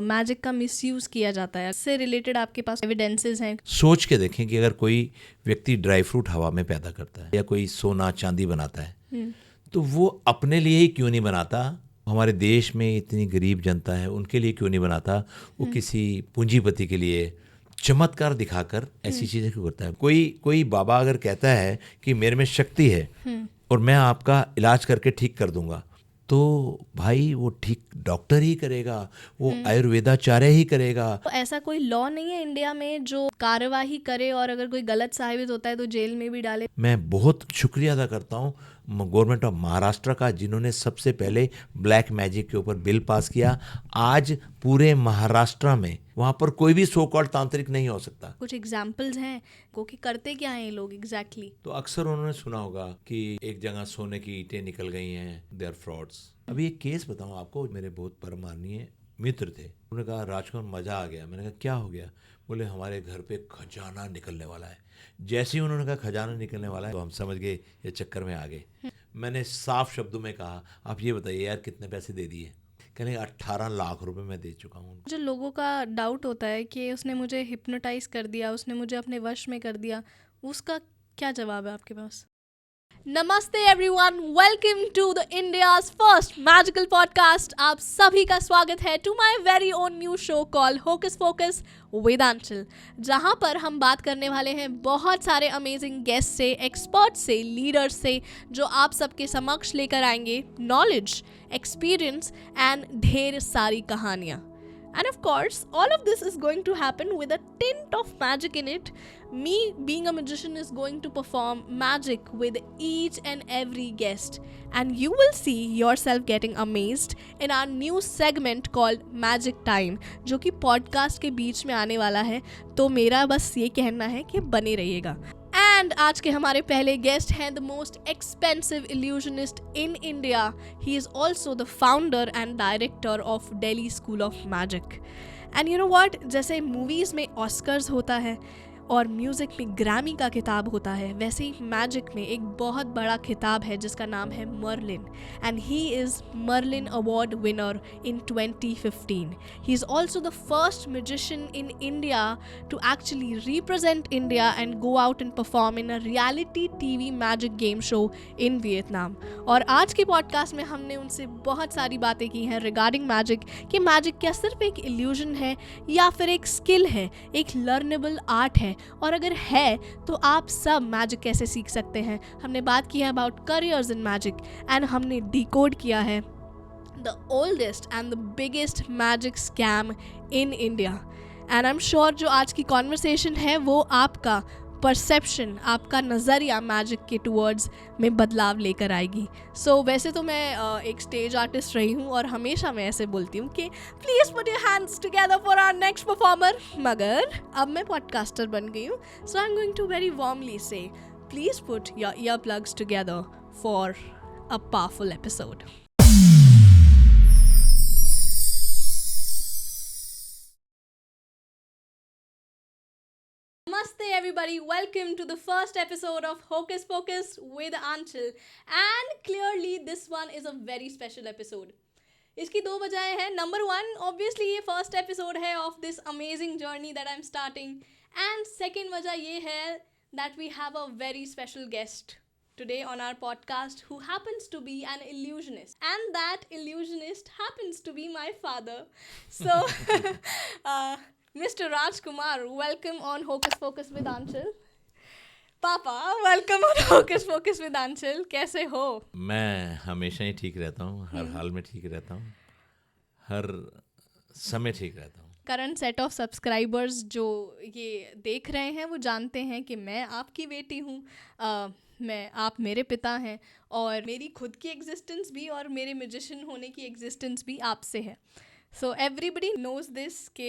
Magic का misuse किया जाता है, इससे रिलेटेड आपके पास एविडेंसेस हैं? सोच के देखें कि अगर कोई व्यक्ति ड्राई फ्रूट हवा में पैदा करता है या कोई सोना चांदी बनाता है, तो वो अपने लिए ही क्यों नहीं बनाता? हमारे देश में इतनी गरीब जनता है, उनके लिए क्यों नहीं बनाता? वो किसी पूंजीपति के लिए चमत्कार दिखाकर ऐसी चीज़ें क्यों करता है? कोई बाबा अगर कहता है कि मेरे में शक्ति है और मैं आपका इलाज करके ठीक कर दूंगा, तो भाई वो ठीक डॉक्टर ही करेगा, वो आयुर्वेदाचार्य ही करेगा। तो ऐसा कोई लॉ नहीं है इंडिया में जो कार्यवाही करे और अगर कोई गलत साबित होता है तो जेल में भी डाले? मैं बहुत शुक्रिया अदा करता हूँ गवर्नमेंट ऑफ महाराष्ट्र का, जिन्होंने सबसे पहले ब्लैक मैजिक के ऊपर बिल पास किया। आज पूरे महाराष्ट्र में वहाँ पर कोई भी सो कॉल्ड तांत्रिक नहीं हो सकता। कुछ एग्जाम्पल्स हैं कि करते क्या हैं ये लोग एग्जैक्टली? तो अक्सर उन्होंने सुना होगा कि एक जगह सोने की ईंटें निकल गई हैं, दे आर फ्रॉड्स। अभी एक केस बताऊँ आपको, मेरे बहुत परम माननीय मित्र थे, उन्होंने कहा राजकुमार मजा आ गया। मैंने कहा क्या हो गया? बोले हमारे घर पे खजाना निकलने वाला है। जैसे ही उन्होंने कहा खजाना निकलने वाला है तो हम समझ गए ये चक्कर में आ गए। मैंने साफ शब्दों में कहा आप ये बताइए यार कितने पैसे दे दिए? कहने 18 लाख रुपए मैं दे चुका हूँ। जो लोगों का डाउट होता है कि उसने मुझे हिप्नोटाइज कर दिया, उसने मुझे अपने वश में कर दिया, उसका क्या जवाब है आपके पास? नमस्ते everyone, welcome to the India's first magical podcast. आप सभी का स्वागत है to my very own new show call hocus pocus with Anchal, जहां पर हम बात करने वाले हैं बहुत सारे अमेजिंग गेस्ट से, एक्सपर्ट्स से, लीडर्स से, जो आप सबके समक्ष लेकर आएंगे नॉलेज, एक्सपीरियंस एंड ढेर सारी कहानियाँ। And of course, all of this is going to happen with a tint of magic in it. Me, being a magician, is going to perform magic with each and every guest. And you will see yourself getting amazed in our new segment called Magic Time, जो कि podcast के बीच में आने वाला है। तो मेरा बस ये कहना है कि बने रहिएगा। एंड आज के हमारे पहले गेस्ट हैं the most expensive illusionist in India. He is also the founder and director of Delhi school of magic. And you know what, जैसे मूवीज़ में ऑस्कर्स होता है और म्यूज़िक में ग्रैमी का खिताब होता है, वैसे ही मैजिक में एक बहुत बड़ा खिताब है जिसका नाम है Merlin, and he is Merlin award winner in 2015। He is also the first musician in India to actually represent India and go out and perform in a reality TV magic game show in Vietnam. और आज के podcast में हमने उनसे बहुत सारी बातें की हैं रिगार्डिंग मैजिक, कि मैजिक क्या सिर्फ एक इल्यूजन है या फिर एक स्किल है, एक लर्नेबल आर्ट है, और अगर है तो आप सब मैजिक कैसे सीख सकते हैं। हमने बात की है about careers in magic and हमने डिकोड किया है the oldest and the biggest magic scam in India. And I am sure जो आज की कॉन्वर्सेशन है वो आपका परसेप्शन, आपका नज़रिया मैजिक के टूवर्ड्स में बदलाव लेकर आएगी। सो वैसे तो मैं एक स्टेज आर्टिस्ट रही हूँ और हमेशा मैं ऐसे बोलती हूँ कि please put your hands together for our next performer, मगर अब मैं पॉडकास्टर बन गई हूँ, so I am going to very warmly से please put your ear plugs together for a powerful episode. Namaste everybody, welcome to the first episode of Hocus Pocus with Anchal, and clearly this one is a very special episode. इसकी दो वजहें हैं। Number one, obviously ये first episode है of this amazing journey that I am starting, and second वजह ये है that we have a very special guest today on our podcast who happens to be an illusionist, and that illusionist happens to be my father. So Mr. Rajkumar, welcome on Hocus Pocus with Anchal. पापा, welcome on hocus pocus with Anchal. कैसे हो? मैं हमेशा ही ठीक रहता हूँ, हर हाल में ठीक रहता हूँ, हर समय ठीक रहता हूँ। करंट सेट ऑफ सब्सक्राइबर्स जो ये देख रहे हैं वो जानते हैं कि मैं आपकी बेटी हूँ, आप मेरे पिता हैं, और मेरी खुद की एग्जिस्टेंस भी और मेरे म्यूजिशियन होने की एग्जिस्टेंस भी आपसे है। सो एवरीबडी नोज दिस कि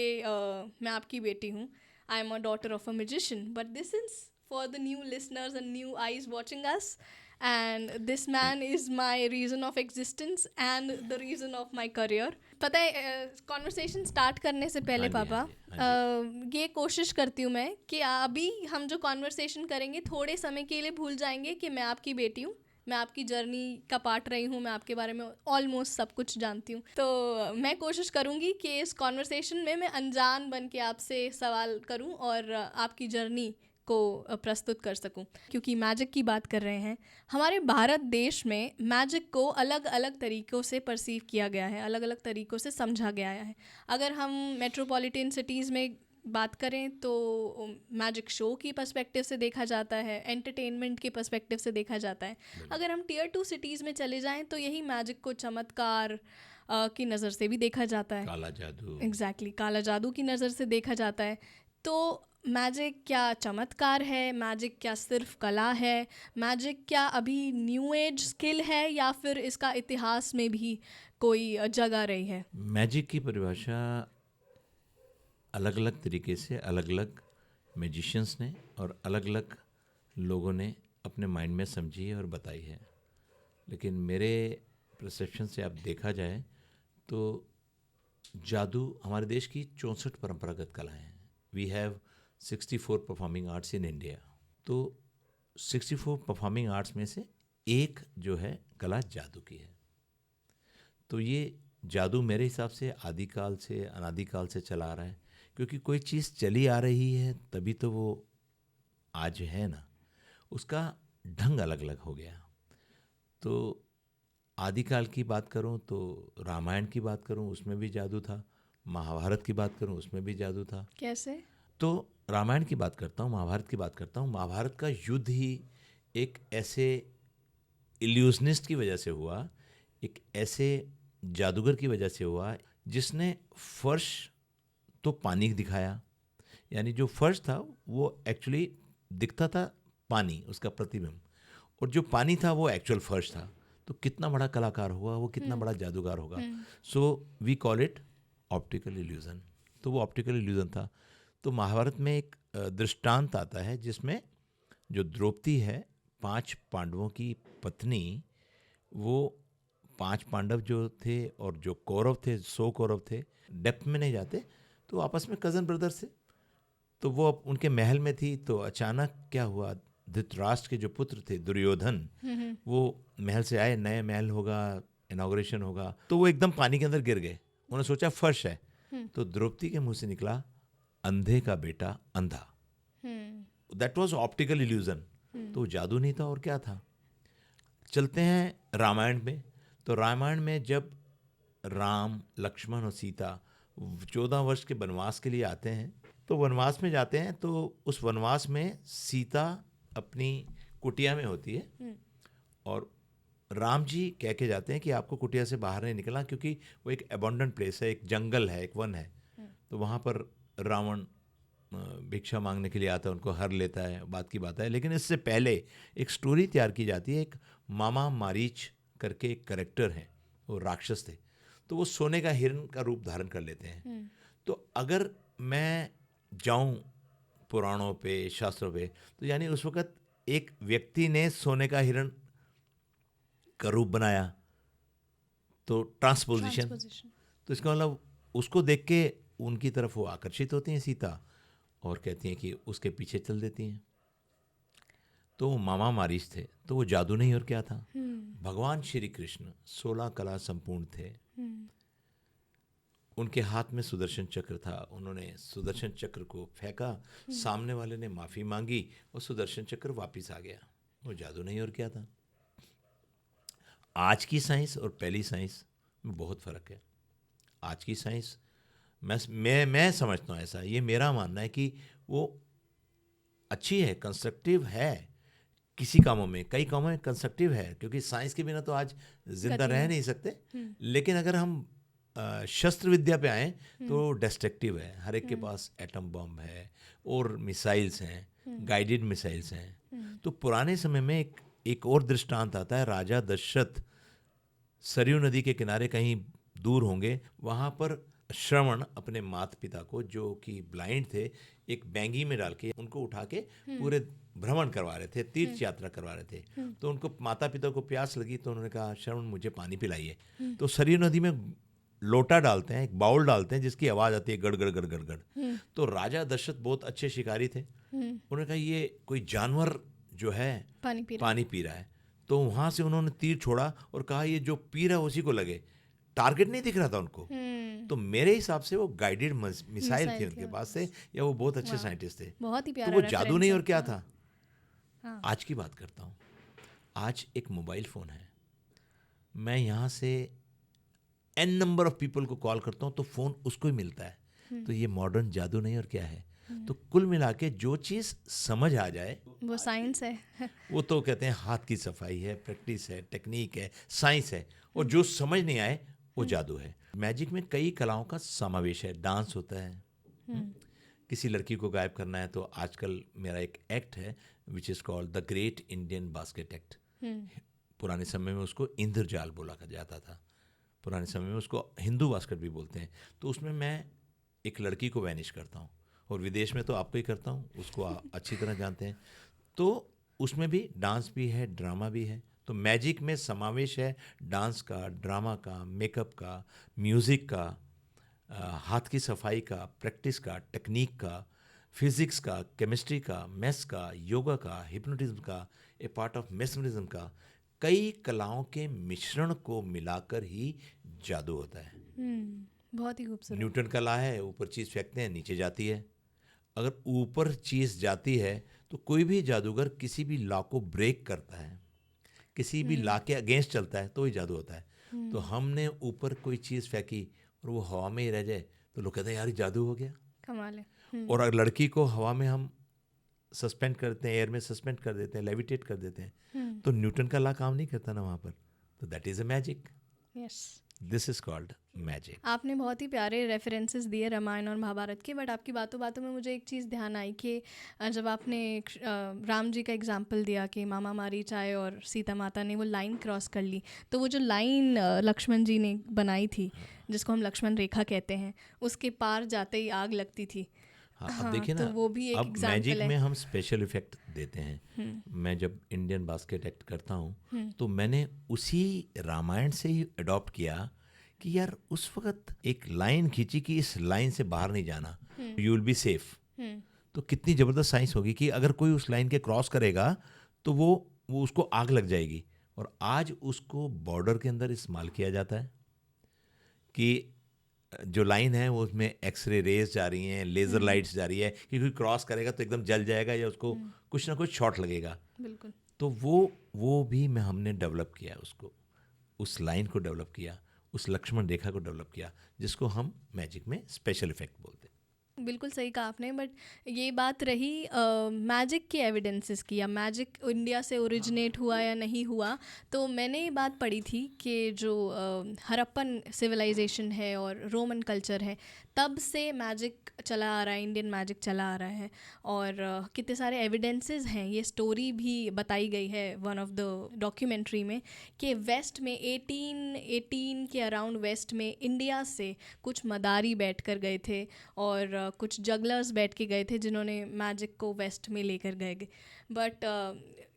मैं आपकी बेटी हूँ। I am a daughter of a musician, but this is for the new listeners and new eyes watching us, and this man is my reason of existence and the reason of my career. पता है, conversation start करने से पहले पापा ये कोशिश करती हूँ मैं कि अभी हम जो कॉन्वर्सेशन करेंगे थोड़े समय के लिए भूल जाएंगे कि मैं आपकी बेटी हूँ मैं आपकी जर्नी का पार्ट रही हूँ, मैं आपके बारे में ऑलमोस्ट सब कुछ जानती हूँ। तो मैं कोशिश करूँगी कि इस कॉन्वर्सेशन में मैं अनजान बन के आपसे सवाल करूँ और आपकी जर्नी को प्रस्तुत कर सकूं। क्योंकि मैजिक की बात कर रहे हैं, हमारे भारत देश में मैजिक को अलग अलग तरीक़ों से परसीव किया गया है, अलग अलग तरीक़ों से समझा गया है। अगर हम मेट्रोपॉलिटन सिटीज़ में बात करें तो मैजिक शो की पर्सपेक्टिव से देखा जाता है, एंटरटेनमेंट के पर्सपेक्टिव से देखा जाता है। अगर हम टियर 2 सिटीज़ में चले जाएं तो यही मैजिक को चमत्कार की नज़र से भी देखा जाता है, काला जादू। एग्जैक्टली, काला जादू की नज़र से देखा जाता है। तो मैजिक क्या चमत्कार है? मैजिक क्या सिर्फ कला है? मैजिक क्या अभी न्यू एज स्किल है या फिर इसका इतिहास में भी कोई जगह रही है? मैजिक की परिभाषा अलग अलग तरीके से अलग अलग मैजिशियंस ने और अलग अलग लोगों ने अपने माइंड में समझी है और बताई है। लेकिन मेरे परसेप्शन से आप देखा जाए तो जादू हमारे देश की 64 परंपरागत कलाएं हैं। We have 64 performing arts in India. तो 64 परफॉर्मिंग आर्ट्स में से एक जो है कला जादू की है। तो ये जादू मेरे हिसाब से आदिकाल से अनादिकाल से चला आ रहा है, क्योंकि कोई चीज़ चली आ रही है तभी तो वो आज है ना, उसका ढंग अलग अलग हो गया। तो आदिकाल की बात करूं तो रामायण की बात करूं उसमें भी जादू था, महाभारत की बात करूं उसमें भी जादू था। कैसे? तो रामायण की बात करता हूँ, महाभारत की बात करता हूँ। महाभारत का युद्ध ही एक ऐसे इल्यूजनिस्ट की वजह से हुआ, एक ऐसे जादूगर की वजह से हुआ जिसने फर्श तो पानी दिखाया, यानी जो फर्श था वो एक्चुअली दिखता था पानी, उसका प्रतिबिंब, और जो पानी था वो एक्चुअल फर्श था। तो कितना बड़ा कलाकार होगा वो, कितना बड़ा जादूगर होगा। So we call it optical illusion. तो वो ऑप्टिकल इल्यूजन था। तो महाभारत में एक दृष्टांत आता है जिसमें जो द्रौपदी है, 5 पांडवों की पत्नी, वो 5 पांडव जो थे और जो कौरव थे, 100 कौरव थे, डेप्थ में नहीं जाते, तो आपस में कज़न ब्रदर्स थे। तो वो उनके महल में थी। तो अचानक क्या हुआ, धृतराष्ट्र के जो पुत्र थे दुर्योधन, वो महल से आए, नए महल होगा, इनॉग्रेशन होगा, तो वो एकदम पानी के अंदर गिर गए। उन्होंने सोचा फर्श है। तो द्रौपदी के मुंह से निकला, अंधे का बेटा अंधा। That was optical illusion. तो जादू नहीं था और क्या था। चलते हैं रामायण में। तो रामायण में जब राम, लक्ष्मण और सीता 14 वर्ष के वनवास के लिए आते हैं, तो वनवास में जाते हैं, तो उस वनवास में सीता अपनी कुटिया में होती है और राम जी कह के जाते हैं कि आपको कुटिया से बाहर नहीं निकलना, क्योंकि वो एक अबंडेंट प्लेस है, एक जंगल है, एक वन है। तो वहाँ पर रावण भिक्षा मांगने के लिए आता है, उनको हर लेता है, बात की बात है। लेकिन इससे पहले एक स्टोरी तैयार की जाती है। एक मामा मारीच करके एक करेक्टर है, वो राक्षस थे, तो वो सोने का हिरण का रूप धारण कर लेते हैं। तो अगर मैं जाऊं पुराणों पे, शास्त्रों पे, तो यानी उस वक़्त एक व्यक्ति ने सोने का हिरण का रूप बनाया, तो ट्रांसपोजिशन। तो इसका मतलब उसको देख के उनकी तरफ वो आकर्षित होती हैं सीता, और कहती हैं कि उसके पीछे चल देती हैं। तो वो मामा मारीच थे, तो वो जादू नहीं और क्या था। भगवान श्री कृष्ण 16 कला संपूर्ण थे। उनके हाथ में सुदर्शन चक्र था, उन्होंने सुदर्शन चक्र को फेंका, सामने वाले ने माफ़ी मांगी और सुदर्शन चक्र वापस आ गया। वो जादू नहीं और क्या था। आज की साइंस और पहली साइंस में बहुत फ़र्क है। आज की साइंस मैं समझता हूँ ऐसा, ये मेरा मानना है कि वो अच्छी है, कंस्ट्रक्टिव है किसी कामों में, कई कामों में कंस्ट्रक्टिव है, क्योंकि साइंस के बिना तो आज जिंदा रह नहीं सकते। लेकिन अगर हम शस्त्र विद्या पे आए तो डिस्ट्रक्टिव है। हर एक के पास एटम बम है और मिसाइल्स हैं, गाइडेड मिसाइल्स हैं। तो पुराने समय में एक और दृष्टांत आता है। राजा दशरथ सरयू नदी के किनारे कहीं दूर होंगे, वहाँ पर श्रवण अपने माता पिता को, जो कि ब्लाइंड थे, एक बैंगी में डाल के उनको उठा के पूरे भ्रमण करवा रहे थे, तीर्थ यात्रा करवा रहे थे। तो उनको माता पिता को प्यास लगी, तो उन्होंने कहा श्रवण मुझे पानी पिलाइए। तो सरयू नदी में लोटा डालते हैं, एक बाउल डालते हैं जिसकी आवाज़ आती है गड़ गड़ गड़ गड़ गड़। तो राजा दशरथ बहुत अच्छे शिकारी थे, उन्होंने कहा ये कोई जानवर जो है पानी पी रहा है। तो वहाँ से उन्होंने तीर छोड़ा और कहा ये जो पीर है उसी को लगे। टारगेट नहीं दिख रहा था उनको। तो मेरे हिसाब से वो गाइडेड मिसाइल थी उनके पास से, या वो बहुत अच्छे साइंटिस्ट थे। बहुत ही तो प्यारा वो जादू reference नहीं है। और क्या था। हाँ। आज की बात करता हूँ। आज एक मोबाइल फ़ोन है, मैं यहाँ से n नंबर ऑफ पीपल को कॉल करता हूँ तो फ़ोन उसको ही मिलता है। तो ये मॉडर्न जादू नहीं और क्या है। तो कुल मिला के जो चीज़ समझ आ जाए वो साइंस है। वो तो कहते हैं हाथ की सफाई है, प्रैक्टिस है, टेक्निक है, साइंस है। और जो समझ नहीं आए वो जादू है। मैजिक में कई कलाओं का समावेश है। डांस होता है, किसी लड़की को गायब करना है तो आजकल मेरा एक एक्ट है which is called the great Indian basket act. पुराने समय में उसको इंद्रजाल बोला जाता था, पुराने समय में उसको हिंदू बास्केट भी बोलते हैं। तो उसमें मैं एक लड़की को वैनिश करता हूँ, और विदेश में तो आपको ही करता हूँ, उसको अच्छी तरह जानते हैं। तो उसमें भी डांस भी है, ड्रामा भी है। तो मैजिक में समावेश है डांस का, ड्रामा का, मेकअप का, म्यूज़िक का, हाथ की सफाई का, प्रैक्टिस का, टेक्निक का, फिज़िक्स का, केमिस्ट्री का, मैथ्स का, योगा का, हिप्नोटिज्म का, ए पार्ट ऑफ मेसमरिज्म का। कई कलाओं के मिश्रण को मिलाकर ही जादू होता है। बहुत ही खूबसूरत। न्यूटन का लॉ है, ऊपर चीज़ फेंकते हैं नीचे जाती है। अगर ऊपर चीज़ जाती है तो कोई भी जादूगर किसी भी लॉ को ब्रेक करता है, किसी भी लॉ के अगेंस्ट चलता है तो ही जादू होता है। तो हमने ऊपर कोई चीज़ फेंकी और वो हवा में ही रह जाए तो लोग कहते हैं यार ये जादू हो गया। कमाल है। और अगर लड़की को हवा में हम सस्पेंड करते हैं, एयर में सस्पेंड कर देते हैं, लेविटेट कर देते हैं, तो न्यूटन का लॉ काम नहीं करता ना वहाँ पर। तो that is a magic. Yes. This is called magic. आपने बहुत ही प्यारे रेफरेंसेस दिए रामायण और महाभारत के, बट आपकी बातों बातों में मुझे एक चीज़ ध्यान आई कि जब आपने राम जी का एग्जाम्पल दिया कि मामा मारीच आए और सीता माता ने वो लाइन क्रॉस कर ली, तो वो जो लाइन लक्ष्मण जी ने बनाई थी जिसको हम लक्ष्मण रेखा कहते हैं, उसके पार जाते ही आग लगती थी। हाँ, अब देखिए ना, तो वो भी एक अब एग्जाम्पल मैजिक है। में हम स्पेशल इफेक्ट देते हैं। मैं जब इंडियन बास्केट एक्ट करता हूँ तो मैंने उसी रामायण से ही अडॉप्ट किया कि यार उस वक्त एक लाइन खींची कि इस लाइन से बाहर नहीं जाना, यू विल बी सेफ। तो कितनी ज़बरदस्त साइंस होगी कि अगर कोई उस लाइन के क्रॉस करेगा तो वो उसको आग लग जाएगी। और आज उसको बॉर्डर के अंदर इस्तेमाल किया जाता है कि जो लाइन है वो उसमें एक्सरे रेज जा रही हैं, लेज़र लाइट्स जा रही है कि कोई क्रॉस करेगा तो एकदम जल जाएगा या उसको कुछ ना कुछ शॉट लगेगा। बिल्कुल। तो वो भी हमने डेवलप किया, उसको, उस लाइन को डेवलप किया, उस लक्ष्मण रेखा को डेवलप किया, जिसको हम मैजिक में स्पेशल इफेक्ट बोलते हैं। बिल्कुल सही कहा आपने। बट ये बात रही मैजिक के एविडेंसेस की, या मैजिक इंडिया से ओरिजिनेट हुआ या नहीं हुआ। तो मैंने ये बात पढ़ी थी कि जो हड़प्पन सिविलाइजेशन है और रोमन कल्चर है, तब से मैजिक चला आ रहा है, इंडियन मैजिक चला आ रहा है। और कितने सारे एविडेंसेस हैं, ये स्टोरी भी बताई गई है वन ऑफ द डॉक्यूमेंट्री में कि वेस्ट में 1818 के अराउंड वेस्ट में इंडिया से कुछ मदारी बैठ कर गए थे और कुछ जगलर्स बैठ के गए थे जिन्होंने मैजिक को वेस्ट में लेकर गए। बट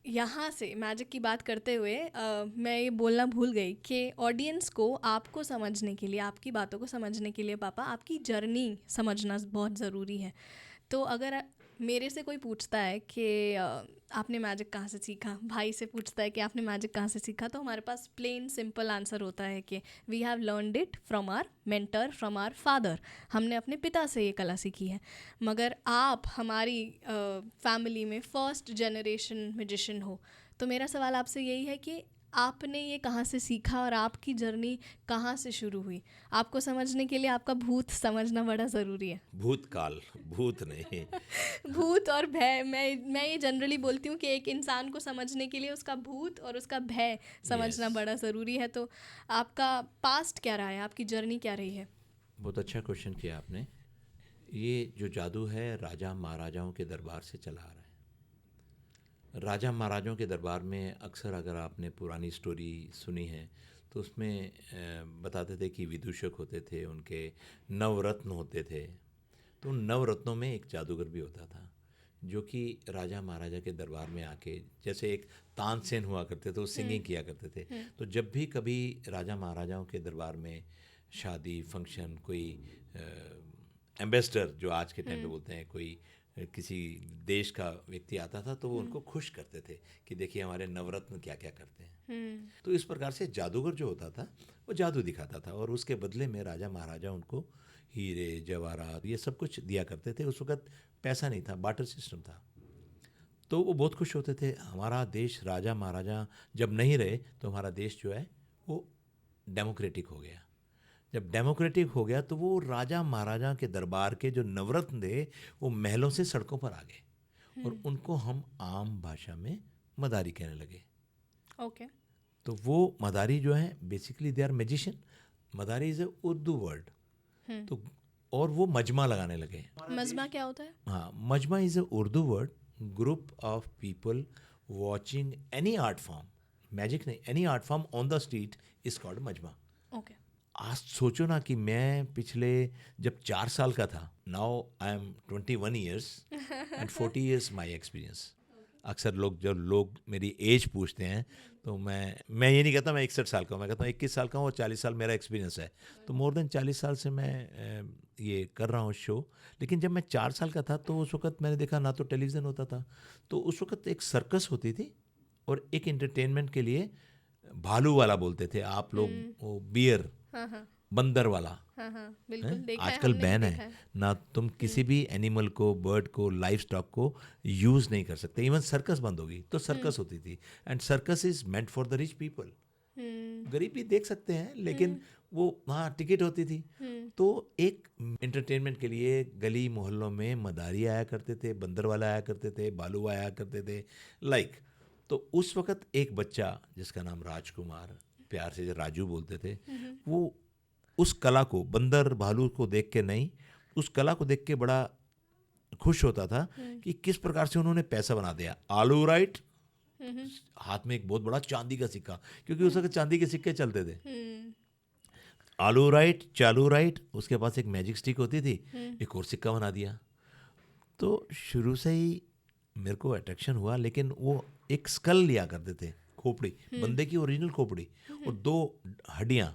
यहाँ से मैजिक की बात करते हुए मैं ये बोलना भूल गई कि ऑडियंस को आपको समझने के लिए, आपकी बातों को समझने के लिए पापा, आपकी जर्नी समझना बहुत ज़रूरी है। तो अगर मेरे से कोई पूछता है कि आपने मैजिक कहाँ से सीखा, भाई से पूछता है कि आपने मैजिक कहाँ से सीखा, तो हमारे पास प्लेन सिंपल आंसर होता है कि we have learned it from our mentor, from our father. हमने अपने पिता से ये कला सीखी है। मगर आप हमारी फैमिली में फर्स्ट जनरेशन म्यूजिशियन हो, तो मेरा सवाल आपसे यही है कि आपने ये कहाँ से सीखा और आपकी जर्नी कहाँ से शुरू हुई। आपको समझने के लिए आपका भूत समझना बड़ा ज़रूरी है। भूतकाल, भूत नहीं। भूत और भय, मैं ये जनरली बोलती हूँ कि एक इंसान को समझने के लिए उसका भूत और उसका भय समझना बड़ा ज़रूरी है। तो आपका पास्ट क्या रहा है, आपकी जर्नी क्या रही है? बहुत अच्छा क्वेश्चन किया आपने। ये जो जादू है राजा महाराजाओं के दरबार से चला आ रहा है। राजा महाराजाओं के दरबार में अक्सर, अगर आपने पुरानी स्टोरी सुनी है तो उसमें बताते थे कि विदूषक होते थे, उनके नवरत्न होते थे। तो उन नवरत्नों में एक जादूगर भी होता था जो कि राजा महाराजा के दरबार में आके, जैसे एक तानसेन हुआ करते थे, वो सिंगिंग किया करते थे। तो जब भी कभी राजा महाराजाओं के दरबार में शादी, फंक्शन, कोई एम्बेसडर जो आज के टाइम पे बोलते हैं, कोई किसी देश का व्यक्ति आता था तो वो उनको खुश करते थे कि देखिए हमारे नवरत्न क्या क्या करते हैं। तो इस प्रकार से जादूगर जो होता था वो जादू दिखाता था और उसके बदले में राजा महाराजा उनको हीरे जवाहरात ये सब कुछ दिया करते थे। उस वक्त पैसा नहीं था, बार्टर सिस्टम था। तो वो बहुत खुश होते थे। हमारा देश राजा महाराजा जब नहीं रहे तो हमारा देश जो है वो डेमोक्रेटिक हो गया। जब डेमोक्रेटिक हो गया तो वो राजा महाराजा के दरबार के जो नवरत्न थे वो महलों से सड़कों पर आ गए और उनको हम आम भाषा में मदारी कहने लगे। ओके। तो वो मदारी जो है basically they are magician. Madari is a Urdu word. तो और वो मजमा लगाने लगे। मजमा क्या होता है? हाँ, मजमा is a Urdu word, group of people watching any art form, magic नहीं, any art form on the street is called मजमा। ओके। आज सोचो ना कि मैं पिछले जब 4 साल का था, now I am 21 years and 40 years my experience. अक्सर जब लोग मेरी एज पूछते हैं तो मैं ये नहीं कहता मैं 61 साल का हूँ, मैं कहता हूँ 21 साल का हूँ और 40 साल मेरा एक्सपीरियंस है। तो मोर देन 40 साल से मैं ये कर रहा हूँ शो। लेकिन जब मैं 4 साल का था तो उस वक्त मैंने देखा ना तो टेलीविज़न होता था, तो उस वक्त एक सर्कस होती थी और एक एंटरटेनमेंट के लिए भालू वाला बोलते थे आप लोग, वो बियर, हाँ हाँ बंदर वाला। हाँ हाँ, बिल्कुल देखा है, आजकल हमने भी बैन देखा है ना, तुम किसी भी एनिमल को, बर्ड को, लाइव स्टॉक को यूज़ नहीं कर सकते। इवन सर्कस बंद होगी तो सर्कस होती थी and circus is meant for the rich people. गरीब भी देख सकते हैं लेकिन वो वहाँ टिकट होती थी। तो एक एंटरटेनमेंट के लिए गली मोहल्लों में मदारी आया करते थे, बंदर वाला आया करते थे, भालू आया करते थे लाइक। तो उस वक्त एक बच्चा जिसका नाम राजकुमार, प्यार से जो राजू बोलते थे, वो उस कला को, बंदर भालू को देख के नहीं, उस कला को देख के बड़ा खुश होता था कि किस प्रकार से उन्होंने पैसा बना दिया। आलू राइट, हाथ में एक बहुत बड़ा चांदी का सिक्का, क्योंकि उस वक्त चांदी के सिक्के चलते थे। आलू राइट, चालू राइट, उसके पास एक मैजिक स्टिक होती थी, एक और सिक्का बना दिया। तो शुरू से ही मेरे को अट्रैक्शन हुआ। लेकिन वो एक स्कल लिया करते थे, खोपड़ी, बंदे की ओरिजिनल खोपड़ी और 2 हड्डियाँ।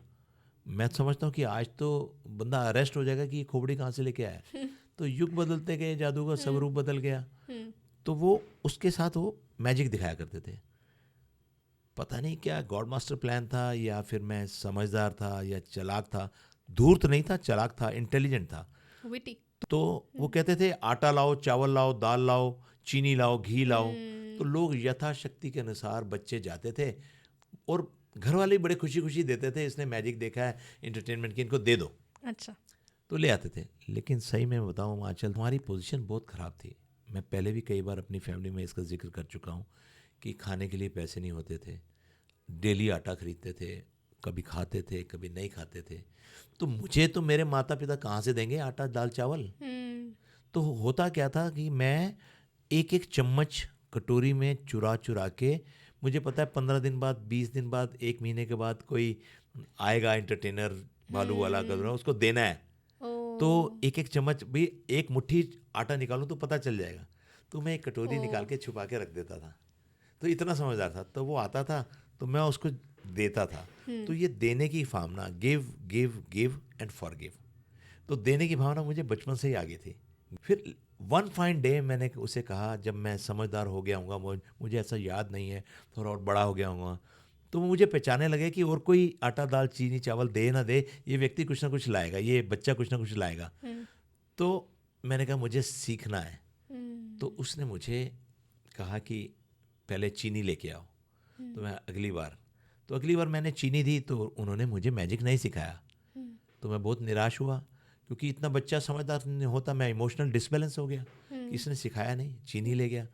मैं समझता हूँ कि आज तो बंदा अरेस्ट हो जाएगा कि ये खोपड़ी कहाँ से लेके आया। तो युग बदलते गए, जादू का सब रूप बदल गया। तो वो उसके साथ वो मैजिक दिखाया करते थे। पता नहीं क्या गॉड मास्टर प्लान था या फिर मैं समझदार था या चालाक था। धूर्त नहीं था, चालाक था, इंटेलिजेंट था, विटी। तो वो कहते थे आटा लाओ, चावल लाओ, दाल लाओ, चीनी लाओ, घी लाओ। तो लोग यथाशक्ति के अनुसार बच्चे जाते थे और घर वाले बड़े खुशी खुशी देते थे, इसने मैजिक देखा है एंटरटेनमेंट की, इनको दे दो। अच्छा। तो ले आते थे। लेकिन सही में बताऊँ आंचल, हमारी पोजीशन बहुत ख़राब थी। मैं पहले भी कई बार अपनी फैमिली में इसका जिक्र कर चुका हूँ कि खाने के लिए पैसे नहीं होते थे, डेली आटा खरीदते थे, कभी खाते थे कभी नहीं खाते थे। तो मुझे तो मेरे माता पिता कहाँ से देंगे आटा दाल चावल। तो होता क्या था कि मैं एक एक चम्मच कटोरी में चुरा चुरा के, मुझे पता है 15 दिन बाद, 20 दिन बाद, 1 महीने के बाद कोई आएगा एंटरटेनर, भालू वाला गदरा, उसको देना है। तो एक एक चम्मच भी, एक मुट्ठी आटा निकालूं तो पता चल जाएगा। तो मैं एक कटोरी निकाल के छुपा के रख देता था। तो इतना समझदार था। तो वो आता था तो मैं उसको देता था। तो ये देने की भावना, give give give and forgive, तो देने की भावना मुझे बचपन से ही आ गई थी। फिर वन फाइन डे मैंने उसे कहा, जब मैं समझदार हो गया हूँगा, मुझे ऐसा याद नहीं है, थोड़ा और बड़ा हो गया हूँगा, तो मुझे पहचानने लगे कि और कोई आटा दाल चीनी चावल दे ना दे, ये व्यक्ति कुछ ना कुछ लाएगा, ये बच्चा कुछ ना कुछ लाएगा। तो मैंने कहा मुझे सीखना है। तो उसने मुझे कहा कि पहले चीनी लेके आओ। तो मैं अगली बार मैंने चीनी दी तो उन्होंने मुझे मैजिक नहीं सिखाया। तो मैं बहुत निराश हुआ क्योंकि इतना बच्चा समझदार नहीं होता। मैं इमोशनल डिसबैलेंस हो गया कि इसने सिखाया नहीं, चीनी ले गया।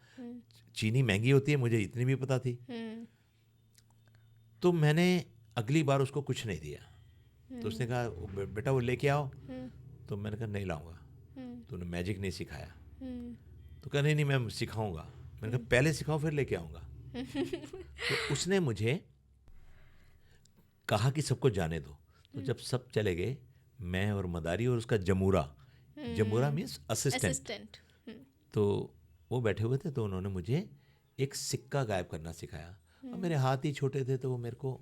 चीनी महंगी होती है, मुझे इतनी भी पता थी। तो मैंने अगली बार उसको कुछ नहीं दिया। तो उसने कहा बेटा वो लेके आओ। तो मैंने कहा नहीं लाऊंगा, तूने मैजिक नहीं सिखाया। तो कहा नहीं मैं सिखाऊंगा। मैंने कहा पहले सिखाओ फिर लेके आऊँगा। तो उसने मुझे कहा कि सबको जाने दो। तो जब सब चले गए, मैं और मदारी और उसका जमूरा, जमूरा मीन्स असिस्टेंट, तो वो बैठे हुए थे। तो उन्होंने मुझे एक सिक्का गायब करना सिखाया। अब मेरे हाथ ही छोटे थे तो वो मेरे को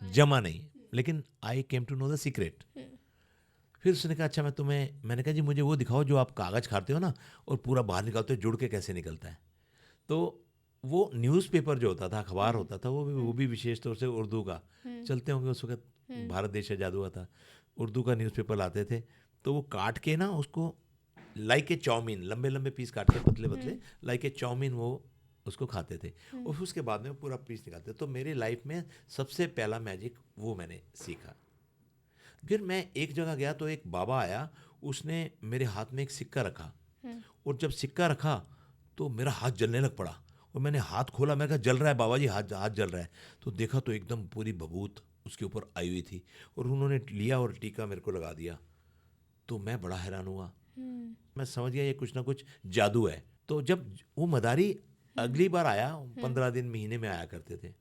जमा नहीं, लेकिन I came to know the secret. फिर उसने कहा अच्छा मैंने कहा जी मुझे वो दिखाओ जो आप कागज़ खाते हो ना और पूरा बाहर निकालते हो, जुड़ के कैसे निकलता है। तो वो न्यूज़पेपर जो होता था, अखबार होता था, वो भी विशेष तौर से उर्दू का, चलते होंगे उस वक्त, भारत देश आज़ाद हुआ था, उर्दू का न्यूज़पेपर लाते थे। तो वो काट के ना उसको लाइक ए चाउमीन, लंबे लंबे पीस काट के पतले पतले लाइक ए चाउमीन वो उसको खाते थे और फिर उसके बाद में पूरा पीस निकालते। तो मेरी लाइफ में सबसे पहला मैजिक वो मैंने सीखा। फिर मैं एक जगह गया तो एक बाबा आया, उसने मेरे हाथ में एक सिक्का रखा और जब सिक्का रखा तो मेरा हाथ जलने लग पड़ा और मैंने हाथ खोला, मैंने कहा जल रहा है बाबा जी, हाथ जल रहा है। तो देखा तो एकदम पूरी भभूत उसके ऊपर आई हुई थी और उन्होंने लिया और टीका मेरे को लगा दिया। तो मैं बड़ा हैरान हुआ, मैं समझ गया ये कुछ ना कुछ जादू है। तो जब वो मदारी अगली बार आया, 15 दिन महीने में आया करते थे,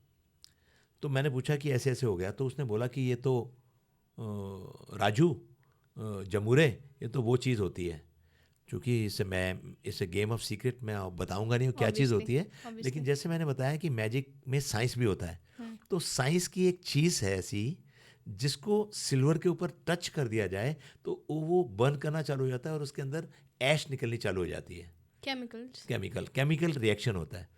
तो मैंने पूछा कि ऐसे ऐसे हो गया। तो उसने बोला कि ये तो राजू जमूरे, ये तो वो चीज़ होती है, क्योंकि इसे गेम ऑफ सीक्रेट मैं बताऊंगा नहीं क्या चीज़ होती है, लेकिन जैसे मैंने बताया कि मैजिक में साइंस भी होता है। तो साइंस की एक चीज़ है ऐसी जिसको सिल्वर के ऊपर टच कर दिया जाए तो वो बर्न करना चालू हो जाता है और उसके अंदर ऐश निकलनी चालू हो जाती है, केमिकल रिएक्शन होता है।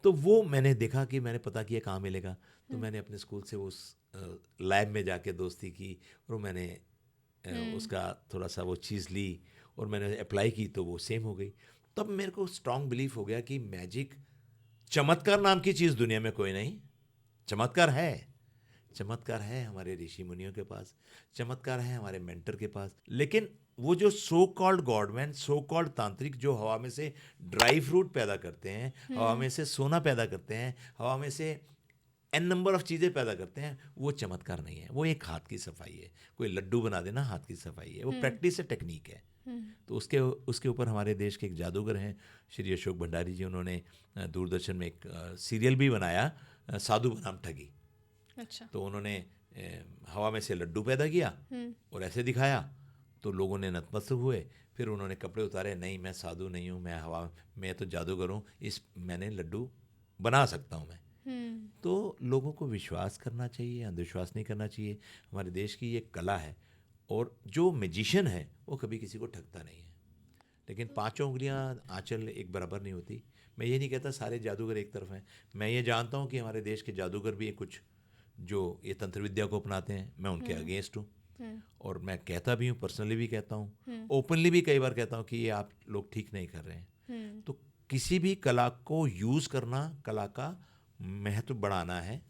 तो वो मैंने देखा कि मैंने पता किया कहाँ मिलेगा। तो मैंने अपने स्कूल से उस लैब में जाके दोस्ती की और मैंने उसका थोड़ा सा वो चीज़ ली और मैंने अप्लाई की तो वो सेम हो गई। तब मेरे को स्ट्रांग बिलीफ हो गया कि मैजिक, चमत्कार नाम की चीज़ दुनिया में कोई नहीं। चमत्कार है हमारे ऋषि मुनियों के पास, चमत्कार है हमारे मेंटर के पास, लेकिन वो जो सो कॉल्ड गॉडमैन, सो कॉल्ड तांत्रिक जो हवा में से ड्राई फ्रूट पैदा करते हैं, हवा में से सोना पैदा करते हैं, हवा में से एन नंबर ऑफ चीज़ें पैदा करते हैं, वो चमत्कार नहीं है, वो एक हाथ की सफाई है। कोई लड्डू बना देना हाथ की सफाई है, वो प्रैक्टिस है, टेक्निक है। तो उसके ऊपर हमारे देश के एक जादूगर हैं श्री अशोक भंडारी जी, उन्होंने दूरदर्शन में एक सीरियल भी बनाया, साधु बनाम ठगी। अच्छा। तो उन्होंने हवा में से लड्डू पैदा किया और ऐसे दिखाया तो लोगों ने नतमस्तक हुए। फिर उन्होंने कपड़े उतारे, नहीं मैं साधु नहीं हूँ, मैं तो जादूगर हूँ, मैंने लड्डू बना सकता हूँ मैं। तो लोगों को विश्वास करना चाहिए, अंधविश्वास नहीं करना चाहिए। हमारे देश की ये कला है और जो मैजिशियन है वो कभी किसी को ठगता नहीं है, लेकिन 5 उंगलियां आंचल एक बराबर नहीं होती। मैं ये नहीं कहता सारे जादूगर एक तरफ हैं, मैं ये जानता हूँ कि हमारे देश के जादूगर भी कुछ जो ये तंत्र विद्या को अपनाते हैं, मैं उनके अगेंस्ट हूँ और मैं कहता भी हूँ, पर्सनली भी कहता हूँ, ओपनली भी कई बार कहता हूँ कि ये आप लोग ठीक नहीं कर रहे हैं। तो किसी भी कला को यूज़ करना, कला का महत्व बढ़ाना है,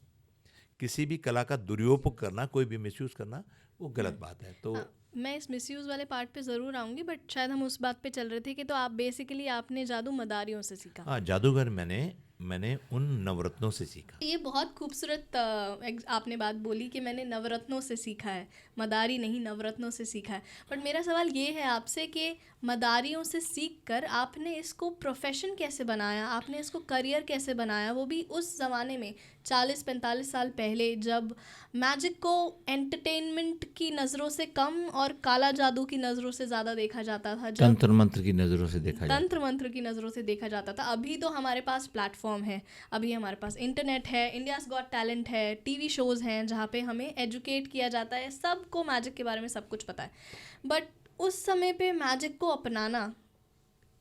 किसी भी कला का दुरुपयोग करना, कोई भी मिसयूज़ करना, वो गलत बात है। तो मैं इस मिसयूज़ वाले पार्ट पे ज़रूर आऊँगी, बट शायद हम उस बात पे चल रहे थे कि तो आप बेसिकली आपने जादू मदारियों से सीखा। हाँ, जादूगर मैंने उन नवरत्नों से सीखा। ये बहुत खूबसूरत आपने बात बोली कि मैंने नवरत्नों से सीखा है, मदारी नहीं नवरत्नों से सीखा है। बट मेरा सवाल ये है आपसे कि मदारियों से सीख कर आपने इसको प्रोफेशन कैसे बनाया, आपने इसको करियर कैसे बनाया, वो भी उस ज़माने में 40-45 साल पहले, जब मैजिक को एंटरटेनमेंट की नज़रों से कम और काला जादू की नज़रों से ज़्यादा देखा जाता था, जब तंत्र मंत्र की नज़रों से देखा जाता था। अभी तो हमारे पास प्लेटफॉर्म है, अभी हमारे पास इंटरनेट है, इंडियाज़ गॉट टैलेंट है, टीवी शोज़ हैं जहाँ पे हमें एजुकेट किया जाता है, सबको मैजिक के बारे में सब कुछ पता है। बट उस समय पे मैजिक को अपनाना,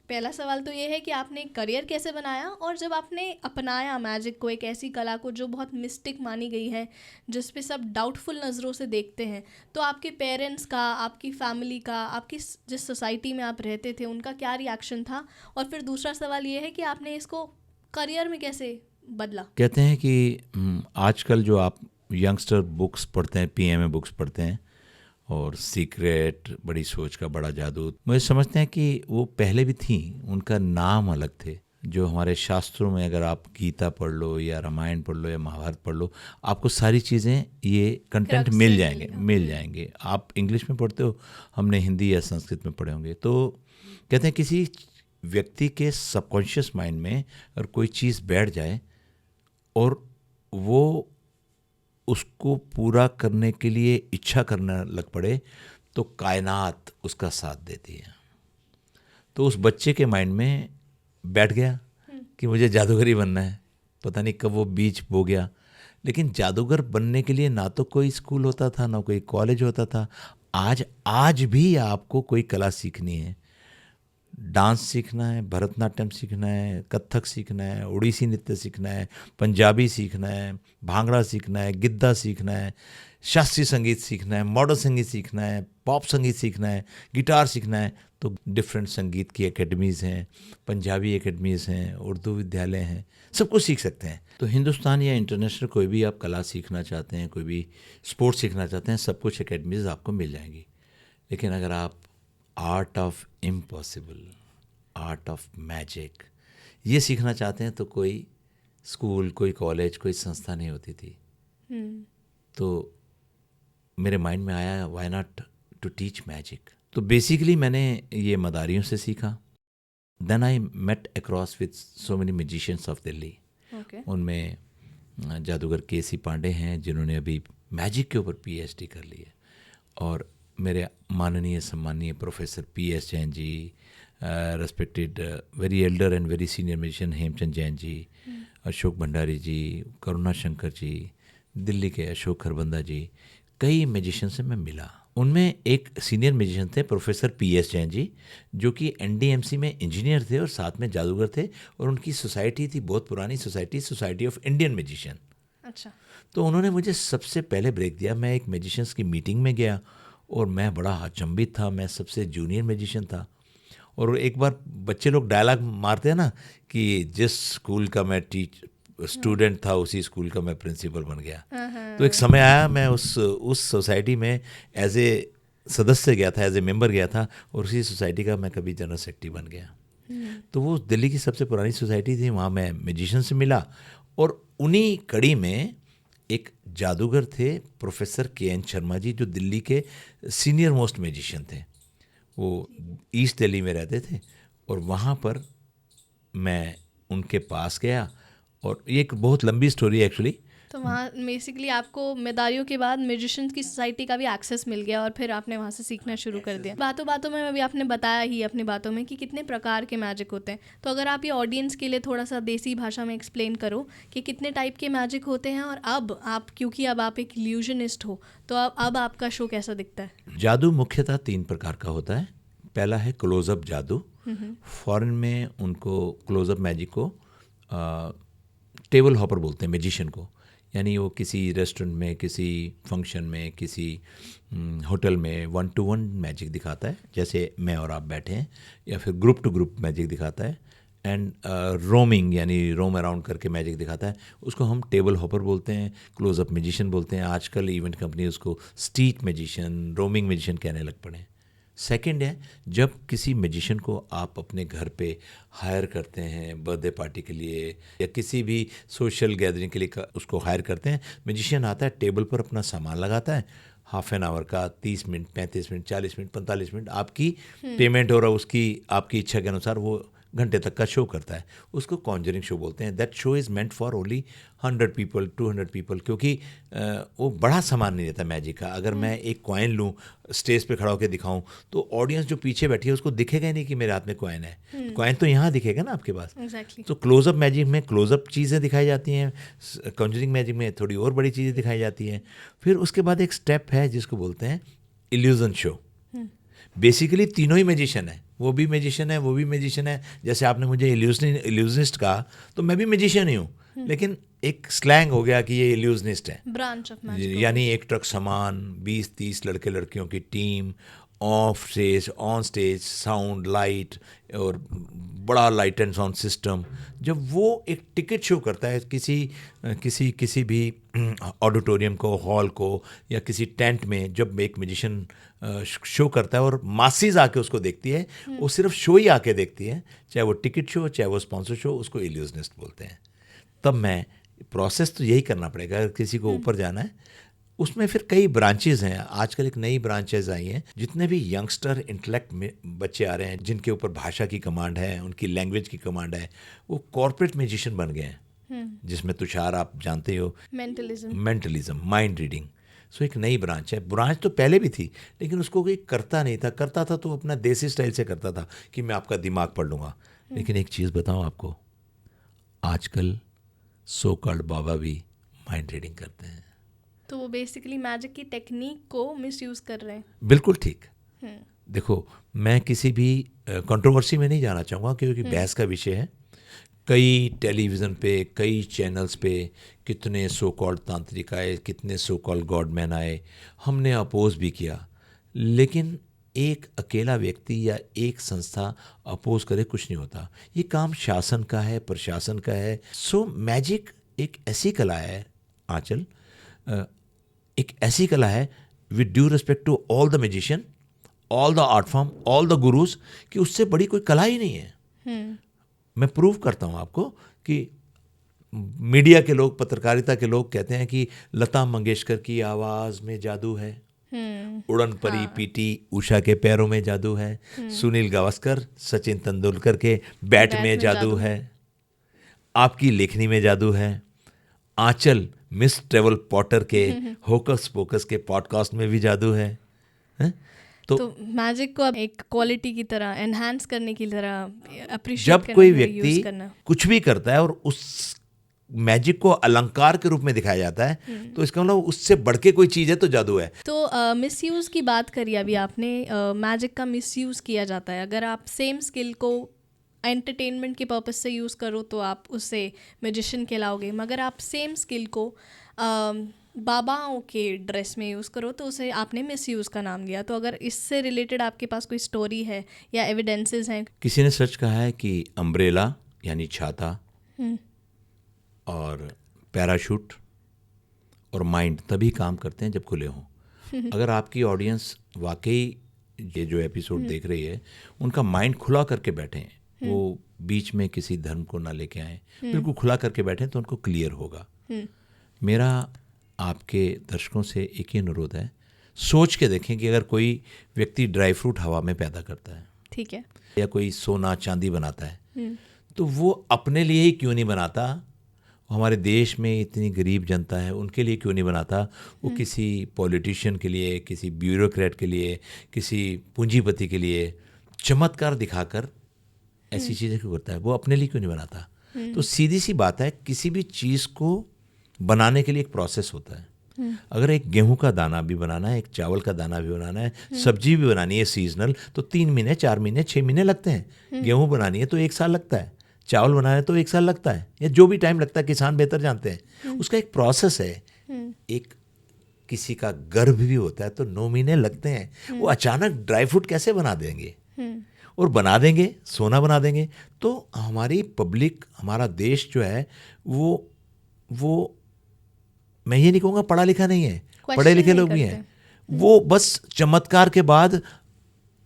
पहला सवाल तो ये है कि आपने एक करियर कैसे बनाया, और जब आपने अपनाया मैजिक को, एक ऐसी कला को जो बहुत मिस्टिक मानी गई है, जिस पे सब डाउटफुल नज़रों से देखते हैं, तो आपके पेरेंट्स का, आपकी फैमिली का, आपकी जिस सोसाइटी में आप रहते थे, उनका क्या रिएक्शन था? और फिर दूसरा सवाल ये है कि आपने इसको करियर में कैसे बदला? कहते हैं कि आजकल जो आप यंगस्टर बुक्स पढ़ते हैं, पीएमए बुक्स पढ़ते हैं, और सीक्रेट, बड़ी सोच का बड़ा जादू, मुझे समझते हैं कि वो पहले भी थी, उनका नाम अलग थे। जो हमारे शास्त्रों में अगर आप गीता पढ़ लो या रामायण पढ़ लो या महाभारत पढ़ लो, आपको सारी चीज़ें, ये कंटेंट मिल जाएंगे। आप इंग्लिश में पढ़ते हो, हमने हिंदी या संस्कृत में पढ़े होंगे। तो कहते हैं किसी व्यक्ति के सबकॉन्शियस माइंड में अगर कोई चीज़ बैठ जाए और वो उसको पूरा करने के लिए इच्छा करने लग पड़े, तो कायनात उसका साथ देती है। तो उस बच्चे के माइंड में बैठ गया कि मुझे जादूगर ही बनना है। पता नहीं कब वो बीज बो गया, लेकिन जादूगर बनने के लिए ना तो कोई स्कूल होता था, ना कोई कॉलेज होता था। आज भी आपको कोई कला सीखनी है, डांस सीखना है, भरतनाट्यम सीखना है, कथक सीखना है, उड़ीसी नृत्य सीखना है, पंजाबी सीखना है, भांगड़ा सीखना है, गिद्दा सीखना है, शास्त्रीय संगीत सीखना है, मॉडर्न संगीत सीखना है, पॉप संगीत सीखना है, गिटार सीखना है, तो डिफरेंट संगीत की एकेडमीज़ हैं, पंजाबी एकेडमीज़ हैं, उर्दू विद्यालय हैं, सब कुछ सीख सकते हैं। तो हिंदुस्तान या इंटरनेशनल कोई भी आप कला सीखना चाहते हैं, कोई भी स्पोर्ट्स सीखना चाहते हैं, सब कुछ एकेडमीज़ आपको मिल जाएंगी। लेकिन अगर आप art of impossible, art of magic ये सीखना चाहते हैं तो कोई स्कूल, कोई कॉलेज, कोई संस्था नहीं होती थी। तो मेरे माइंड में आया why not to teach magic. तो बेसिकली मैंने ये मदारियों से सीखा। Then I met across with so many magicians of Delhi. उनमें जादूगर के.सी. पांडे हैं जिन्होंने अभी मैजिक के ऊपर PhD कर ली है, और मेरे माननीय सम्मानीय professor P.S. Jain ji, respected very elder and very senior musician Hemchand Jain ji, Ashok Bhandari ji, Karuna Shankar ji, Delhi के अशोक खरबंदा जी, कई म्यूजिशियन से मैं मिला। उनमें एक सीनियर म्यूजिशियन थे प्रोफेसर P.S. जैन जी, जो कि NDMC में इंजीनियर थे और साथ में जादूगर थे, और उनकी सोसाइटी थी बहुत पुरानी society, society of Indian musician. अच्छा। तो उन्होंने मुझे सबसे पहले ब्रेक दिया। मैं एक म्यूजिशियंस की मीटिंग में गया और मैं बड़ा अचंभित था, मैं सबसे जूनियर म्यूजिशियन था। और एक बार बच्चे लोग डायलॉग मारते हैं ना कि जिस स्कूल का मैं स्टूडेंट था उसी स्कूल का मैं प्रिंसिपल बन गया। तो एक समय आया, मैं उस सोसाइटी में एज ए सदस्य गया था, एज ए मेंबर गया था, और उसी सोसाइटी का मैं कभी जनरल सेक्रेटरी बन गया। तो वो दिल्ली की सबसे पुरानी सोसाइटी थी, वहाँ मैं म्यूजिशियन से मिला, और उन्हीं कड़ी में एक जादूगर थे प्रोफेसर KN शर्मा जी, जो दिल्ली के सीनियर मोस्ट म्यूजिशियन थे। वो ईस्ट दिल्ली में रहते थे, और वहाँ पर मैं उनके पास गया, और ये एक बहुत लंबी स्टोरी है एक्चुअली। तो वहाँ बेसिकली आपको मेदारियों के बाद म्यूजिशियंस की सोसाइटी का भी एक्सेस मिल गया, और फिर आपने वहाँ से सीखना शुरू कर दिया। बातों बातों में अभी आपने बताया ही अपनी बातों में कि कितने प्रकार के मैजिक होते हैं। तो अगर आप ये ऑडियंस के लिए थोड़ा सा देसी भाषा में एक्सप्लेन करो कि कितने टाइप के मैजिक होते हैं, और अब आप, क्योंकि अब आप एक इल्यूजनिस्ट हो, तो अब आपका शो कैसा दिखता है? जादू मुख्यतः 3 प्रकार का होता है। पहला है क्लोजअप जादू। फॉरेन में उनको क्लोजअप मैजिक को टेबल हॉपर बोलते हैं, मैजिशियन को। यानी वो किसी रेस्टोरेंट में, किसी फंक्शन में, किसी होटल में 1-to-1 मैजिक दिखाता है, जैसे मैं और आप बैठे हैं, या फिर ग्रुप टू ग्रुप मैजिक दिखाता है, एंड रोमिंग यानी रोम अराउंड करके मैजिक दिखाता है। उसको हम टेबल हॉपर बोलते हैं, क्लोजअप मैजिशियन बोलते हैं। आजकल इवेंट कंपनी उसको स्ट्रीट मैजिशियन, रोमिंग मैजिशियन कहने लग पड़े हैं। सेकंड है, जब किसी मैजिशियन को आप अपने घर पे हायर करते हैं बर्थडे पार्टी के लिए या किसी भी सोशल गैदरिंग के लिए उसको हायर करते हैं। मैजिशियन आता है, टेबल पर अपना सामान लगाता है, हाफ एन आवर का, 30 मिनट, 35 मिनट, 40 मिनट, 45 मिनट आपकी पेमेंट और उसकी आपकी इच्छा के अनुसार वो घंटे तक का शो करता है। उसको कॉन्जरिंग शो बोलते हैं। That show is meant for only 100 people, 200 people, क्योंकि वो बड़ा सामान नहीं रहता मैजिक का। अगर मैं एक कॉइन लूँ, स्टेज पे खड़ा होकर दिखाऊं, तो ऑडियंस जो पीछे बैठी है उसको दिखेगा ही नहीं कि मेरे हाथ में कॉइन है। कॉइन तो यहाँ दिखेगा ना आपके पास। Exactly. तो क्लोजअप मैजिक में क्लोजअप चीज़ें दिखाई जाती हैं, कॉन्जरिंग मैजिक में थोड़ी और बड़ी चीज़ें दिखाई जाती हैं। फिर उसके बाद एक स्टेप है जिसको बोलते हैं इल्यूजन शो। बेसिकली तीनों ही मैजिशियन है, वो भी मैजिशियन है, वो भी मैजिशियन है। जैसे आपने मुझे इल्यूजनिस्ट कहा, तो मैं भी मैजिशियन ही हूँ, लेकिन एक स्लैंग हो गया कि ये इल्यूजनिस्ट है, ब्रांच ऑफ मैजिक। यानी एक ट्रक सामान, 20-30 लड़के लड़कियों की team, of stage, on stage, sound, light और बड़ा लाइट एंड साउंड सिस्टम। जब वो एक टिकट शो करता है किसी भी ऑडिटोरियम को, हॉल को, या किसी टेंट में, जब एक म्यूजिशियन शो करता है और मासीज आके उसको देखती है, वो सिर्फ शो ही आके देखती है, चाहे वो टिकट शो, चाहे वो स्पॉन्सर शो, उसको इल्यूजनिस्ट बोलते हैं। तब मैं प्रोसेस तो यही करना पड़ेगा अगर किसी को ऊपर जाना है। उसमें फिर कई ब्रांचेज हैं। आजकल एक नई ब्रांचेज आई हैं। जितने भी यंगस्टर इंटेलेक्ट में बच्चे आ रहे हैं, जिनके ऊपर भाषा की कमांड है, उनकी लैंग्वेज की कमांड है, वो कॉर्पोरेट म्यूजिशियन बन गए हैं, जिसमें तुषार आप जानते हो, मेंटलिज्म, माइंड रीडिंग। सो एक नई ब्रांच है। ब्रांच तो पहले भी थी, लेकिन उसको कोई करता नहीं था। करता था तो अपना देसी स्टाइल से करता था कि मैं आपका दिमाग पढ़ लूँगा। लेकिन एक चीज़ बताऊँ आपको, आजकल सो कॉल्ड बाबा भी माइंड रीडिंग करते हैं। तो वो बेसिकली मैजिक की टेक्निक को मिसयूज़ कर रहे हैं। बिल्कुल ठीक। हम्म, देखो, मैं किसी भी कंट्रोवर्सी में नहीं जाना चाहूँगा क्योंकि बहस का विषय है। कई टेलीविज़न पे, कई चैनल्स पे कितने सो कॉल्ड तांत्रिक आए, कितने सो कॉल्ड गॉडमैन आए, हमने अपोज भी किया। लेकिन एक अकेला व्यक्ति या एक संस्था अपोज करे कुछ नहीं होता। ये काम शासन का है, प्रशासन का है। सो मैजिक एक ऐसी कला है आंचल, एक ऐसी कला है, with due respect to all the magician, all the art form, all the gurus, कि उससे बड़ी कोई कला ही नहीं है। मैं प्रूव करता हूँ आपको कि मीडिया के लोग, पत्रकारिता के लोग कहते हैं कि लता मंगेशकर की आवाज़ में जादू है, उड़न परी पीटी उषा के पैरों में जादू है, सुनील गावस्कर, सचिन तेंदुलकर के बैट में जादू है, आपकी लेखनी में जादू है, आंचल मिस ट्रेवल पॉटर के होकस पोकस के पॉडकास्ट में भी जादू है। तो मैजिक को अब एक क्वालिटी की तरह एनहांस करने की तरह अप्रिशिएट जब करना, कोई यूज व्यक्ति करना। कुछ भी करता है और उस मैजिक को अलंकार के रूप में दिखाया जाता है, तो इसका मतलब उससे बढ़ के कोई चीज़ है तो जादू है। तो मिसयूज़ की बात करी अभी आपने, मैजिक का मिसयूज़ किया जाता है। अगर आप सेम स्किल को एंटरटेनमेंट के पर्पस से यूज़ करो तो आप उससे मैजिशियन कहलाओगे, मगर आप सेम स्किल को बाबाओं के ड्रेस में यूज़ करो तो उसे आपने मिसयूज़ का नाम दिया। तो अगर इससे रिलेटेड आपके पास कोई स्टोरी है या एविडेंसेस हैं? किसी ने सच कहा है कि अम्ब्रेला यानी छाता और पैराशूट और माइंड तभी काम करते हैं जब खुले हों। अगर आपकी ऑडियंस वाकई ये जो एपिसोड देख रही है उनका माइंड खुला करके बैठे हैं, वो बीच में किसी धर्म को ना लेके आए, बिल्कुल खुला करके बैठे, तो उनको क्लियर होगा। मेरा आपके दर्शकों से एक ही अनुरोध है, सोच के देखें कि अगर कोई व्यक्ति ड्राई फ्रूट हवा में पैदा करता है, ठीक है, या कोई सोना चांदी बनाता है, तो वो अपने लिए ही क्यों नहीं बनाता? हमारे देश में इतनी गरीब जनता है, उनके लिए क्यों नहीं बनाता? वो किसी पॉलिटिशियन के लिए, किसी ब्यूरोक्रेट के लिए, किसी पूंजीपति के लिए चमत्कार दिखाकर ऐसी चीज़ें क्यों करता है? वो अपने लिए क्यों नहीं बनाता? तो सीधी सी बात है, किसी भी चीज़ को बनाने के लिए एक प्रोसेस होता है। अगर एक गेहूं का दाना भी बनाना है, एक चावल का दाना भी बनाना है, सब्जी भी बनानी है सीजनल, तो 3 महीने, 4 महीने, 6 महीने लगते हैं। गेहूं बनानी है तो 1 साल लगता है, चावल बनाना है तो 1 साल लगता है, या जो भी टाइम लगता है किसान बेहतर जानते हैं। उसका एक प्रोसेस है। एक किसी का गर्भ भी होता है तो 9 महीने लगते हैं। वो अचानक ड्राई फ्रूट कैसे बना देंगे? और बना देंगे, सोना बना देंगे। तो हमारी पब्लिक, हमारा देश जो है वो मैं ये नहीं कहूँगा पढ़ा लिखा नहीं है, पढ़े लिखे लोग भी हैं। वो बस चमत्कार के बाद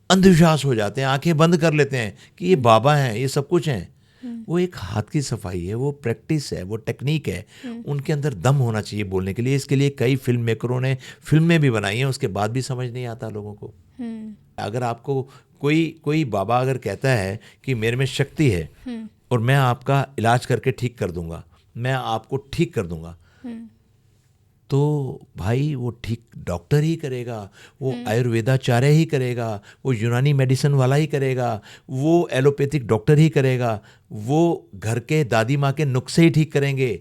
अंधविश्वास हो जाते हैं, आंखें बंद कर लेते हैं कि ये बाबा हैं, ये सब कुछ हैं। वो एक हाथ की सफाई है, वो प्रैक्टिस है, वो टेक्निक है। उनके अंदर दम होना चाहिए बोलने के लिए। इसके लिए कई फिल्म मेकरों ने फिल्में भी बनाई हैं, उसके बाद भी समझ नहीं आता लोगों को। अगर आपको कोई बाबा अगर कहता है कि मेरे में शक्ति है और मैं आपका इलाज करके ठीक कर दूंगा, मैं आपको ठीक कर दूंगा, तो भाई वो ठीक डॉक्टर ही करेगा, वो आयुर्वेदाचार्य ही करेगा, वो यूनानी मेडिसिन वाला ही करेगा, वो एलोपैथिक डॉक्टर ही करेगा, वो घर के दादी माँ के नुस्खे ही ठीक करेंगे।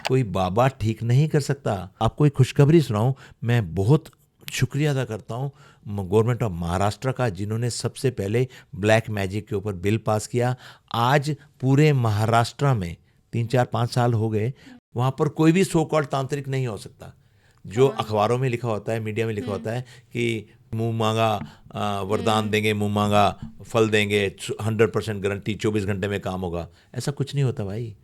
कोई बाबा ठीक नहीं कर सकता। आपको एक खुशखबरी सुनाऊं, मैं बहुत शुक्रिया अदा करता हूँ गवर्नमेंट ऑफ महाराष्ट्र का, जिन्होंने सबसे पहले ब्लैक मैजिक के ऊपर बिल पास किया। आज पूरे महाराष्ट्र में 3-4-5 साल हो गए, वहाँ पर कोई भी सो कॉल्ड तांत्रिक नहीं हो सकता। जो अखबारों में लिखा होता है, मीडिया में लिखा होता है कि मुंह मांगा वरदान देंगे, मुंह मांगा फल देंगे, 100% गारंटी, 24 घंटे में काम होगा, ऐसा कुछ नहीं होता भाई।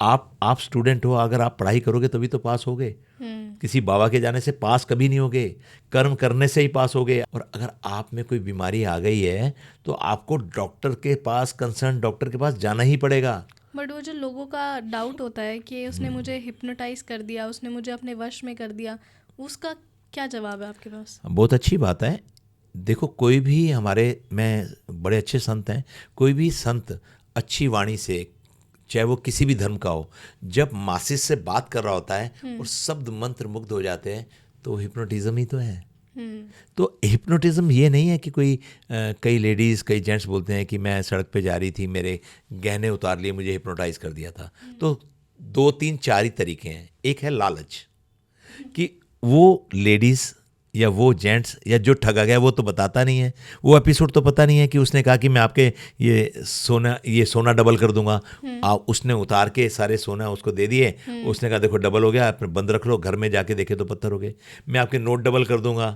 आप स्टूडेंट हो, अगर आप पढ़ाई करोगे तभी तो पास होगे। किसी बाबा के जाने से पास कभी नहीं होगे, कर्म करने से ही पास होगे। और अगर आप में कोई बीमारी आ गई है तो आपको डॉक्टर के पास, कंसर्न डॉक्टर के पास जाना ही पड़ेगा। बट वो जो लोगों का डाउट होता है कि उसने मुझे हिप्नोटाइज कर दिया, उसने मुझे अपने वश में कर दिया, उसका क्या जवाब है आपके पास? बहुत अच्छी बात है। देखो, कोई भी में बड़े अच्छे संत हैं, कोई भी संत अच्छी वाणी से, चाहे वो किसी भी धर्म का हो, जब मासिस से बात कर रहा होता है और शब्द मंत्र मुग्ध हो जाते हैं, तो हिप्नोटिज्म ही तो है। तो हिप्नोटिज्म ये नहीं है कि कई लेडीज़, कई जेंट्स बोलते हैं कि मैं सड़क पे जा रही थी, मेरे गहने उतार लिए, मुझे हिप्नोटाइज कर दिया था। तो 2-3-4 ही तरीके हैं। एक है लालच। कि वो लेडीज़ या वो जेंट्स या जो ठगा गया वो तो बताता नहीं है, वो एपिसोड तो पता नहीं है कि उसने कहा कि मैं आपके ये सोना डबल कर दूंगा। उसने उतार के सारे सोना उसको दे दिए, उसने कहा देखो डबल हो गया, आप बंद रख लो, घर में जाके देखे तो पत्थर हो गए। मैं आपके नोट डबल कर दूंगा।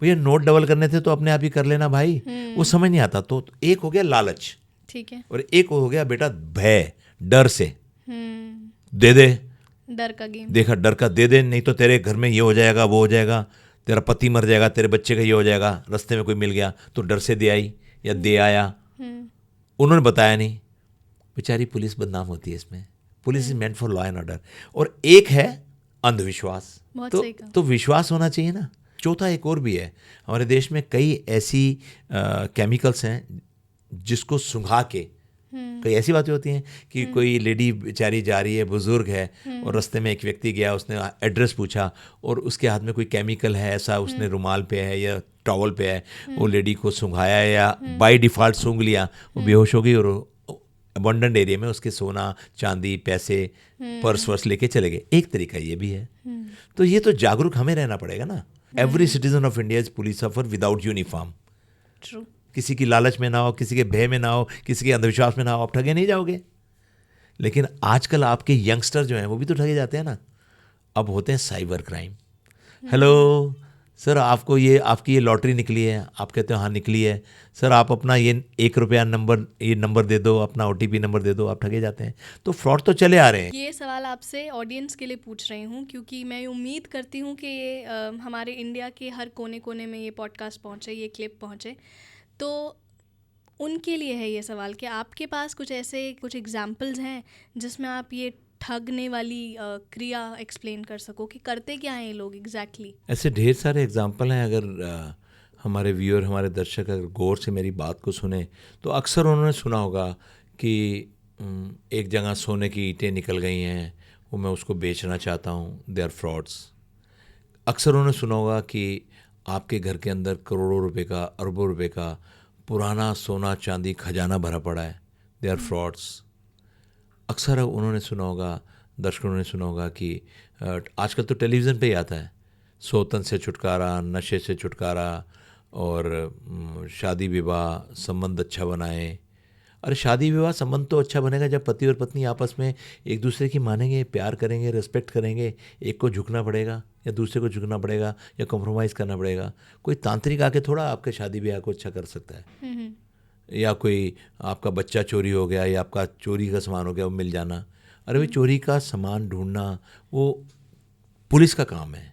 भैया नोट डबल करने थे तो अपने आप ही कर लेना भाई, वो समझ नहीं आता। तो एक हो गया लालच, ठीक है, और एक हो गया बेटा भय, डर से दे दे, डर का गेम। देखा डर का दे दे, नहीं तो तेरे घर में ये हो जाएगा, वो हो जाएगा, तेरा पति मर जाएगा, तेरे बच्चे का ये हो जाएगा, रास्ते में कोई मिल गया तो डर से दे आई या दे आया। उन्होंने बताया नहीं, बेचारी पुलिस बदनाम होती है इसमें। Police is meant for law and order. और एक है अंधविश्वास, तो विश्वास होना चाहिए ना। चौथा एक और भी है, हमारे देश में कई ऐसी केमिकल्स हैं जिसको सुंघा के, कई ऐसी बातें होती हैं कि कोई लेडी बेचारी जा रही है, बुजुर्ग है, और रास्ते में एक व्यक्ति गया, उसने एड्रेस पूछा और उसके हाथ में कोई केमिकल है ऐसा, उसने रुमाल पे है या टॉवल पे है, वो लेडी को सुंघाया या बाय डिफ़ॉल्ट सूंघ लिया, वो बेहोश हो गई और अबंडेंट एरिया में उसके सोना चांदी पैसे पर्स वर्स लेके चले गए। एक तरीका ये भी है। तो ये तो जागरूक हमें रहना पड़ेगा ना। Every citizen of India is police offer without uniform. True. किसी की लालच में ना हो, किसी के भय में ना हो, किसी के अंधविश्वास में ना हो, आप ठगे नहीं जाओगे। लेकिन आजकल आपके यंगस्टर जो हैं वो भी तो ठगे जाते हैं ना। अब होते हैं साइबर क्राइम। हेलो सर, आपको आपकी ये लॉटरी निकली है, आप कहते हो हाँ निकली है सर, आप अपना ये ₹1 नंबर दे दो, अपना OTP नंबर दे दो, आप ठगे जाते हैं। तो फ्रॉड तो चले आ रहे हैं। ये सवाल आपसे ऑडियंस के लिए पूछ रही हूँ क्योंकि मैं उम्मीद करती हूँ कि ये हमारे इंडिया के हर कोने कोने में ये पॉडकास्ट पहुँचे, ये क्लिप पहुँचे। तो उनके लिए है ये सवाल कि आपके पास कुछ एग्जाम्पल्स हैं जिसमें आप ये ठगने वाली क्रिया एक्सप्लेन कर सको कि करते क्या हैं ये लोग एग्जैक्टली। ऐसे ढेर सारे एग्जाम्पल हैं। अगर हमारे व्यूअर, हमारे दर्शक अगर गौर से मेरी बात को सुने तो अक्सर उन्होंने सुना होगा कि एक जगह सोने की ईंटें निकल गई हैं, वो मैं उसको बेचना चाहता हूँ, दे आर फ्रॉड्स। अक्सर उन्होंने सुना होगा कि आपके घर के अंदर करोड़ों रुपए का, अरबों रुपए का पुराना सोना चांदी खजाना भरा पड़ा है, दे आर फ्रॉड्स। अक्सर उन्होंने सुना होगा, दर्शकों ने सुना होगा कि आजकल तो टेलीविज़न पे ही आता है, सौतन से छुटकारा, नशे से छुटकारा, और शादी विवाह संबंध अच्छा बनाएं। अरे शादी विवाह संबंध तो अच्छा बनेगा जब पति और पत्नी आपस में एक दूसरे की मानेंगे, प्यार करेंगे, रिस्पेक्ट करेंगे। एक को झुकना पड़ेगा या दूसरे को झुकना पड़ेगा या कॉम्प्रोमाइज़ करना पड़ेगा। कोई तांत्रिक आके थोड़ा आपके शादी ब्याह को अच्छा कर सकता है, या कोई आपका बच्चा चोरी हो गया या आपका चोरी का सामान हो गया, वो मिल जाना। अरे भाई चोरी का सामान ढूंढना वो पुलिस का काम है।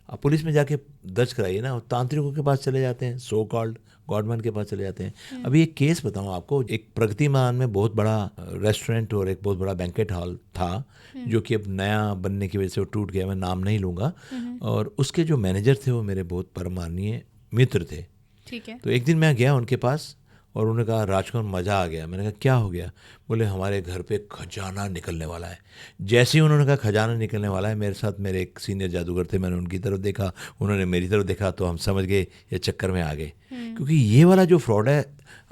आप पुलिस में जाके दर्ज कराइए ना। तांत्रिकों के पास चले जाते हैं, सो कॉल्ड गॉडमैन के पास चले जाते हैं। अभी एक केस बताऊं आपको, एक प्रगतिमान में बहुत बड़ा रेस्टोरेंट और एक बहुत बड़ा बैंकेट हॉल था जो कि अब नया बनने की वजह से वो टूट गया, मैं नाम नहीं लूँगा। और उसके जो मैनेजर थे वो मेरे बहुत परमाननीय मित्र थे। ठीक है। तो एक दिन मैं गया उनके पास और उन्होंने कहा राजकुमार मज़ा आ गया। मैंने कहा क्या हो गया? बोले हमारे घर पे खजाना निकलने वाला है। जैसे ही उन्होंने कहा खजाना निकलने वाला है, मेरे साथ मेरे एक सीनियर जादूगर थे, मैंने उनकी तरफ देखा, उन्होंने मेरी तरफ देखा, तो हम समझ गए ये चक्कर में आ गए। क्योंकि ये वाला जो फ्रॉड है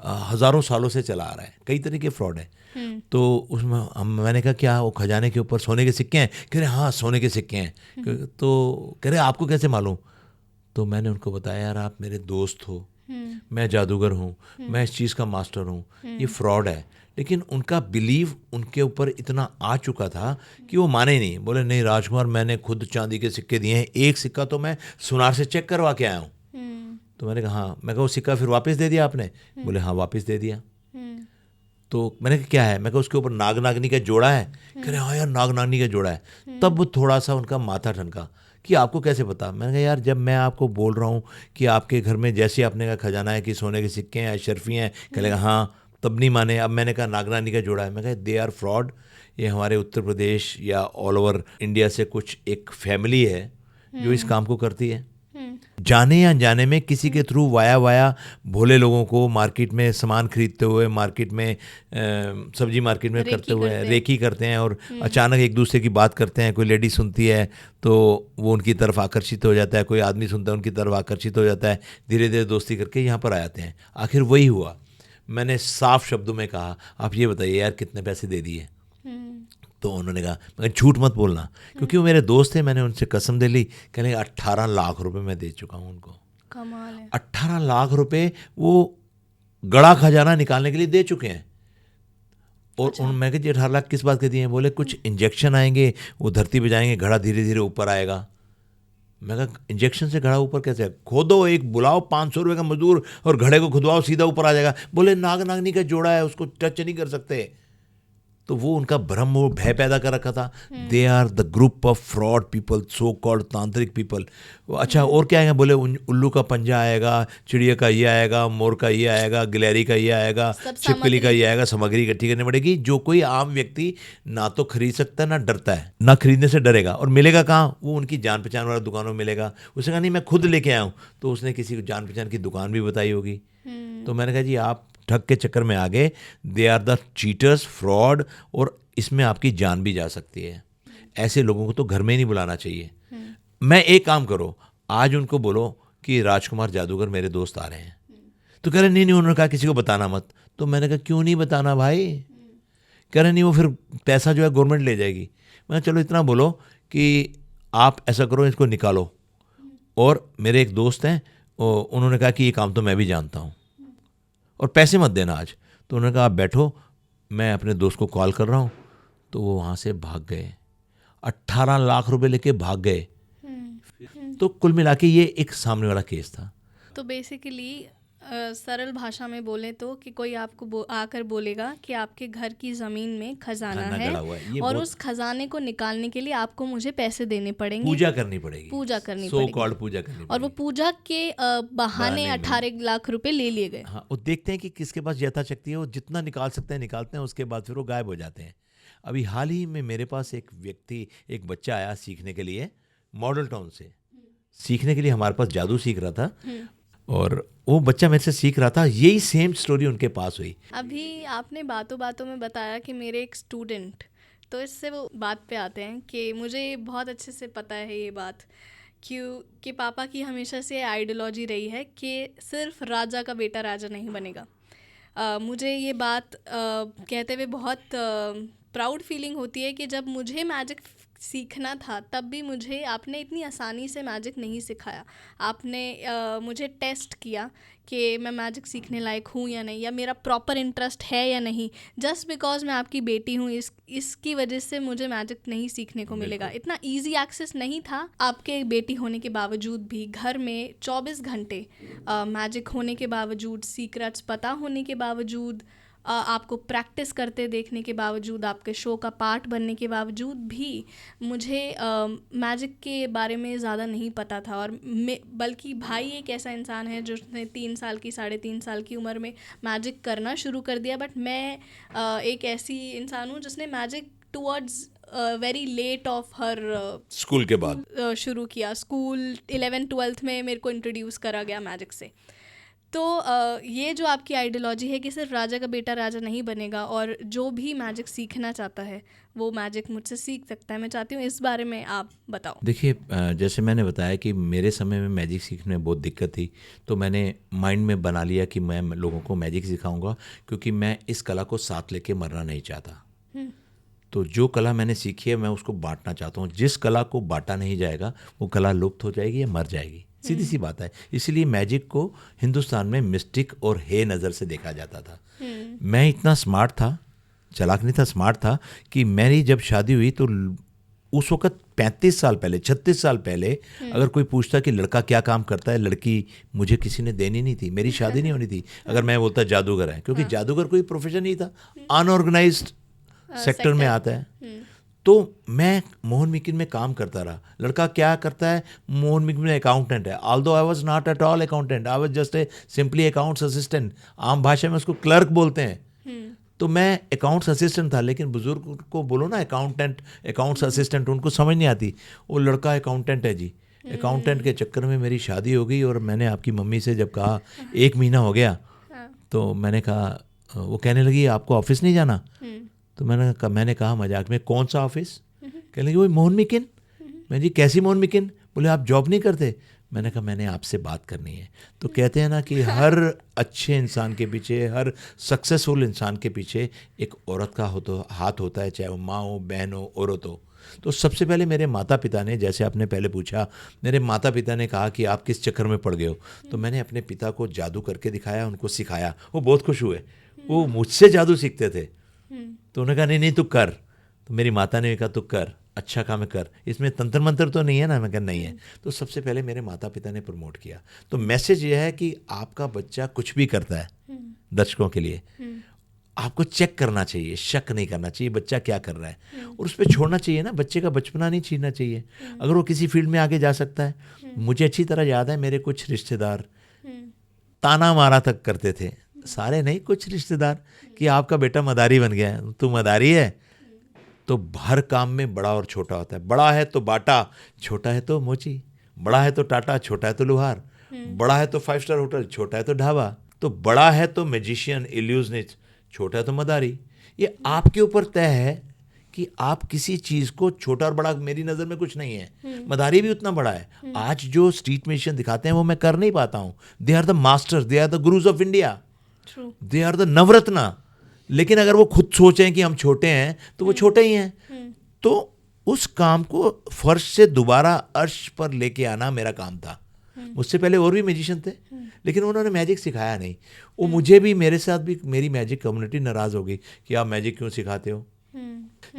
हज़ारों सालों से चला आ रहा है, कई तरह के फ्रॉड है। तो उसमें मैंने कहा क्या वो खजाने के ऊपर सोने के सिक्के हैं? कह रहे हाँ सोने के सिक्के हैं। तो कह रहे आपको कैसे मालूम? तो मैंने उनको बताया यार आप मेरे दोस्त हो, मैं जादूगर हूँ, मैं इस चीज़ का मास्टर हूँ, ये फ्रॉड है। लेकिन उनका बिलीव उनके ऊपर इतना आ चुका था कि वो माने ही नहीं। बोले नहीं राजकुमार, मैंने खुद चांदी के सिक्के दिए हैं, एक सिक्का तो मैं सुनार से चेक करवा के आया हूँ। तो मैंने कहा हाँ। मैं कहा वो सिक्का फिर वापस दे दिया आपने? बोले हाँ वापस दे दिया। तो मैंने कहा क्या है? मैं कहा उसके ऊपर नाग नागनी का जोड़ा है। कह रहे हाँ यार नाग नागनी का जोड़ा है। तब थोड़ा सा उनका माथा ठनका कि आपको कैसे पता? मैंने कहा यार जब मैं आपको बोल रहा हूँ कि आपके घर में जैसे आपने कहा खजाना है कि सोने के सिक्के हैं, अशरफी हैं, कहेगा हाँ, तब नहीं माने। अब मैंने कहा नागरानी का जोड़ा है। मैं कहा दे आर फ्रॉड। ये हमारे उत्तर प्रदेश या ऑल ओवर इंडिया से कुछ एक फैमिली है जो इस काम को करती है, जाने या अनजाने में किसी के थ्रू वाया भोले लोगों को मार्केट में सामान खरीदते हुए, मार्केट में सब्जी मार्केट में करते हुए रेकी करते हैं। और अचानक एक दूसरे की बात करते हैं, कोई लेडी सुनती है तो वो उनकी तरफ आकर्षित हो जाता है, कोई आदमी सुनता है उनकी तरफ आकर्षित हो जाता है, धीरे धीरे दोस्ती करके यहाँ पर आ जाते हैं। आखिर वही हुआ। मैंने साफ शब्दों में कहा आप ये बताइए यार कितने पैसे दे दिए? तो उन्होंने कहा, मैं झूठ मत बोलना, क्योंकि वो मेरे दोस्त थे, मैंने उनसे कसम दे ली, कहने 18 लाख रुपए मैं दे चुका हूँ उनको। कमाल है। 18 लाख रुपए वो गड़ा खजाना निकालने के लिए दे चुके हैं। और अच्छा। मैं कहा जी 18 लाख किस बात के दिए हैं? बोले कुछ इंजेक्शन आएंगे, वो धरती पे जाएंगे, घड़ा धीरे धीरे ऊपर आएगा। मैं कहा इंजेक्शन से घड़ा ऊपर कैसे? खोदो, एक बुलाओ 500 रुपये का मजदूर और घड़े को खुदवाओ, सीधा ऊपर आ जाएगा। बोले नाग नागनी का जोड़ा है, उसको टच नहीं कर सकते। तो वो उनका भ्रम, वो भय पैदा कर रखा था। They are the group of fraud people, so called tantrik people. अच्छा और क्या आएगा? बोले उल्लू का पंजा आएगा, चिड़िया का ये आएगा, मोर का ये आएगा, गिलहरी का ये आएगा, छिपकली का ये आएगा, सामग्री इकट्ठी करनी पड़ेगी जो कोई आम व्यक्ति ना तो खरीद सकता है ना डरता है, ना खरीदने से डरेगा। और मिलेगा कहाँ? वो उनकी जान पहचान वाला दुकानों में मिलेगा। उसने कहा नहीं मैं खुद लेके आया हूँ, तो उसने किसी को जान पहचान की दुकान भी बताई होगी। तो मैंने कहा जी आप ठग के चक्कर में आ गए। They are the cheaters, fraud, और इसमें आपकी जान भी जा सकती है। ऐसे लोगों को तो घर में ही नहीं बुलाना चाहिए। मैं एक काम करो, आज उनको बोलो कि राजकुमार जादूगर मेरे दोस्त आ रहे हैं। तो कह रहे नहीं, उन्होंने कहा किसी को बताना मत। तो मैंने कहा क्यों नहीं बताना भाई? कह रहे नहीं वो फिर पैसा जो है गवर्नमेंट ले जाएगी। मैं चलो इतना बोलो कि आप ऐसा करो, इसको निकालो। और मेरे एक दोस्त हैं, उन्होंने कहा कि ये काम तो मैं भी जानता हूँ, और पैसे मत देना आज। तो उन्होंने कहा आप बैठो, मैं अपने दोस्त को कॉल कर रहा हूँ। तो वो वहाँ से भाग गए, 18 लाख रुपए लेके भाग गए। तो कुल मिला के ये एक सामने वाला केस था। तो बेसिकली सरल भाषा में बोले तो कि कोई आपको आकर बोलेगा कि आपके घर की ज़मीन में खजाना है, और उस खजाने को निकालने के लिए आपको मुझे पैसे देने पड़ेंगे, पूजा करनी पड़ेगी, पूजा करनी सो पड़ेगी, कॉल्ड पूजा करनी पड़ेगी। और वो पूजा के बहाने 18 लाख रुपए ले लिए गए। हाँ, वो देखते हैं कि किसके पास यथाशक्ति है, वो जितना निकाल सकते हैं निकालते हैं, उसके बाद फिर वो गायब हो जाते हैं। अभी हाल ही में मेरे पास एक बच्चा आया सीखने के लिए, मॉडल टाउन से सीखने के लिए हमारे पास जादू सीख रहा था। और वो बच्चा मेरे से सीख रहा था, यही सेम स्टोरी उनके पास हुई। अभी आपने बातों बातों में बताया कि मेरे एक स्टूडेंट, तो इससे वो बात पे आते हैं कि मुझे बहुत अच्छे से पता है ये बात, क्यों कि पापा की हमेशा से आइडियोलॉजी रही है कि सिर्फ राजा का बेटा राजा नहीं बनेगा। मुझे ये बात कहते हुए बहुत प्राउड फीलिंग होती है कि जब मुझे मैजिक सीखना था तब भी मुझे आपने इतनी आसानी से मैजिक नहीं सिखाया। आपने मुझे टेस्ट किया कि मैं मैजिक सीखने लायक हूँ या नहीं, या मेरा प्रॉपर इंटरेस्ट है या नहीं। जस्ट बिकॉज मैं आपकी बेटी हूँ इसकी वजह से मुझे मैजिक नहीं सीखने को मिलेगा। इतना इजी एक्सेस नहीं था। आपके बेटी होने के बावजूद भी घर में 24 घंटे मैजिक होने के बावजूद, सीक्रेट्स पता होने के बावजूद, आपको प्रैक्टिस करते देखने के बावजूद, आपके शो का पार्ट बनने के बावजूद भी मुझे मैजिक के बारे में ज़्यादा नहीं पता था। और बल्कि भाई एक ऐसा इंसान है जिसने 3 साल की 3.5 साल की उम्र में मैजिक करना शुरू कर दिया। बट मैं एक ऐसी इंसान हूँ जिसने magic towards very late of हर स्कूल के बाद शुरू किया। स्कूल 11th-12th में मेरे को इंट्रोड्यूस करा गया मैजिक से। तो ये जो आपकी आइडियोलॉजी है कि सिर्फ राजा का बेटा राजा नहीं बनेगा, और जो भी मैजिक सीखना चाहता है वो मैजिक मुझसे सीख सकता है, मैं चाहती हूँ इस बारे में आप बताओ। देखिए, जैसे मैंने बताया कि मेरे समय में मैजिक सीखने में बहुत दिक्कत थी, तो मैंने माइंड में बना लिया कि मैं लोगों को मैजिक सिखाऊंगा, क्योंकि मैं इस कला को साथ लेके मरना नहीं चाहता। तो जो कला मैंने सीखी है मैं उसको बांटना चाहता हूँ। जिस कला को बांटा नहीं जाएगा वो कला लुप्त हो जाएगी या मर जाएगी, सीधी सी बात है। इसीलिए मैजिक को हिंदुस्तान में मिस्टिक और हे नज़र से देखा जाता था। मैं इतना स्मार्ट था, चालाक नहीं था, स्मार्ट था, कि मेरी जब शादी हुई तो उस वक्त 35 साल पहले, 36 साल पहले अगर कोई पूछता कि लड़का क्या काम करता है, लड़की मुझे किसी ने देनी नहीं थी, मेरी शादी नहीं होनी थी अगर मैं बोलता जादूगर है, क्योंकि जादूगर कोई प्रोफेशन नहीं था, अनऑर्गेनाइज्ड सेक्टर में आता है। तो मैं मोहन मिकिन में काम करता रहा। लड़का क्या करता है? मोहन मिकिन में अकाउंटेंट है। Although I was not at all accountant, I was just a simply accounts assistant. आम भाषा में उसको क्लर्क बोलते हैं। तो मैं अकाउंट्स असिस्टेंट था, लेकिन बुजुर्ग को बोलो ना अकाउंटेंट, अकाउंट्स असिस्टेंट, उनको समझ नहीं आती। वो लड़का अकाउंटेंट है जी। अकाउंटेंट के चक्कर में मेरी शादी हो गई। और मैंने आपकी मम्मी से जब कहा 1 महीना हो गया, तो मैंने कहा, वो कहने लगी आपको ऑफिस नहीं जाना? तो मैंने कहा मजाक में, कौन सा ऑफिस? कहने लगी वही मोहन मिकिन। मैं जी कैसी मोहन मिकिन? बोले आप जॉब नहीं करते? मैंने कहा मैंने आपसे बात करनी है। तो कहते हैं ना कि हर अच्छे इंसान के पीछे, हर सक्सेसफुल इंसान के पीछे एक औरत का हाथ होता है, चाहे वो माँ हो, बहन हो, औरत हो। तो सबसे पहले मेरे माता पिता ने, जैसे आपने पहले पूछा, मेरे माता पिता ने कहा कि आप किस चक्कर में पड़ गए हो, तो मैंने अपने पिता को जादू करके दिखाया, उनको सिखाया, वो बहुत खुश हुए। वो मुझसे जादू सीखते थे, तो उन्होंने कहा नहीं नहीं तू कर। तो मेरी माता ने कहा तू कर, अच्छा काम है कर, इसमें तंत्र मंत्र तो नहीं है ना? मैं कहा नहीं है। तो सबसे पहले मेरे माता पिता ने प्रमोट किया। तो मैसेज ये है कि आपका बच्चा कुछ भी करता है, दर्शकों के लिए आपको चेक करना चाहिए, शक नहीं करना चाहिए बच्चा क्या कर रहा है, और उस पर छोड़ना चाहिए ना, बच्चे का बचपना नहीं छीनना चाहिए। अगर वो किसी फील्ड में आगे जा सकता है। मुझे अच्छी तरह याद है, मेरे कुछ रिश्तेदार ताना मारा तक करते थे, सारे नहीं, कुछ रिश्तेदार, कि आपका बेटा मदारी बन गया है, तू मदारी है। तो हर काम में बड़ा और छोटा होता है, बड़ा है तो बाटा, छोटा है तो मोची, बड़ा है तो टाटा, छोटा है तो लोहार, बड़ा है तो 5 स्टार होटल, छोटा है तो ढाबा, तो बड़ा है तो मैजिशियन, इल्यूजनिस्ट, छोटा है तो मदारी। ये आपके ऊपर तय है कि आप किसी चीज़ को, छोटा और बड़ा मेरी नज़र में कुछ नहीं है, मदारी भी उतना बड़ा है। आज जो स्ट्रीट म्यूजिशियन दिखाते हैं वो मैं कर नहीं पाता हूँ। They are the masters, they are the gurus of India, they are the Navratna. लेकिन अगर वो खुद सोचें कि हम छोटे हैं तो वो छोटे ही हैं। तो उस काम को फर्श से दोबारा अर्श पर लेके आना मेरा काम था। मुझसे पहले और भी म्यूजिशियन थे, लेकिन उन्होंने मैजिक सिखाया नहीं। वो मुझे भी, मेरे साथ भी मेरी मैजिक कम्युनिटी नाराज़ हो गई कि आप मैजिक क्यों सिखाते हो।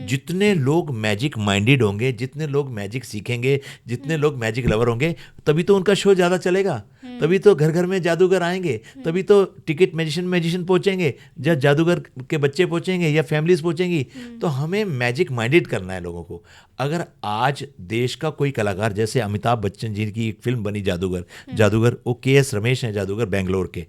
जितने लोग मैजिक माइंडेड होंगे, जितने लोग मैजिक सीखेंगे, जितने लोग मैजिक लवर होंगे, तभी तो उनका शो ज़्यादा चलेगा, तभी तो घर घर में जादूगर आएंगे, तभी तो टिकट मैजिशियन पहुंचेंगे, जब जादूगर के बच्चे पहुंचेंगे या फैमिलीज पहुंचेंगी। तो हमें मैजिक माइंडेड करना है लोगों को। अगर आज देश का कोई कलाकार, जैसे अमिताभ बच्चन जी की एक फिल्म बनी जादूगर, वो KS रमेश हैं, जादूगर बेंगलोर के,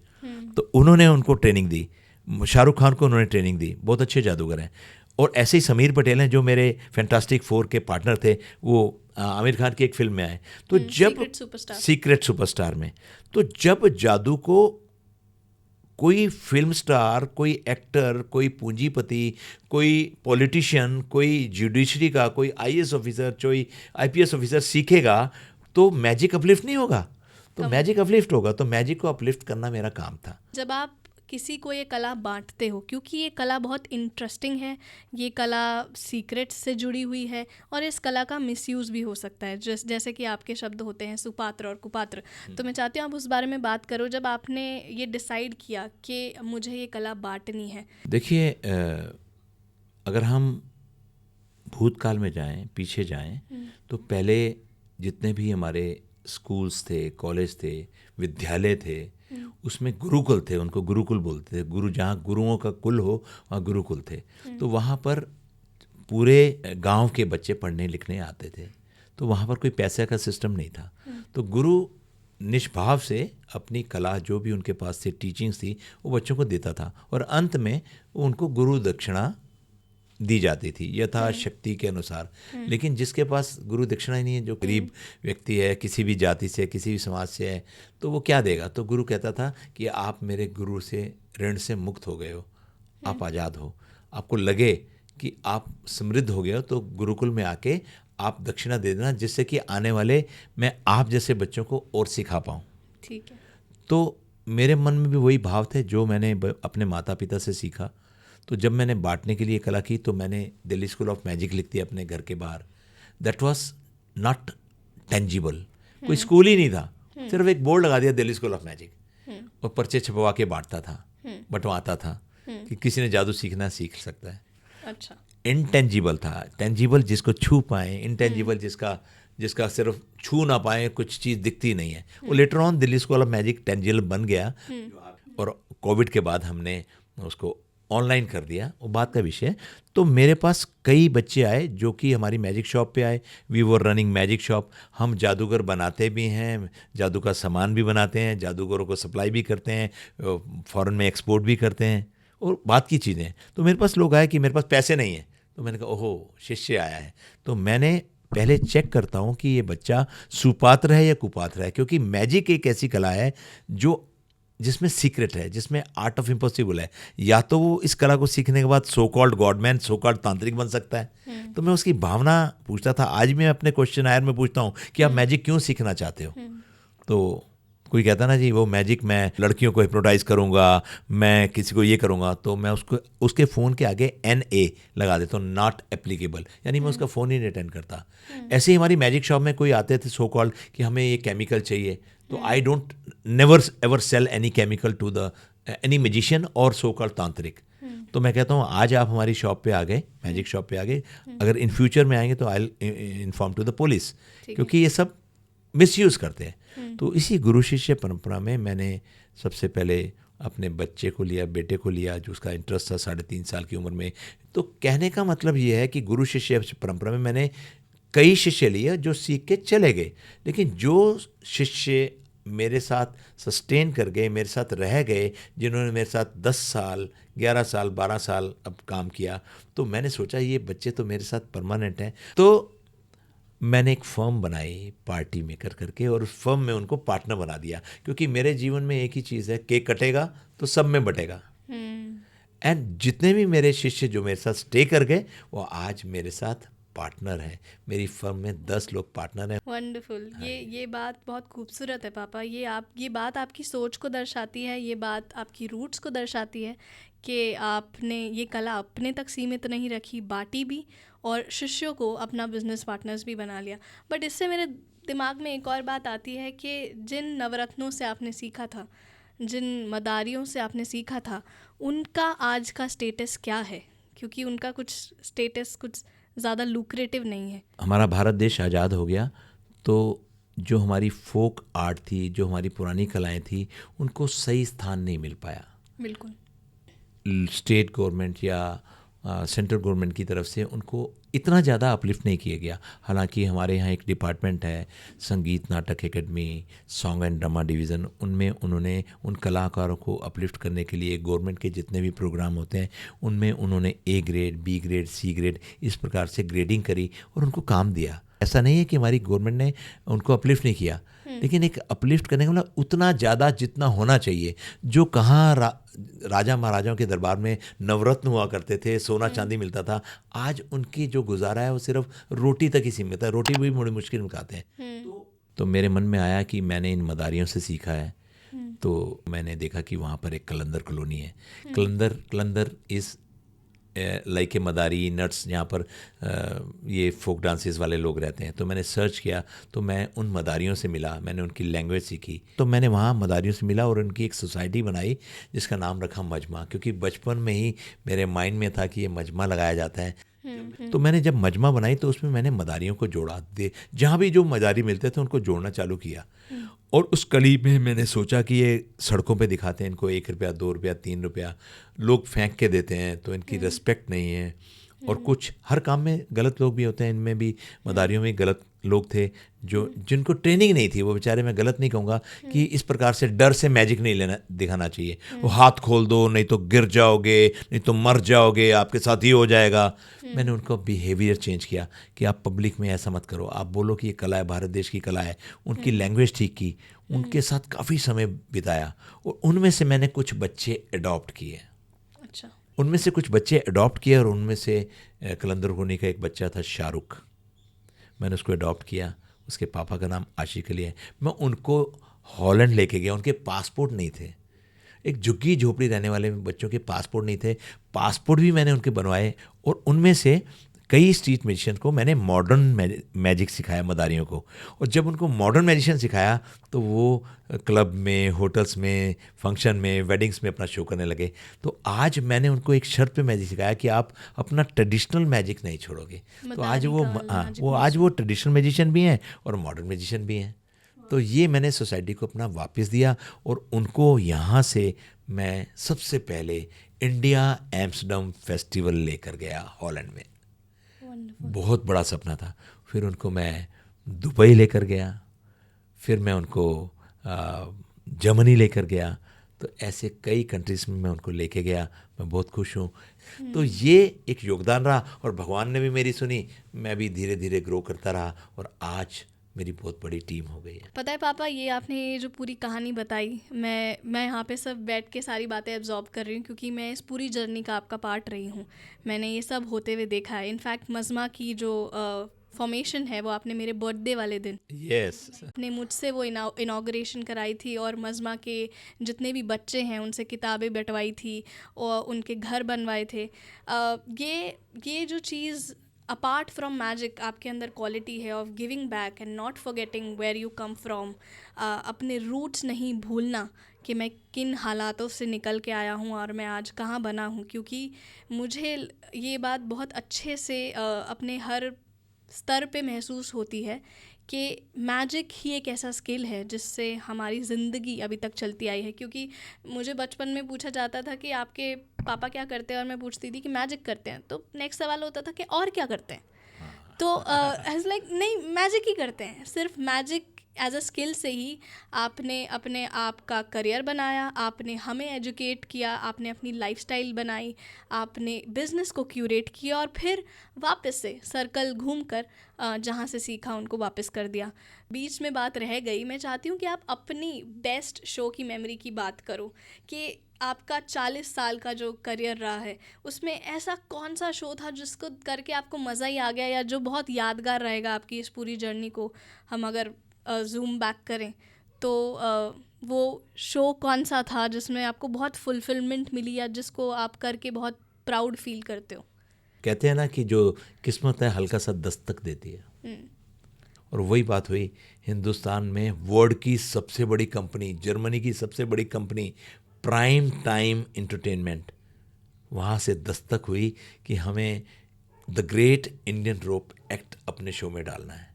तो उन्होंने उनको ट्रेनिंग दी, शाहरुख खान को उन्होंने ट्रेनिंग दी, बहुत अच्छे जादूगर हैं। और ऐसे ही समीर पटेल हैं जो मेरे फैंटास्टिक 4 के पार्टनर थे, वो आमिर खान की एक फिल्म में आए। तो जब सीक्रेट सुपरस्टार में, तो जब जादू को कोई फिल्म स्टार, कोई एक्टर, कोई पूंजीपति, कोई पॉलिटिशियन, कोई जुडिशरी का, कोई IAS ऑफिसर, कोई IPS ऑफिसर सीखेगा, तो मैजिक अपलिफ्ट नहीं होगा, तो मैजिक अपलिफ्ट होगा। तो मैजिक को अपलिफ्ट करना मेरा काम था। जब आप किसी को ये कला बांटते हो, क्योंकि ये कला बहुत इंटरेस्टिंग है, ये कला सीक्रेट्स से जुड़ी हुई है, और इस कला का मिसयूज़ भी हो सकता है, जैसे कि आपके शब्द होते हैं सुपात्र और कुपात्र। तो मैं चाहती हूँ आप उस बारे में बात करो, जब आपने ये डिसाइड किया कि मुझे ये कला बांटनी है। देखिए, अगर हम भूतकाल में जाएं, पीछे जाएं, तो पहले जितने भी हमारे स्कूल्स थे, कॉलेज थे, विद्यालय थे, उसमें गुरुकुल थे, उनको गुरुकुल बोलते थे। गुरु, जहाँ गुरुओं का कुल हो वहाँ गुरुकुल थे। तो वहाँ पर पूरे गांव के बच्चे पढ़ने लिखने आते थे। तो वहाँ पर कोई पैसे का सिस्टम नहीं था। तो गुरु निष्भाव से अपनी कला, जो भी उनके पास थी, टीचिंग्स थी, वो बच्चों को देता था, और अंत में उनको गुरु दक्षिणा दी जाती थी यथाशक्ति के अनुसार। लेकिन जिसके पास गुरु दक्षिणा ही नहीं है, जो गरीब व्यक्ति है, किसी भी जाति से, किसी भी समाज से है, तो वो क्या देगा? तो गुरु कहता था कि आप मेरे गुरु से, ऋण से मुक्त हो गए हो, आप आज़ाद हो, आपको लगे कि आप समृद्ध हो गए हो, तो गुरुकुल में आके आप दक्षिणा दे देना, जिससे कि आने वाले मैं आप जैसे बच्चों को और सिखा पाऊँ। ठीक है। तो मेरे मन में भी वही भाव थे जो मैंने अपने माता पिता से सीखा। तो जब मैंने बांटने के लिए कला की, तो मैंने दिल्ली स्कूल ऑफ मैजिक लिख दिया अपने घर के बाहर। दैट वाज नॉट टेंजिबल, कोई स्कूल ही नहीं था, सिर्फ एक बोर्ड लगा दिया दिल्ली स्कूल ऑफ मैजिक, और पर्चे छपवा के बांटता था, बंटवाता था कि किसी ने जादू सीखना सीख सकता है। अच्छा। इनटेंजिबल था, टेंजिबल जिसको छू पाए, इनटेंजिबल जिसका सिर्फ छू ना पाए, कुछ चीज़ दिखती नहीं है। वो later on Delhi school of magic tangible बन गया, और कोविड के बाद हमने उसको ऑनलाइन कर दिया, वो बात का विषय। तो मेरे पास कई बच्चे आए जो कि हमारी मैजिक शॉप पे आए। We were running magic shop. हम जादूगर बनाते भी हैं, जादू का सामान भी बनाते हैं, जादूगरों को सप्लाई भी करते हैं, फॉरेन में एक्सपोर्ट भी करते हैं, और बात की चीज़ें। तो मेरे पास लोग आए कि मेरे पास पैसे नहीं है, तो मैंने कहा ओहो, शिष्य आया है। तो मैंने पहले चेक करता हूँ कि ये बच्चा सुपात्र है या कुपात्र है, क्योंकि मैजिक एक ऐसी कला है जिसमें सीक्रेट है, जिसमें आर्ट ऑफ इम्पॉसिबल है। या तो वो इस कला को सीखने के बाद सो कॉल्ड गॉडमैन, सो कॉल्ड तांत्रिक बन सकता है। तो मैं उसकी भावना पूछता था। आज मैं अपने क्वेश्चन आयर में पूछता हूँ कि आप मैजिक क्यों सीखना चाहते हो, तो कोई कहता ना जी वो मैजिक, मैं लड़कियों को हिप्नोटाइज करूंगा, मैं किसी को ये करूंगा, तो मैं उसको उसके फ़ोन के आगे NA लगा देता हूँ, नॉट एप्लीकेबल, यानी मैं उसका फ़ोन ही नहीं अटेंड करता। ऐसे ही हमारी मैजिक शॉप में कोई आते थे सो कॉल्ड कि हमें ये केमिकल चाहिए, तो I don't never ever sell any chemical to the any magician और सो कॉल्ड तांत्रिक। तो मैं कहता हूँ आज आप हमारी शॉप पे आ गए, मैजिक शॉप पे आ गए, अगर इन फ्यूचर में आएंगे तो I inform to the police, क्योंकि ये सब मिसयूज़ करते हैं। तो इसी गुरु शिष्य परंपरा में मैंने सबसे पहले अपने बच्चे को लिया, बेटे को लिया, जो उसका इंटरेस्ट था 3.5 साल की उम्र में। तो कहने का मतलब ये है कि गुरु शिष्य परंपरा में मैंने कई शिष्य लिए जो सीख के चले गए, लेकिन जो शिष्य मेरे साथ सस्टेन कर गए, मेरे साथ रह गए, जिन्होंने मेरे साथ 10 साल 11 साल 12 साल अब काम किया, तो मैंने सोचा ये बच्चे तो मेरे साथ परमानेंट हैं। तो मैंने एक फर्म बनाई पार्टी मेकर करके, और उस फर्म में उनको पार्टनर बना दिया, क्योंकि मेरे जीवन में एक ही चीज़ है, केक कटेगा तो सब में बटेगा। एंड जितने भी मेरे शिष्य जो मेरे साथ स्टे कर गए वो आज मेरे साथ पार्टनर है। मेरी फर्म में 10 लोग पार्टनर हैं। वंडरफुल। ये बात बहुत खूबसूरत है पापा। ये बात आपकी सोच को दर्शाती है, ये बात आपकी रूट्स को दर्शाती है कि आपने ये कला अपने तक सीमित नहीं रखी, बांटी भी, और शिष्यों को अपना बिजनेस पार्टनर्स भी बना लिया। बट इससे मेरे दिमाग में एक और बात आती है कि जिन नवरत्नों से आपने सीखा था, जिन मदारियों से आपने सीखा था, उनका आज का स्टेटस क्या है? क्योंकि उनका कुछ स्टेटस कुछ ज़्यादा लुक्रेटिव नहीं है। हमारा भारत देश आज़ाद हो गया तो जो हमारी फोक आर्ट थी, जो हमारी पुरानी कलाएं थी, उनको सही स्थान नहीं मिल पाया। बिल्कुल। स्टेट गवर्नमेंट या सेंट्रल गवर्नमेंट की तरफ से उनको इतना ज़्यादा अपलिफ्ट नहीं किया गया। हालांकि हमारे यहाँ एक डिपार्टमेंट है संगीत नाटक academy, song and drama division, उनमें उन्होंने उन कलाकारों को अपलिफ्ट करने के लिए गवर्नमेंट के जितने भी प्रोग्राम होते हैं उनमें उन्होंने A grade, B grade, C grade इस प्रकार से ग्रेडिंग करी और उनको काम दिया। ऐसा नहीं है कि हमारी गवर्नमेंट ने उनको अपलिफ्ट नहीं किया, लेकिन एक अपलिफ्ट करने का मतलब उतना ज़्यादा जितना होना चाहिए। जो कहाँ राजा महाराजाओं के दरबार में नवरत्न हुआ करते थे, सोना चांदी मिलता था, आज उनकी जो गुजारा है वो सिर्फ रोटी तक ही सीमित है। रोटी भी बड़ी मुश्किल में खाते हैं। तो मेरे मन में आया कि मैंने इन मदारियों से सीखा है, तो मैंने देखा कि वहाँ पर एक कलंदर कॉलोनी है। कलंदर is like a Madari nuts, यहाँ पर ये फोक डांसेस वाले लोग रहते हैं। तो मैंने सर्च किया तो मैं उन मदारियों से मिला, मैंने उनकी लैंग्वेज सीखी। तो मैंने वहाँ मदारियों से मिला और उनकी एक सोसाइटी बनाई जिसका नाम रखा मजमा, क्योंकि बचपन में ही मेरे माइंड में था कि ये मजमा लगाया जाता है। तो मैंने जब मजमा बनाई तो उसमें मैंने मदारियों को जोड़ा, जहाँ भी जो मदारी मिलते थे उनको जोड़ना चालू किया। और उस कली में मैंने सोचा कि ये सड़कों पे दिखाते हैं, इनको 1 रुपया 2 रुपया 3 रुपया लोग फेंक के देते हैं, तो इनकी रिस्पेक्ट नहीं है। और कुछ हर काम में गलत लोग भी होते हैं, इनमें भी मदारियों में गलत लोग थे जिनको ट्रेनिंग नहीं थी। वो बेचारे, मैं गलत नहीं कहूँगा कि इस प्रकार से डर से मैजिक नहीं दिखाना चाहिए। वो हाथ खोल दो नहीं तो गिर जाओगे, नहीं तो मर जाओगे, आपके साथ ही हो जाएगा। मैंने उनको बिहेवियर चेंज किया कि आप पब्लिक में ऐसा मत करो, आप बोलो कि ये कला है, भारत देश की कला है। उनकी लैंग्वेज ठीक की, उनके साथ काफ़ी समय बिताया और उनमें से मैंने कुछ बच्चे अडॉप्ट किए। अच्छा। उनमें से कुछ बच्चे अडॉप्ट किए और उनमें से कलंदर कॉलोनी का एक बच्चा था शाहरुख, मैंने उसको अडॉप्ट किया। उसके पापा का नाम आशिक अली है। मैं उनको हॉलैंड लेके गया, उनके पासपोर्ट नहीं थे। एक झुग्गी झोपड़ी रहने वाले बच्चों के पासपोर्ट नहीं थे, पासपोर्ट भी मैंने उनके बनवाए। और उनमें से कई स्ट्रीट म्यूजिशियन को मैंने मॉडर्न मैजिक सिखाया, मदारियों को। और जब उनको मॉडर्न मैजिशियन सिखाया तो वो क्लब में, होटल्स में, फंक्शन में, वेडिंग्स में अपना शो करने लगे। तो आज मैंने उनको एक शर्त पे मैजिक सिखाया कि आप अपना ट्रेडिशनल मैजिक नहीं छोड़ोगे। तो आज वो ट्रेडिशनल मैजिशियन भी हैं और मॉडर्न मैजिशियन भी हैं। तो ये मैंने सोसाइटी को अपना वापस दिया और उनको यहाँ से मैं सबसे पहले इंडिया एम्स्टर्डम फेस्टिवल लेकर गया हॉलैंड में। बहुत बड़ा सपना था। फिर उनको मैं दुबई लेकर गया, फिर मैं उनको जर्मनी लेकर गया। तो ऐसे कई कंट्रीज़ में मैं उनको लेके गया। मैं बहुत खुश हूँ। तो ये एक योगदान रहा और भगवान ने भी मेरी सुनी, मैं भी धीरे धीरे ग्रो करता रहा और आज मेरी बहुत बड़ी टीम हो गई है। पता है पापा, ये आपने ये जो पूरी कहानी बताई, मैं यहाँ पे सब बैठ के सारी बातें एब्जॉर्ब कर रही हूँ, क्योंकि मैं इस पूरी जर्नी का आपका पार्ट रही हूँ। मैंने ये सब होते हुए देखा है। इनफैक्ट मजमा की जो फॉर्मेशन है वो आपने मेरे बर्थडे वाले दिन यस आपने मुझसे वो इनाग्रेशन कराई थी, और मजमा के जितने भी बच्चे हैं उनसे किताबें बंटवाई थी और उनके घर बनवाए थे। ये जो चीज़ अपार्ट फ्रॉम मैजिक आपके अंदर क्वालिटी है of giving back and not forgetting where you come from, अपने रूट्स नहीं भूलना कि मैं किन हालातों से निकल के आया हूँ और मैं आज कहाँ बना हूँ। क्योंकि मुझे ये बात बहुत अच्छे से अपने हर स्तर पे महसूस होती है कि मैजिक ही एक ऐसा स्किल है जिससे हमारी ज़िंदगी अभी तक चलती आई है। क्योंकि मुझे बचपन में पूछा जाता था कि आपके पापा क्या करते हैं, और मैं पूछती थी कि मैजिक करते हैं, तो नेक्स्ट सवाल होता था कि और क्या करते हैं, तो एज लाइक नहीं, मैजिक ही करते हैं। सिर्फ मैजिक एज अ स्किल से ही आपने अपने आप का करियर बनाया, आपने हमें एजुकेट किया, आपने अपनी लाइफस्टाइल बनाई, आपने बिज़नेस को क्यूरेट किया, और फिर वापस से सर्कल घूम कर जहाँ से सीखा उनको वापस कर दिया। बीच में बात रह गई, मैं चाहती हूँ कि आप अपनी बेस्ट शो की मेमोरी की बात करो कि आपका 40 साल का जो करियर रहा है उसमें ऐसा कौन सा शो था जिसको करके आपको मज़ा ही आ गया, या जो बहुत यादगार रहेगा आपकी इस पूरी जर्नी को हम अगर जूम बैक करें तो वो शो कौन सा था जिसमें आपको बहुत फुलफिलमेंट मिली, या जिसको आप करके बहुत प्राउड फील करते हो? कहते हैं ना कि जो किस्मत है हल्का सा दस्तक देती है, और वही बात हुई। हिंदुस्तान में वर्ल्ड की सबसे बड़ी कंपनी, जर्मनी की सबसे बड़ी कंपनी प्राइम टाइम एंटरटेनमेंट, वहाँ से दस्तक हुई कि हमें the great Indian rope act अपने शो में डालना है।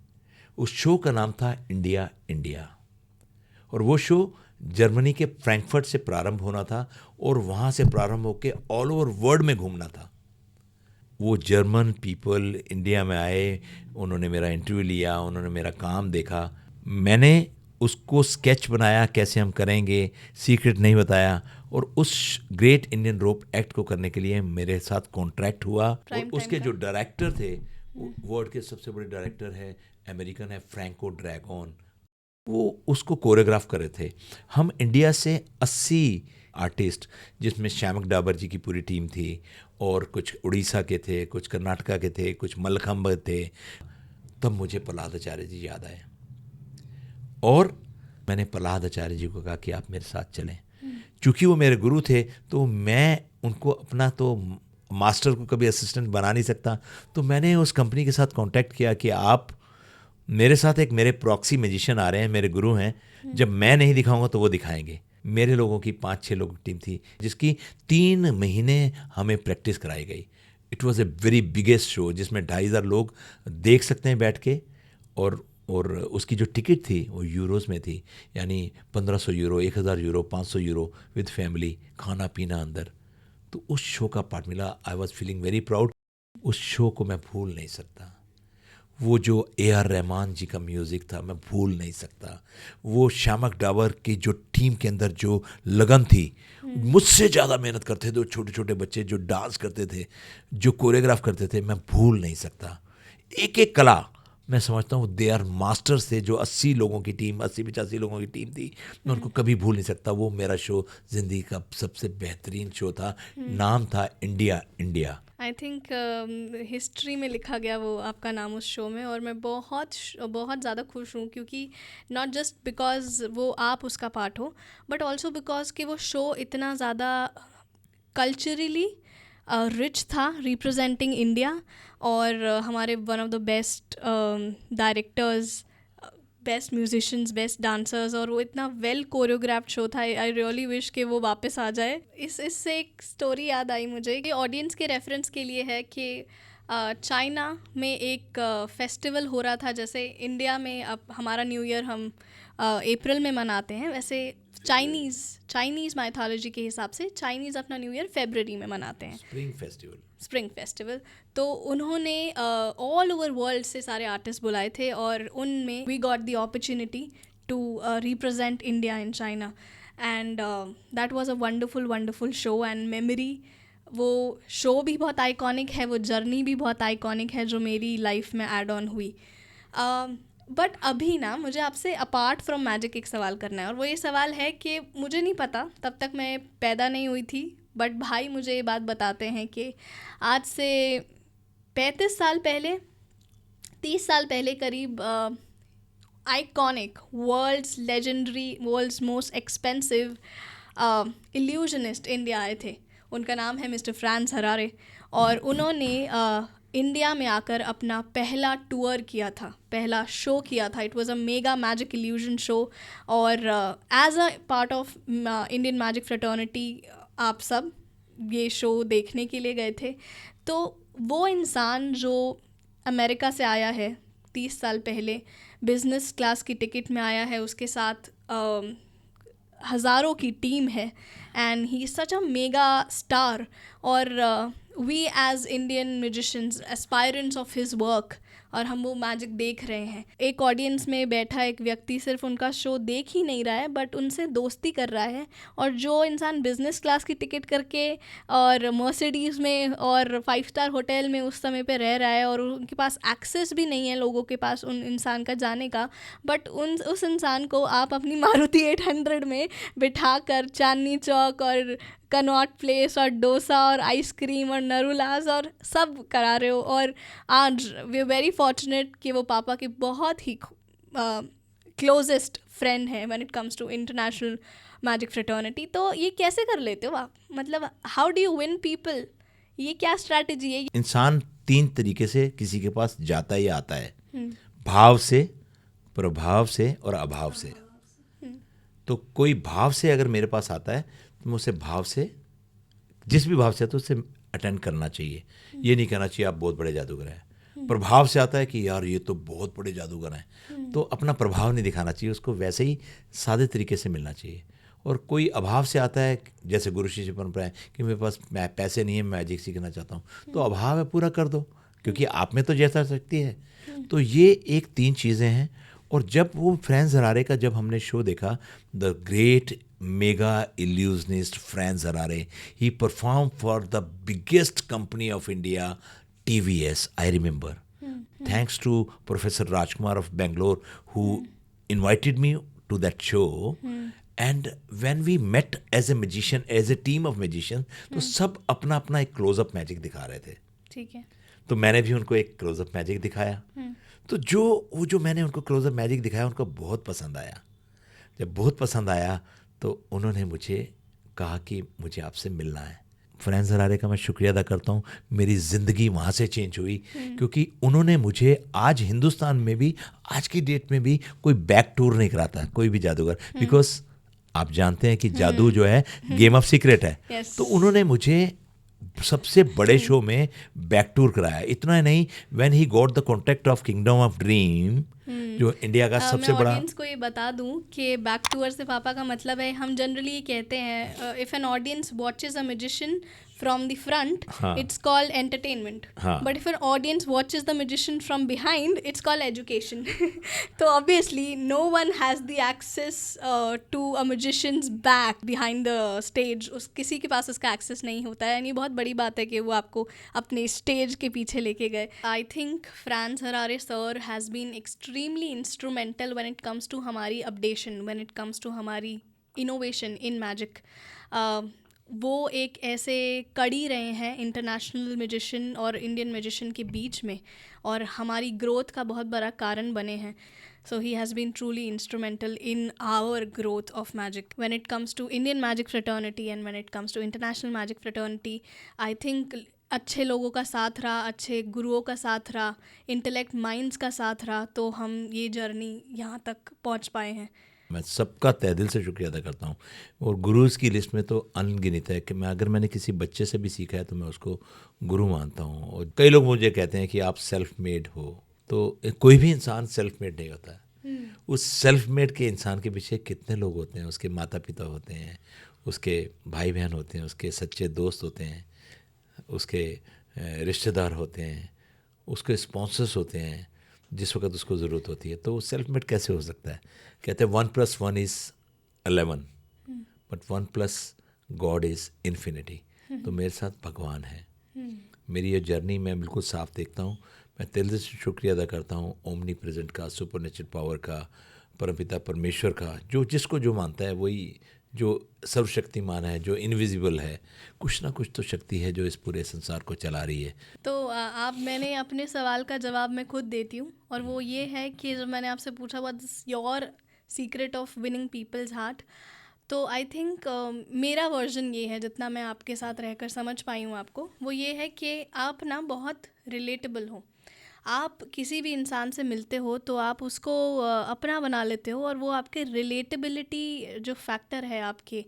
उस शो का नाम था इंडिया इंडिया, और वो शो जर्मनी के फ्रैंकफर्ट से प्रारंभ होना था और वहाँ से प्रारंभ होकर ऑल ओवर वर्ल्ड में घूमना था। वो जर्मन पीपल इंडिया में आए, उन्होंने मेरा इंटरव्यू लिया, उन्होंने मेरा काम देखा, मैंने उसको स्केच बनाया कैसे हम करेंगे, सीक्रेट नहीं बताया, और उस ग्रेट इंडियन रोप एक्ट को करने के लिए मेरे साथ कॉन्ट्रैक्ट हुआ। और उसके जो डायरेक्टर थे, वर्ल्ड के सबसे बड़े डायरेक्टर है, अमेरिकन है, फ्रैंको ड्रैगन, वो उसको कोरियोग्राफ कर रहे थे। हम इंडिया से 80 आर्टिस्ट, जिसमें श्यामक डाबर जी की पूरी टीम थी, और कुछ उड़ीसा के थे, कुछ कर्नाटका के थे, कुछ मलखम्ब थे। तब मुझे प्रहलाद आचार्य जी याद आए, और मैंने प्रहलाद आचार्य जी को कहा कि आप मेरे साथ चलें। चूँकि वो मेरे गुरु थे तो मैं उनको अपना तो मास्टर को कभी असिस्टेंट बना नहीं सकता, तो मैंने उस कंपनी के साथ कांटेक्ट किया कि आप मेरे साथ, एक मेरे प्रॉक्सी मैजिशियन आ रहे हैं, मेरे गुरु हैं, जब मैं नहीं दिखाऊंगा तो वो दिखाएंगे। मेरे लोगों की 5-6 लोगों की टीम थी, जिसकी 3 महीने हमें प्रैक्टिस कराई गई। It was a very biggest show, जिसमें 2500 लोग देख सकते हैं बैठ के, और उसकी जो टिकट थी वो यूरोज़ में थी, यानी 1500 euro, 1000 euro, 500 euro with family, खाना पीना अंदर। तो उस शो का पार्ट मिला। I was feeling very proud. उस शो को मैं भूल नहीं सकता। वो जो AR रहमान जी का म्यूज़िक था मैं भूल नहीं सकता। वो श्यामक डाबर की जो टीम के अंदर जो लगन थी, मुझसे ज़्यादा मेहनत करते थे वो छोटे छोटे बच्चे, जो डांस करते थे, जो कोरियोग्राफ करते थे, मैं भूल नहीं सकता। एक एक कला मैं समझता हूँ दे आर मास्टर्स थे। जो 80 लोगों की टीम, 80-85 लोगों की टीम थी, मैं उनको कभी भूल नहीं सकता। वो मेरा शो ज़िंदगी का सबसे बेहतरीन शो था। नाम था India India. I think history में लिखा गया वो आपका नाम उस शो में, और मैं बहुत बहुत ज़्यादा खुश हूँ, क्योंकि नॉट जस्ट बिकॉज वो आप उसका पार्ट हो, बट ऑल्सो बिकॉज कि वो शो इतना ज़्यादा कल्चरली रिच था, रिप्रेजेंटिंग इंडिया, और हमारे one of the best directors, best musicians, best dancers, और वो इतना वेल कोरियोग्राफ्ड शो था। आई रियली विश कि वो वापस आ जाए। इससे एक स्टोरी याद आई मुझे कि ऑडियंस के रेफरेंस के लिए है कि चाइना में एक फेस्टिवल हो रहा था। जैसे इंडिया में अब हमारा न्यू ईयर हम अप्रैल में मनाते हैं, वैसे चाइनीज़ माइथोलॉजी के हिसाब से चाइनीज़ अपना न्यू ईयर फरवरी में मनाते हैं, स्प्रिंग फेस्टिवल। तो उन्होंने ऑल ओवर वर्ल्ड से सारे आर्टिस्ट बुलाए थे, और उनमें we got the opportunity to represent India in China, and that was a wonderful show and memory. वो शो भी बहुत आइकॉनिक है, वो जर्नी भी बहुत आइकॉनिक है जो मेरी लाइफ में ऐड ऑन हुई। बट अभी ना मुझे आपसे अपार्ट फ्रॉम मैजिक एक सवाल करना है, और वो ये सवाल है कि मुझे नहीं पता, तब तक मैं पैदा नहीं हुई थी, बट भाई मुझे ये बात बताते हैं कि आज से 35 साल पहले, 30 साल पहले करीब iconic, world's most expensive illusionist India आए थे. उनका नाम है मिस्टर फ्रांस हरारे. और उन्होंने इंडिया में आकर अपना पहला टूर किया था, पहला शो किया था. It was a mega magic illusion show. और as a part of Indian magic fraternity आप सब ये शो देखने के लिए गए थे. तो वो इंसान जो अमेरिका से आया है 30 साल पहले, बिजनेस क्लास की टिकट में आया है, उसके साथ हज़ारों की टीम है, and he is such a mega star. और we as Indian musicians aspirants of his work, और हम वो मैजिक देख रहे हैं. एक ऑडियंस में बैठा एक व्यक्ति सिर्फ उनका शो देख ही नहीं रहा है, बट उनसे दोस्ती कर रहा है. और जो इंसान बिजनेस क्लास की टिकट करके और मर्सिडीज़ में और 5 स्टार होटल में उस समय पे रह रहा है, और उनके पास एक्सेस भी नहीं है लोगों के पास उन इंसान का जाने का, बट उस इंसान को आप अपनी मारुति 800 में बिठा कर चांदनी चौक और कनॉट प्लेस और डोसा और आइसक्रीम और नरूलास और सब करा रहे हो. और आज वी आर वेरी फॉर्चुनेट कि वो पापा के बहुत ही क्लोजेस्ट फ्रेंड है when it comes to international magic fraternity. तो ये कैसे कर लेते हो आप? मतलब how do you win people? ये क्या स्ट्रैटेजी है? इंसान 3 तरीके से किसी के पास जाता है या आता है. भाव से, प्रभाव से और अभाव से. तो कोई भाव से अगर मेरे पास आता है तो मैं उसे भाव से, जिस भी भाव से आता है, उसे अटेंड करना चाहिए. ये नहीं कहना चाहिए आप बहुत बड़े जादूगर हैं. प्रभाव से आता है कि यार ये तो बहुत बड़े जादूगर हैं, तो अपना प्रभाव नहीं दिखाना चाहिए, उसको वैसे ही सादे तरीके से मिलना चाहिए. और कोई अभाव से आता है, जैसे गुरु शिष्य परंपरा है कि मेरे पास पैसे नहीं है, मैजिक सीखना चाहता हूँ, तो अभाव है, पूरा कर दो, क्योंकि आप में तो जैसा शक्ति है. तो ये एक 3 चीज़ें हैं. और जब वो फ्रांस हरारे का जब हमने शो देखा, the great mega illusionist France Harare, he perform for the biggest company of India, TVS, I remember. Thanks to Professor Rajkumar of Bangalore, who invited me to that show. And when we met as a magician, as a team of magicians, तो सब अपना अपना एक close up magic दिखा रहे थे. ठीक है. तो मैंने भी उनको एक क्लोजअप मैजिक दिखाया. तो जो मैंने उनको क्लोजअप मैजिक दिखाया, उनको बहुत पसंद आया. जब बहुत पसंद आया तो उन्होंने मुझे कहा कि मुझे आपसे मिलना है. फ्रांस हरारे का मैं शुक्रिया अदा करता हूँ. मेरी ज़िंदगी वहाँ से चेंज हुई, क्योंकि उन्होंने मुझे, आज हिंदुस्तान में भी, आज की डेट में भी कोई बैक टूर नहीं कराता कोई भी जादूगर, बिकॉज आप जानते हैं कि जादू जो है गेम ऑफ सीक्रेट है. Yes. तो उन्होंने मुझे सबसे बड़े शो में बैक टूर कराया. इतना ही नहीं, when he got the contract of kingdom of dream, जो इंडिया का सबसे मैं बड़ा. ऑडियंस को ये बता दूं कि बैक टूर से पापा का मतलब है, हम जनरली ये कहते हैं, if an audience watches a magician from the front, it's called entertainment, but if an audience watches the magician from behind, it's called education. तो obviously no one has the access to a magician's back behind the stage. किसी के पास उसका access नहीं होता है, यानी बहुत बड़ी बात है कि वो आपको अपने स्टेज के पीछे लेके गए. I think Franz Harary sir has been extremely instrumental when it comes to हमारी updation, when it comes to हमारी इनोवेशन इन मैजिक. वो एक ऐसे कड़ी रहे हैं इंटरनेशनल म्यूजिशियन और इंडियन म्यूजिशियन के बीच में, और हमारी ग्रोथ का बहुत बड़ा कारण बने हैं. So he has been truly instrumental in our growth of magic. When it comes to Indian magic fraternity and when it comes to international magic fraternity, I think अच्छे लोगों का साथ रहा, अच्छे गुरुओं का साथ रहा, इंटेलेक्ट माइंड्स का साथ रहा, तो हम ये जर्नी यहाँ तक पहुँच पाए हैं. मैं सबका तहे दिल से शुक्रिया अदा करता हूँ. और गुरुज़ की लिस्ट में तो अनगिनत है कि अगर मैंने किसी बच्चे से भी सीखा है तो मैं उसको गुरु मानता हूँ. और कई लोग मुझे कहते हैं कि आप सेल्फ मेड हो, तो कोई भी इंसान सेल्फ मेड नहीं होता है. उस सेल्फ मेड के इंसान के पीछे कितने लोग होते हैं. उसके माता पिता होते हैं, उसके भाई बहन होते हैं, उसके सच्चे दोस्त होते हैं, उसके रिश्तेदार होते हैं, उसके स्पॉन्सर्स होते हैं जिस वक्त उसको ज़रूरत होती है. तो वो सेल्फ मेड कैसे हो सकता है? कहते हैं 1 + 1 = 11, बट 1 + गॉड इज़ इन्फिनिटी. तो मेरे साथ भगवान है. मेरी ये जर्नी मैं बिल्कुल साफ देखता हूँ. मैं दिल से शुक्रिया अदा करता हूँ ओमनी प्रेजेंट का, सुपर नेचुरल पावर का, परमपिता परमेश्वर का. जो जिसको जो मानता है वही जो सर्वशक्तिमान है, जो इनविजिबल है, कुछ ना कुछ तो शक्ति है जो इस पूरे संसार को चला रही है। तो मैंने अपने सवाल का जवाब मैं खुद देती हूँ, और वो ये है कि जब मैंने आपसे पूछा what is your secret of winning people's heart, तो आई थिंक मेरा वर्जन ये है, जितना मैं आपके साथ रहकर समझ पाई हूँ आपको, वो ये है कि आप ना बहुत रिलेटेबल हो। आप किसी भी इंसान से मिलते हो तो आप उसको अपना बना लेते हो, और वो आपके रिलेटेबिलिटी जो फैक्टर है आपके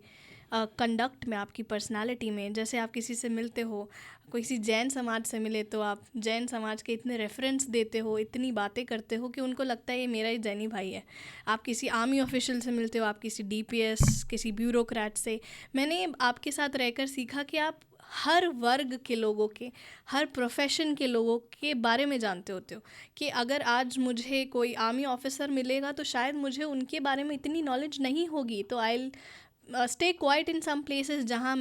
कंडक्ट में, आपकी पर्सनालिटी में, जैसे आप किसी से मिलते हो, किसी जैन समाज से मिले तो आप जैन समाज के इतने रेफरेंस देते हो, इतनी बातें करते हो कि उनको लगता है ये मेरा ही जैनी भाई है। आप किसी आर्मी ऑफिशियल से मिलते हो, आप किसी डीपीएस, किसी ब्यूरोक्रेट से। मैंने आपके साथ रहकर सीखा कि आप हर वर्ग के लोगों के, हर प्रोफेशन के लोगों के बारे में जानते होते हो, कि अगर आज मुझे कोई आर्मी ऑफिसर मिलेगा तो शायद मुझे उनके बारे में इतनी नॉलेज नहीं होगी, तो I stay quite in some places जहाँ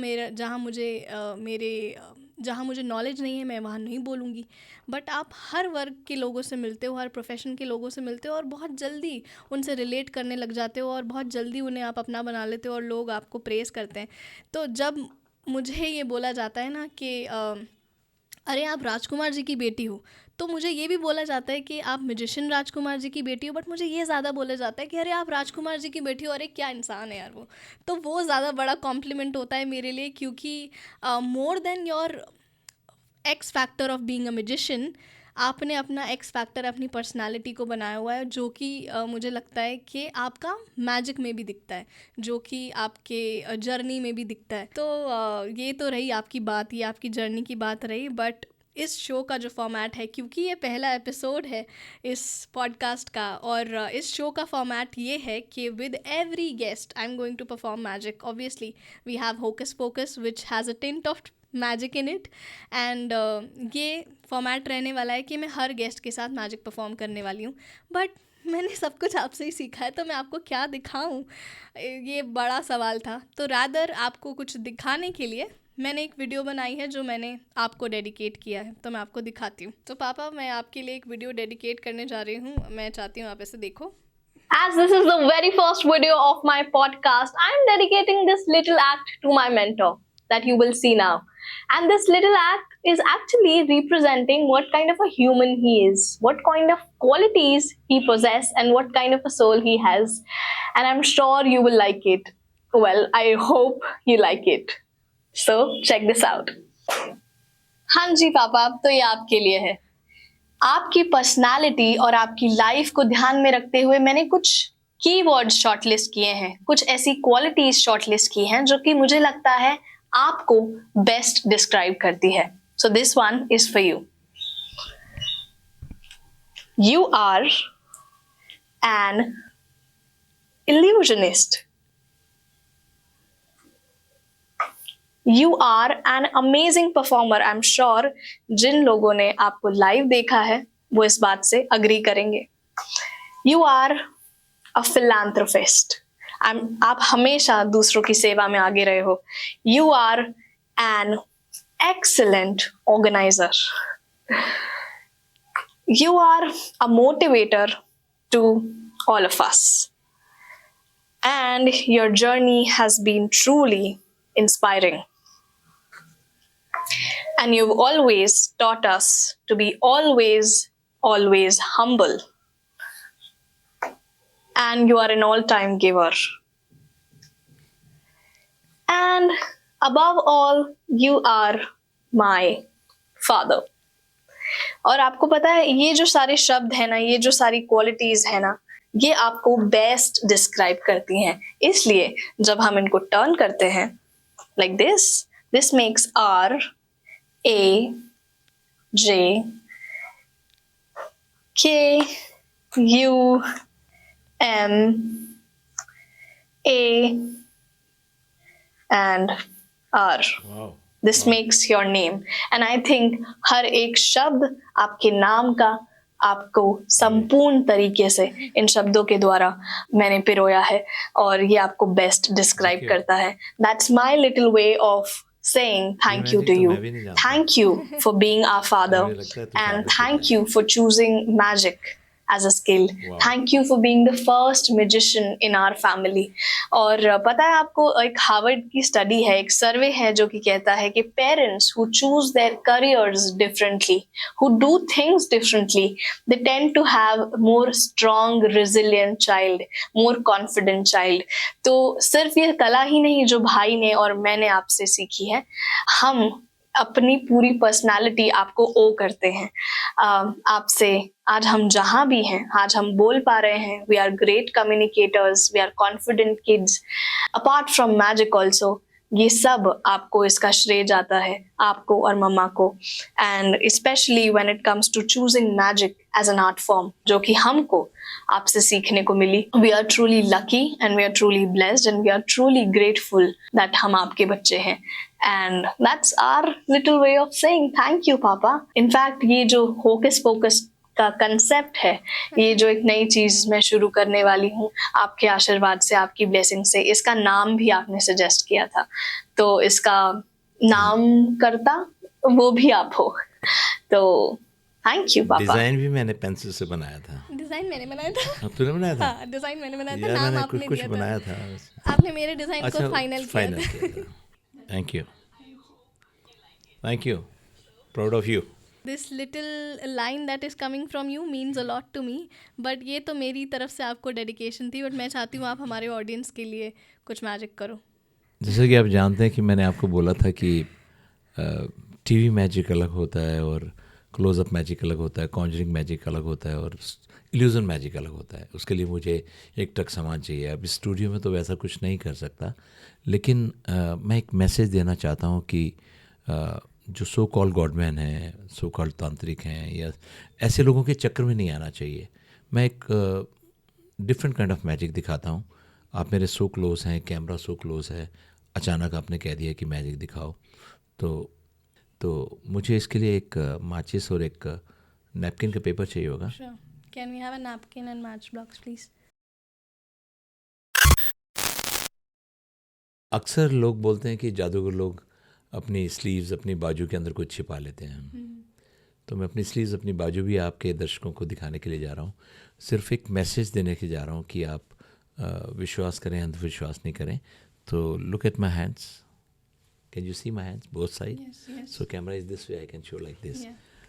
मुझे नॉलेज नहीं है, मैं वहाँ नहीं बोलूँगी। बट आप हर वर्ग के लोगों से मिलते हो, हर प्रोफेशन के लोगों से मिलते हो, और बहुत जल्दी उनसे रिलेट करने लग जाते हो, और बहुत जल्दी उन्हें आप अपना बना लेते हो, और लोग आपको प्रेज़ करते हैं। तो जब मुझे ये बोला जाता है ना कि अरे आप राजकुमार जी की बेटी हो, तो मुझे ये भी बोला जाता है कि आप म्यूजिशियन राजकुमार जी की बेटी हो, बट मुझे ये ज़्यादा बोला जाता है कि अरे आप राजकुमार जी की बेटी हो, अरे क्या इंसान है यार वो। तो वो ज़्यादा बड़ा कॉम्प्लीमेंट होता है मेरे लिए, क्योंकि more than your x factor of being a musician, आपने अपना एक्स फैक्टर, अपनी पर्सनालिटी को बनाया हुआ है, जो कि मुझे लगता है कि आपका मैजिक में भी दिखता है, जो कि आपके जर्नी में भी दिखता है। तो ये तो रही आपकी बात, ये आपकी जर्नी की बात रही। बट इस शो का जो फॉर्मेट है, क्योंकि ये पहला एपिसोड है इस पॉडकास्ट का, और इस शो का फॉर्मेट ये है कि with every guest I am going to perform magic. Obviously we have hocus pocus which has a tint of magic in it, and ये फॉर्मेट रहने वाला है कि मैं हर गेस्ट के साथ मैजिक परफॉर्म करने वाली हूँ। बट मैंने सब कुछ आपसे ही सीखा है, तो मैं आपको क्या दिखाऊं, ये बड़ा सवाल था। तो रादर आपको कुछ दिखाने के लिए मैंने एक वीडियो बनाई है जो मैंने आपको डेडिकेट किया है, तो मैं आपको दिखाती हूँ। तो पापा, मैं आपके लिए एक वीडियो डेडिकेट करने जा रही हूँ, मैं चाहती हूँ आप इसे देखो। As this is the very first video of my podcast, I am dedicating this little act to my mentor that you will see now. And this little act is actually representing what kind of a human he is, what kind of qualities he possesses, and what kind of a soul he has. And I'm sure you will like it. Well, I hope you like it. So, check this out. हाँ जी पापा, तो ये आपके लिए है। आपकी personality और आपकी लाइफ को ध्यान में रखते हुए मैंने कुछ कीवर्ड शॉर्टलिस्ट किए हैं, कुछ ऐसी क्वालिटीज शॉर्टलिस्ट की हैं जो कि मुझे लगता है आपको बेस्ट डिस्क्राइब करती है। So this one is for you. You are an illusionist. You are an amazing performer. I'm sure जिन लोगों ने आपको लाइव देखा है वो इस बात से अग्री करेंगे। You are a philanthropist. आप हमेशा दूसरों की सेवा में आगे रहे हो। You are an excellent organizer. You are a motivator to all of us. And your journey has been truly inspiring. And you've always taught us to be always humble. And you are an all-time giver. And above all, you are my father. और आपको पता है ये जो सारे शब्द है ना, ये जो सारी क्वालिटीज है ना, ये आपको बेस्ट डिस्क्राइब करती हैं। इसलिए जब हम इनको टर्न करते हैं like this makes R A J K U M A and R. Wow. This makes your name. And I think हर एक शब्द आपके नाम का आपको संपूर्ण तरीके से इन शब्दों के द्वारा मैंने पिरोया है, और ये आपको बेस्ट डिस्क्राइब करता है। That's my little way of saying thank you to you. Thank you for being our father, and thank you for choosing magic as a skill. Wow. Thank you for being the first magician in our family. और पता है आपको, एक Harvard की study है, एक सर्वे है जो कि कहता है कि parents who choose their careers differently, who do things differently, they tend to have more strong, resilient child, more confident child. तो सिर्फ ये कला ही नहीं जो भाई ने और मैंने आपसे सीखी है, हम अपनी पूरी पर्सनालिटी आपको ओ करते हैं। आपसे आज हम जहां भी हैं, आज हम बोल पा रहे हैं, we are great communicators, we are confident kids, apart from magic also, ये सब आपको इसका श्रेय जाता है, आपको और मम्मा को। And specially when it comes to choosing magic as an art form, जो कि हमको आपसे सीखने को मिली, we are truly lucky and we are truly blessed and we are truly grateful that हम आपके बच्चे हैं। And that's our little way of saying thank you पापा। इनफैक्ट ये जो होकस पोकस का कंसेप्ट है, ये जो एक नई चीज मैं शुरू करने वाली हूँ आपके आशीर्वाद से, आपकी ब्लेसिंग से, इसका नाम भी आपने सजेस्ट किया था, तो इसका नाम करता वो भी आप हो, तो थैंक यू पापा। डिजाइन भी मैंने पेंसिल से बनाया था। डिजाइन मैंने बनाया था। अब तूने बनाया था? हाँ, डिजाइन मैंने बनाया था, यार नाम मैंने आपने कुछ दिया बनाया था। आपने मेरे डिजाइन अच्छा, को फाइनल किया था। Thank you, thank you, proud of you. This little line that is coming from you means a lot to me. But ये तो मेरी तरफ से आपको डेडिकेशन थी, बट मैं चाहती हूँ आप हमारे ऑडियंस के लिए कुछ मैजिक करो। जैसे कि आप जानते हैं कि मैंने आपको बोला था कि टीवी मैजिक अलग होता है और क्लोजअप मैजिक अलग होता है, कॉन्जरिंग मैजिक अलग होता है और इल्यूजन मैजिक अलग होता है। उसके लिए मुझे एक ट्रक सामान चाहिए। अब इस स्टूडियो में तो वैसा कुछ नहीं कर सकता, लेकिन मैं एक मैसेज देना चाहता हूँ कि जो सो कॉल गॉडमैन हैं, सो कॉल तांत्रिक हैं, या ऐसे लोगों के चक्कर में नहीं आना चाहिए। मैं एक डिफरेंट काइंड ऑफ मैजिक दिखाता हूँ। आप मेरे सो क्लोज हैं, कैमरा सो क्लोज है, अचानक आपने कह दिया कि मैजिक दिखाओ, तो मुझे इसके लिए एक माचिस और एक नैपकिन का पेपर चाहिए होगा। Can we have a napkin and match blocks please? अक्सर लोग बोलते हैं कि जादूगर लोग अपनी स्लीव्स अपनी बाजू के अंदर कुछ छिपा लेते हैं, तो मैं अपनी स्लीव्स अपनी बाजू भी आपके दर्शकों को दिखाने के लिए जा रहा हूँ। सिर्फ एक मैसेज देने के जा रहा हूँ कि आप विश्वास करें, अंधविश्वास नहीं करें। तो look at my hands, can you see my hands both side? So camera is this way, I can show like this.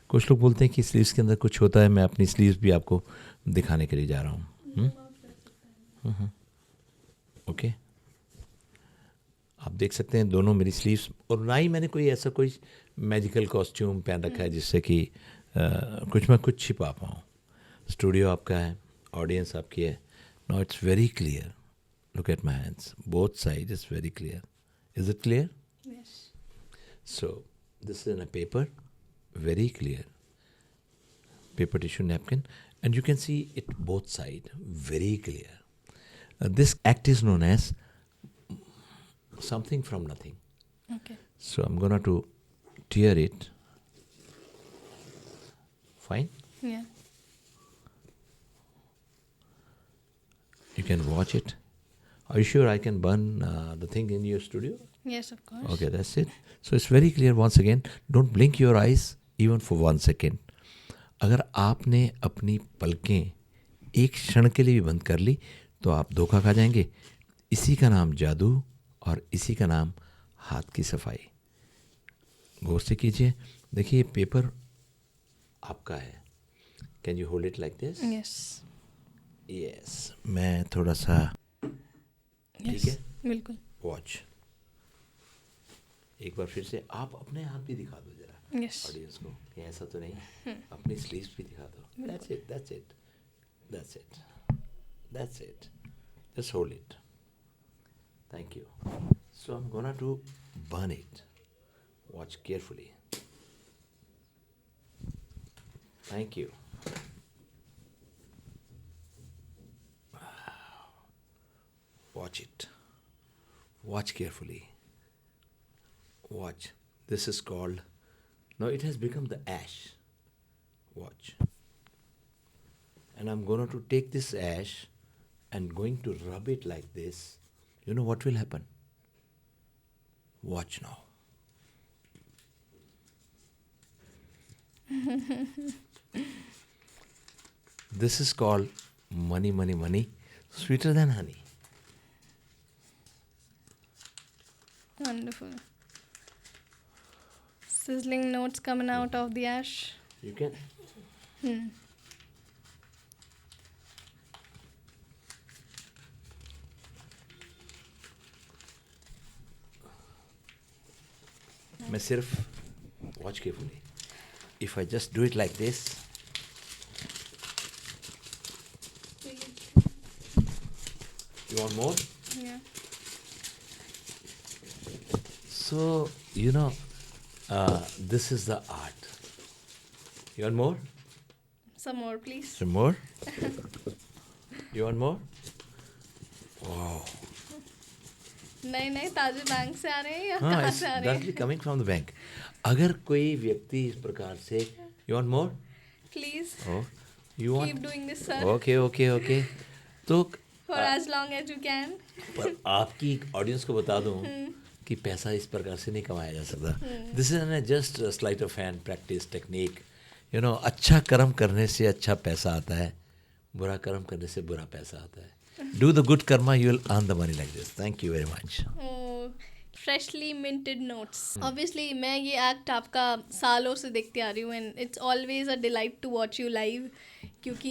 कुछ लोग बोलते हैं कि स्लीव्स के अंदर कुछ होता है, मैं अपनी स्लीव्स भी आपको दिखाने के लिए जा रहा हूँ। ओके, आप देख सकते हैं दोनों मेरी स्लीव्स, और ना ही मैंने कोई ऐसा कोई मैजिकल कॉस्ट्यूम पहन रखा है जिससे कि कुछ मैं कुछ छिपा पाऊँ। स्टूडियो आपका है, ऑडियंस आपकी है। Now it's very clear, look at my hands, both side is very clear. Is it clear? Yes. So this is in a paper, very clear, paper tissue napkin, and you can see it both side, very clear. This act is known as something from nothing. Okay. So I'm gonna to tear it. Fine. Yeah. You can watch it. Are you sure I can burn the thing in your studio? Yes, of course. Okay, that's it. So it's very clear once again. Don't blink your eyes even for 1 second. अगर आपने अपनी पलकें एक क्षण के लिए भी बंद कर ली तो आप धोखा खा जाएंगे। इसी का नाम जादू और इसी का नाम हाथ की सफाई। गौर से कीजिए, देखिए पेपर आपका है। Can you hold it like this? Yes. Yes, मैं थोड़ा सा ठीक है, बिल्कुल। वॉच। एक बार फिर से आप अपने हाथ भी दिखा दो जरा Yes. ऑडियंस को, कि ऐसा तो नहीं, अपनी स्लीव्स भी दिखा दो। That's it, that's it, that's it, that's it, just hold it. Thank you. So I am gonna to burn it, watch carefully. Thank you. Watch it. Watch carefully. Watch. This is called, now it has become the ash. Watch. And I'm going to take this ash and going to rub it like this. You know what will happen? Watch now. This is called money money money, sweeter than Honey. Wonderful. Sizzling notes coming out of the ash. You can. मैं सिर्फ watch carefully. If I just do it like this, you want more? Yeah. So, you know, this is the art. You want more? Some more, please. Some more? You want more? Wow. नहीं ताजे bank से आ रहे हैं या हाँ, कहाँ it's से आ रहे directly हैं? coming from the bank. अगर कोई व्यक्ति इस प्रकार से, you want more? Please Oh, you want? keep doing this, sir, Okay. तो for as long as you can. पर आपकी ऑडियंस को बता दूं कि पैसा इस प्रकार से नहीं कमाया जा सकता. This is just slight of hand practice technique. You know, अच्छा कर्म करने से अच्छा पैसा आता है, बुरा कर्म करने से बुरा पैसा आता है. Do the good Karma, you will earn the money like this. Thank you very much. Freshly minted notes. Obviously मैं ये एक्ट आपका सालों से देखती आ रही हूँ and it's always a delight to watch you live, क्योंकि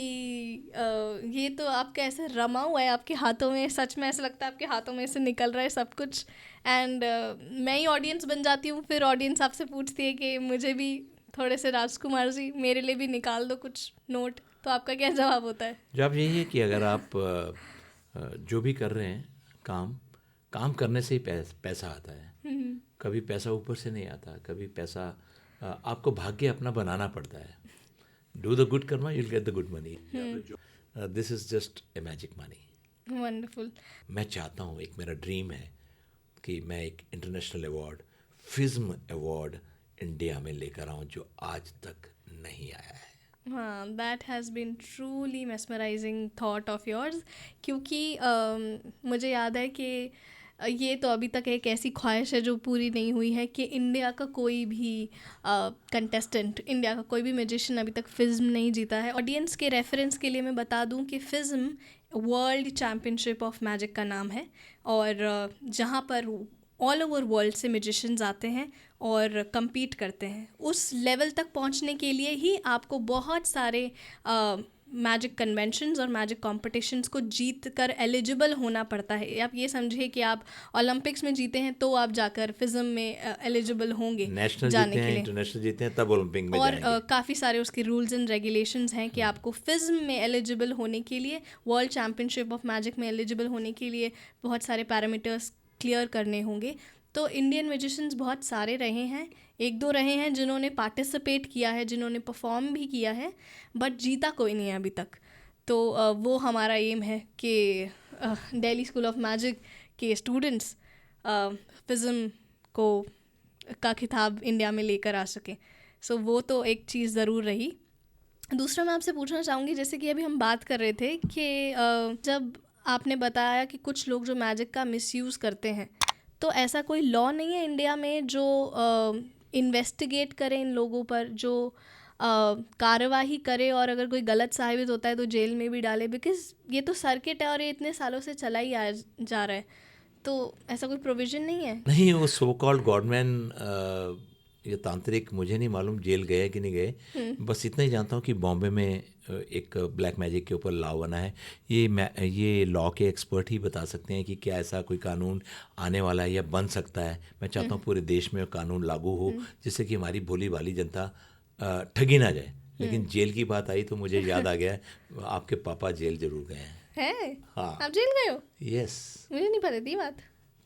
ये तो आपका ऐसे रमा हुआ है आपके हाथों में, सच में ऐसा लगता है आपके हाथों में से निकल रहा है सब कुछ. एंड मैं ही ऑडियंस बन जाती हूँ, फिर ऑडियंस आपसे पूछती है कि मुझे भी थोड़े से राजकुमार जी मेरे लिए भी निकाल दो कुछ नोट, तो आपका क्या जवाब होता है? जवाब यही है कि अगर आप जो भी कर रहे हैं, काम करने से ही पैसा आता है. कभी पैसा ऊपर से नहीं आता, कभी पैसा आपको भाग्य अपना बनाना पड़ता है. Do the good Karma, you will get the good money. This is just a magic money. Wonderful. मैं चाहता हूँ, एक मेरा ड्रीम है कि मैं एक international award, film award India में लेकर आऊँ, जो आज तक नहीं आया है. हाँ, that has been truly mesmerising thought of yours, क्योंकि मुझे याद है कि ये तो अभी तक एक ऐसी ख्वाहिश है जो पूरी नहीं हुई है कि इंडिया का कोई भी कंटेस्टेंट, इंडिया का कोई भी म्यूजिशियन अभी तक फिल्म नहीं जीता है. ऑडियंस के रेफरेंस के लिए मैं बता दूं कि film world championship of magic का नाम है, और जहाँ पर ऑल ओवर वर्ल्ड से म्यूजिशियंस आते हैं और compete करते हैं. उस लेवल तक पहुंचने के लिए ही आपको बहुत सारे मैजिक कन्वेंशंस और मैजिक कॉम्पिटिशन्स को जीत कर एलिजिबल होना पड़ता है. आप ये समझिए कि आप ओलंपिक्स में जीते हैं तो आप जाकर फिज्म में एलिजिबल होंगे नेशनल जाने जीते के हैं, लिए. इंटरनेशनल जीते हैं, तब ओलंपिक में और जाएंगे. काफ़ी सारे उसके रूल्स एंड रेगुलेशंस हैं कि आपको फिज्म में एलिजिबल होने के लिए, वर्ल्ड चैम्पियनशिप ऑफ मैजिक में एलिजिबल होने के लिए बहुत सारे पैरामीटर्स क्लियर करने होंगे. तो इंडियन म्यूजिशियंस बहुत सारे रहे हैं, एक दो रहे हैं जिन्होंने पार्टिसिपेट किया है, जिन्होंने परफॉर्म भी किया है, बट जीता कोई नहीं है अभी तक. तो वो हमारा एम है कि दिल्ली स्कूल ऑफ मैजिक के स्टूडेंट्स फिज्म का खिताब इंडिया में लेकर आ सकें. सो वो तो एक चीज़ ज़रूर रही. दूसरा मैं आपसे पूछना चाहूँगी, जैसे कि अभी हम बात कर रहे थे कि जब आपने बताया कि कुछ लोग जो मैजिक का मिसयूज़ करते हैं, तो ऐसा कोई लॉ नहीं है इंडिया में जो इन्वेस्टिगेट करे इन लोगों पर, जो कार्रवाई करे, और अगर कोई गलत साबित होता है तो जेल में भी डाले? बिकॉज ये तो सर्किट है और ये इतने सालों से चला ही जा रहा है, तो ऐसा कोई प्रोविज़न नहीं है? नहीं, वो सो कॉल्ड गॉडमैन, ये तांत्रिक, मुझे नहीं मालूम जेल गए कि नहीं गए. बस इतना ही जानता हूँ कि बॉम्बे में एक ब्लैक मैजिक के ऊपर लॉ बना है. ये लॉ के एक्सपर्ट ही बता सकते हैं कि क्या ऐसा कोई कानून आने वाला है या बन सकता है. मैं चाहता हूँ पूरे देश में कानून लागू हो, जिससे कि हमारी भोली भाली जनता ठगी ना जाए. लेकिन जेल की बात आई तो मुझे याद आ गया, आपके पापा जेल जरूर गए हैं. हाँ, आप जेल गए हो? यस. मुझे नहीं पता थी बात.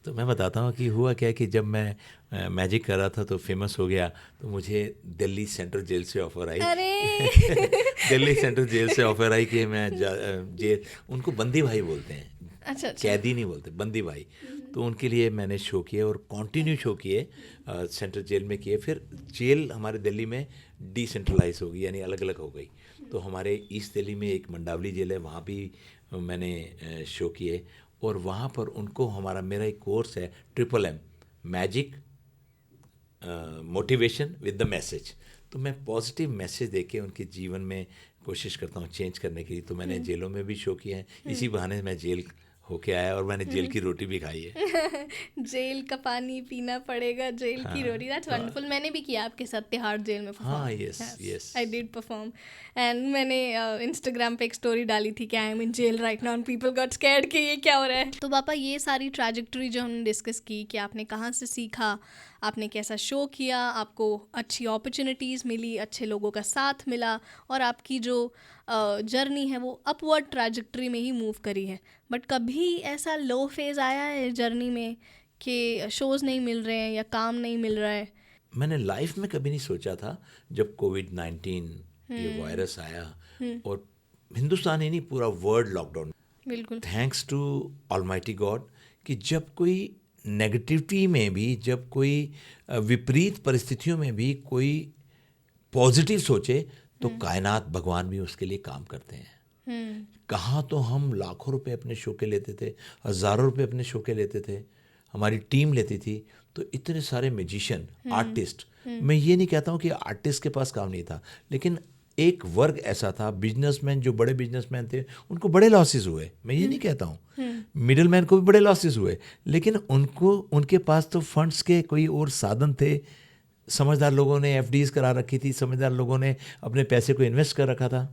तो मैं बताता हूँ कि हुआ क्या कि जब मैं मैजिक कर रहा था तो फेमस हो गया, तो मुझे दिल्ली सेंट्रल जेल से ऑफ़र आई. अरे दिल्ली सेंट्रल जेल से ऑफ़र आई कि मैं जेल, उनको बंदी भाई बोलते हैं, अच्छा. कैदी नहीं बोलते, बंदी भाई. तो उनके लिए मैंने शो किए और कंटिन्यू शो किए, सेंट्रल जेल में किए. फिर जेल हमारे दिल्ली में डिसेंट्रलाइज हो गई, यानी अलग अलग हो गई. तो हमारे ईस्ट दिल्ली में एक मंडावली जेल है, वहाँ भी मैंने शो किए. और वहाँ पर उनको मेरा एक कोर्स है, triple M, magic, motivation with the message. तो मैं पॉजिटिव मैसेज देके उनके जीवन में कोशिश करता हूँ चेंज करने की। तो मैंने जेलों में भी शो किया है, इसी बहाने मैं जेल होके आया और मैंने जेल की रोटी भी खाई है। जेल का पानी पीना पड़ेगा, जेल की रोटी, दैट्स वंडरफुल। मैंने भी किया आपके साथ तिहाड़ जेल में परफॉर्म। हाँ, yes. I did perform and मैंने इंस्टाग्राम पे एक स्टोरी डाली थी कि I am in jail right now and people got scared कि ये क्या हो रहा है। तो पापा, ये सारी ट्रैजेक्टरी जो हमने डिस्कस की कि आपने कहाँ से सीखा, आपने कैसा शो किया, आपको अच्छी अपॉर्चुनिटीज़ मिली, अच्छे लोगों का साथ मिला और आपकी जो जर्नी है वो अपवर्ड ट्रैजेक्टरी में ही मूव करी है। बट कभी ऐसा लो फेज़ आया है जर्नी में कि शोज़ नहीं मिल रहे हैं या काम नहीं मिल रहा है? मैंने लाइफ में कभी नहीं सोचा था जब कोविड-19 ये वायरस आया और हिंदुस्तान ही नहीं पूरा वर्ल्ड लॉकडाउन। बिल्कुल। थैंक्स टू ऑलमाइटी गॉड कि जब कोई नेगेटिविटी में भी, जब कोई विपरीत परिस्थितियों में भी कोई पॉजिटिव सोचे तो कायनात भगवान भी उसके लिए काम करते हैं। कहाँ तो हम लाखों रुपए अपने शो के लेते थे, हज़ारों रुपए अपने शो के लेते थे, हमारी टीम लेती थी। तो इतने सारे म्यूजिशियन, आर्टिस्ट, मैं ये नहीं कहता हूँ कि आर्टिस्ट के पास काम नहीं था, लेकिन एक वर्ग ऐसा था, बिजनेसमैन, जो बड़े बिजनेसमैन थे उनको बड़े लॉसेस हुए, मैं ये नहीं कहता हूँ। मिडिल मैन को भी बड़े लॉसेस हुए, लेकिन उनके पास तो फंड्स के कोई और साधन थे। समझदार लोगों ने एफडीज करा रखी थी, समझदार लोगों ने अपने पैसे को इन्वेस्ट कर रखा था।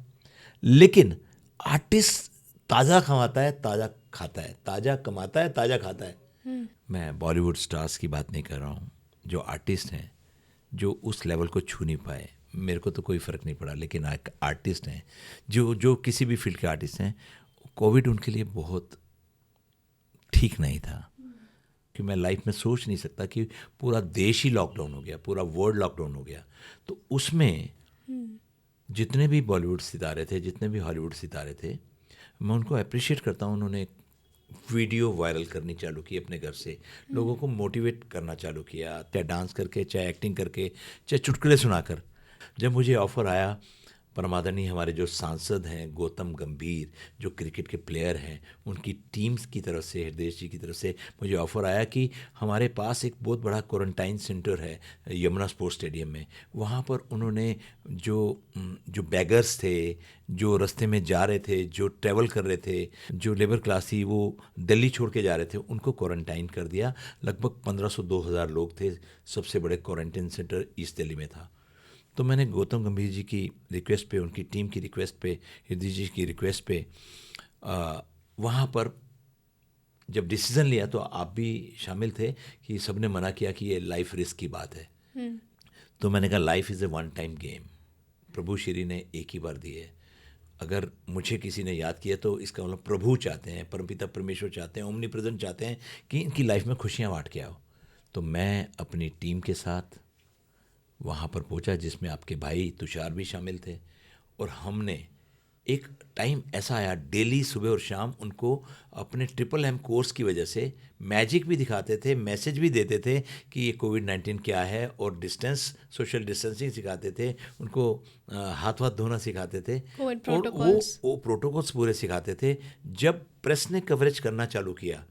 लेकिन आर्टिस्ट ताज़ा कमाता है, ताज़ा खाता है, ताज़ा कमाता है, ताज़ा खाता है। मैं बॉलीवुड स्टार्स की बात नहीं कर रहा हूँ, जो आर्टिस्ट हैं, जो उस लेवल को छू नहीं पाए, मेरे को तो कोई फ़र्क नहीं पड़ा, लेकिन आर्टिस्ट हैं जो किसी भी फील्ड के आर्टिस्ट हैं, कोविड उनके लिए बहुत ठीक नहीं था। कि मैं लाइफ में सोच नहीं सकता कि पूरा देश ही लॉकडाउन हो गया, पूरा वर्ल्ड लॉकडाउन हो गया। तो उसमें जितने भी बॉलीवुड सितारे थे, जितने भी हॉलीवुड सितारे थे, मैं उनको अप्रिशिएट करता हूँ। उन्होंने वीडियो वायरल करनी चालू की अपने घर से, लोगों को मोटिवेट करना चालू किया, चाहे डांस करके, चाहे एक्टिंग करके, चाहे चुटकुले सुनाकर। जब मुझे ऑफ़र आया, परमादरणीय हमारे जो सांसद हैं गौतम गंभीर, जो क्रिकेट के प्लेयर हैं, उनकी टीम्स की तरफ से, हृदय जी की तरफ से मुझे ऑफ़र आया कि हमारे पास एक बहुत बड़ा क्वारंटाइन सेंटर है यमुना स्पोर्ट्स स्टेडियम में। वहाँ पर उन्होंने जो बैगर्स थे, जो रास्ते में जा रहे थे, जो ट्रैवल कर रहे थे, जो लेबर क्लास थी, वो दिल्ली छोड़ के जा रहे थे, उनको क्वारंटाइन कर दिया। लगभग 1500-2000 लोग थे। सबसे बड़े क्वारंटाइन सेंटर ईस्ट दिल्ली में था। तो मैंने गौतम गंभीर जी की रिक्वेस्ट पे, उनकी टीम की रिक्वेस्ट पे, हृदय जी की रिक्वेस्ट पे वहाँ पर जब डिसीज़न लिया, तो आप भी शामिल थे कि सबने मना किया कि ये लाइफ रिस्क की बात है। तो मैंने कहा life is a one time game, प्रभु श्री ने एक ही बार दी है। अगर मुझे किसी ने याद किया तो इसका मतलब प्रभु चाहते हैं, परमपिता परमेश्वर चाहते हैं, ओमनी प्रेजेंट चाहते हैं कि इनकी लाइफ में खुशियाँ बांट के आओ। तो मैं अपनी टीम के साथ वहाँ पर पहुँचा, जिसमें आपके भाई तुषार भी शामिल थे, और हमने एक टाइम ऐसा आया, डेली सुबह और शाम उनको अपने MMM कोर्स की वजह से मैजिक भी दिखाते थे, मैसेज भी देते थे कि ये कोविड-19 क्या है, और सोशल डिस्टेंसिंग सिखाते थे उनको, हाथ धोना सिखाते थे, और वो प्रोटोकॉल्स पूरे सिखाते थे। जब प्रेस ने कवरेज करना चालू किया,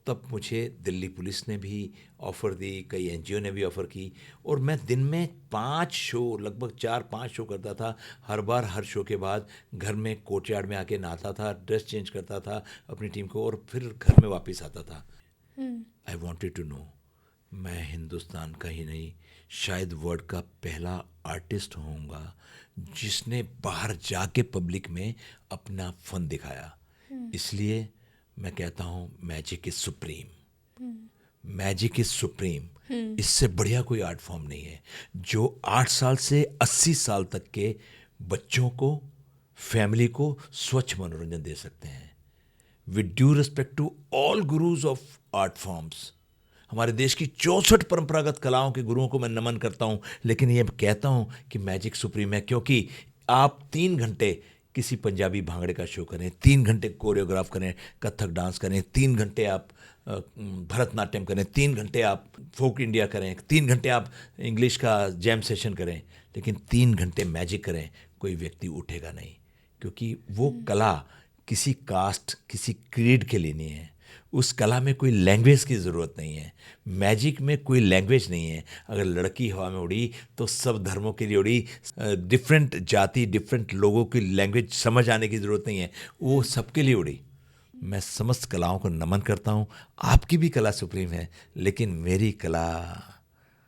तब मुझे दिल्ली पुलिस ने भी ऑफ़र दी, कई NGO ने भी ऑफ़र की, और मैं दिन में 5 शो, लगभग 4-5 शो करता था। हर बार हर शो के बाद घर में कोर्टयार्ड में आके नहाता था, ड्रेस चेंज करता था अपनी टीम को, और फिर घर में वापस आता था। आई वॉन्टेड टू नो, मैं हिंदुस्तान का ही नहीं, शायद वर्ल्ड का पहला आर्टिस्ट होऊंगा जिसने बाहर जाके पब्लिक में अपना फन दिखाया। इसलिए मैं कहता हूँ magic is supreme, magic is supreme. इससे बढ़िया कोई आर्ट फॉर्म नहीं है जो 8 साल से 80 साल तक के बच्चों को, फैमिली को स्वच्छ मनोरंजन दे सकते हैं। With due respect to all gurus of art forms, हमारे देश की 64 परंपरागत कलाओं के गुरुओं को मैं नमन करता हूँ, लेकिन ये कहता हूँ कि मैजिक सुप्रीम है, क्योंकि आप 3 घंटे किसी पंजाबी भांगड़े का शो करें, 3 घंटे कोरियोग्राफ करें, कथक डांस करें, 3 घंटे आप भरतनाट्यम करें, 3 घंटे आप फोक इंडिया करें, 3 घंटे आप इंग्लिश का जैम सेशन करें, लेकिन 3 घंटे मैजिक करें, कोई व्यक्ति उठेगा नहीं, क्योंकि वो कला किसी कास्ट, किसी क्रीड के लिए नहीं है। उस कला में कोई लैंग्वेज की ज़रूरत नहीं है, मैजिक में कोई लैंग्वेज नहीं है। अगर लड़की हवा में उड़ी तो सब धर्मों के लिए उड़ी, डिफरेंट जाति डिफरेंट लोगों की लैंग्वेज समझ आने की ज़रूरत नहीं है, वो सबके लिए उड़ी। मैं समस्त कलाओं को नमन करता हूँ। आपकी भी कला सुप्रीम है, लेकिन मेरी कला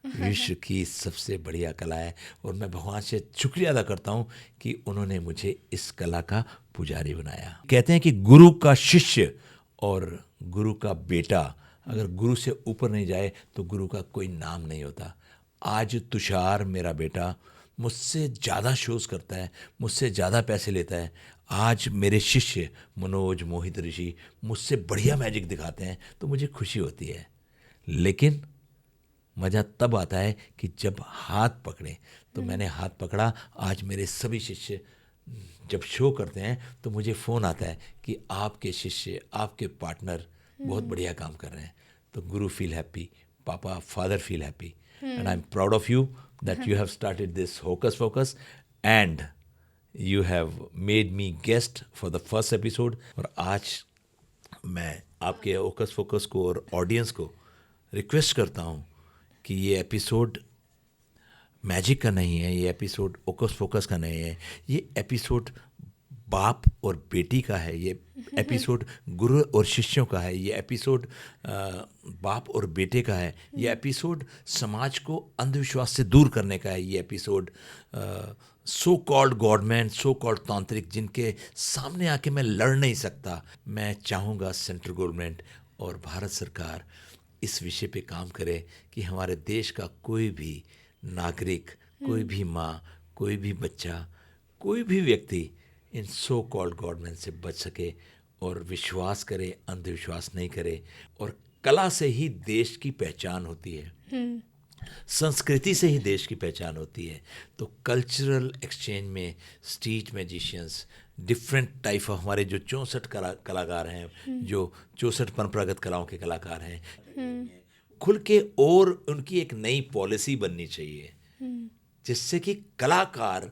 विश्व की सबसे बढ़िया कला है, और मैं भगवान से शुक्रिया अदा करता हूँ कि उन्होंने मुझे इस कला का पुजारी बनाया। कहते हैं कि गुरु का शिष्य और गुरु का बेटा अगर गुरु से ऊपर नहीं जाए तो गुरु का कोई नाम नहीं होता। आज तुषार मेरा बेटा मुझसे ज़्यादा शोज़ करता है, मुझसे ज़्यादा पैसे लेता है। आज मेरे शिष्य मनोज, मोहित, ऋषि मुझसे बढ़िया मैजिक दिखाते हैं तो मुझे खुशी होती है। लेकिन मज़ा तब आता है कि जब हाथ पकड़े, तो मैंने हाथ पकड़ा। आज मेरे सभी शिष्य जब शो करते हैं तो मुझे फ़ोन आता है कि आपके शिष्य, आपके पार्टनर बहुत बढ़िया काम कर रहे हैं। तो गुरु फील हैप्पी, पापा father feel happy, and I am proud of you that you have started this hocus focus and you have made me guest for the first episode. और आज मैं आपके होकस फोकस को और ऑडियंस को request करता हूँ कि ये एपिसोड मैजिक का नहीं है, ये एपिसोड ओकस फोकस का नहीं है, ये एपिसोड बाप और बेटी का है, ये एपिसोड गुरु और शिष्यों का है, ये एपिसोड बाप और बेटे का है, ये एपिसोड समाज को अंधविश्वास से दूर करने का है, ये एपिसोड सो कॉल्ड गॉडमैन, सो कॉल्ड तांत्रिक जिनके सामने आके मैं लड़ नहीं सकता। मैं चाहूँगा सेंट्रल गवर्नमेंट और भारत सरकार इस विषय पे काम करे कि हमारे देश का कोई भी नागरिक, कोई भी माँ, कोई भी बच्चा, कोई भी व्यक्ति इन सो कॉल्ड गॉडमैन से बच सके और विश्वास करे, अंधविश्वास नहीं करे। और कला से ही देश की पहचान होती है, संस्कृति से ही देश की पहचान होती है। तो कल्चरल एक्सचेंज में street magicians, different type of हमारे जो 64 कलाकार हैं, जो 64 परंपरागत कलाओं के कलाकार हैं, खुल के, और उनकी एक नई पॉलिसी बननी चाहिए जिससे कि कलाकार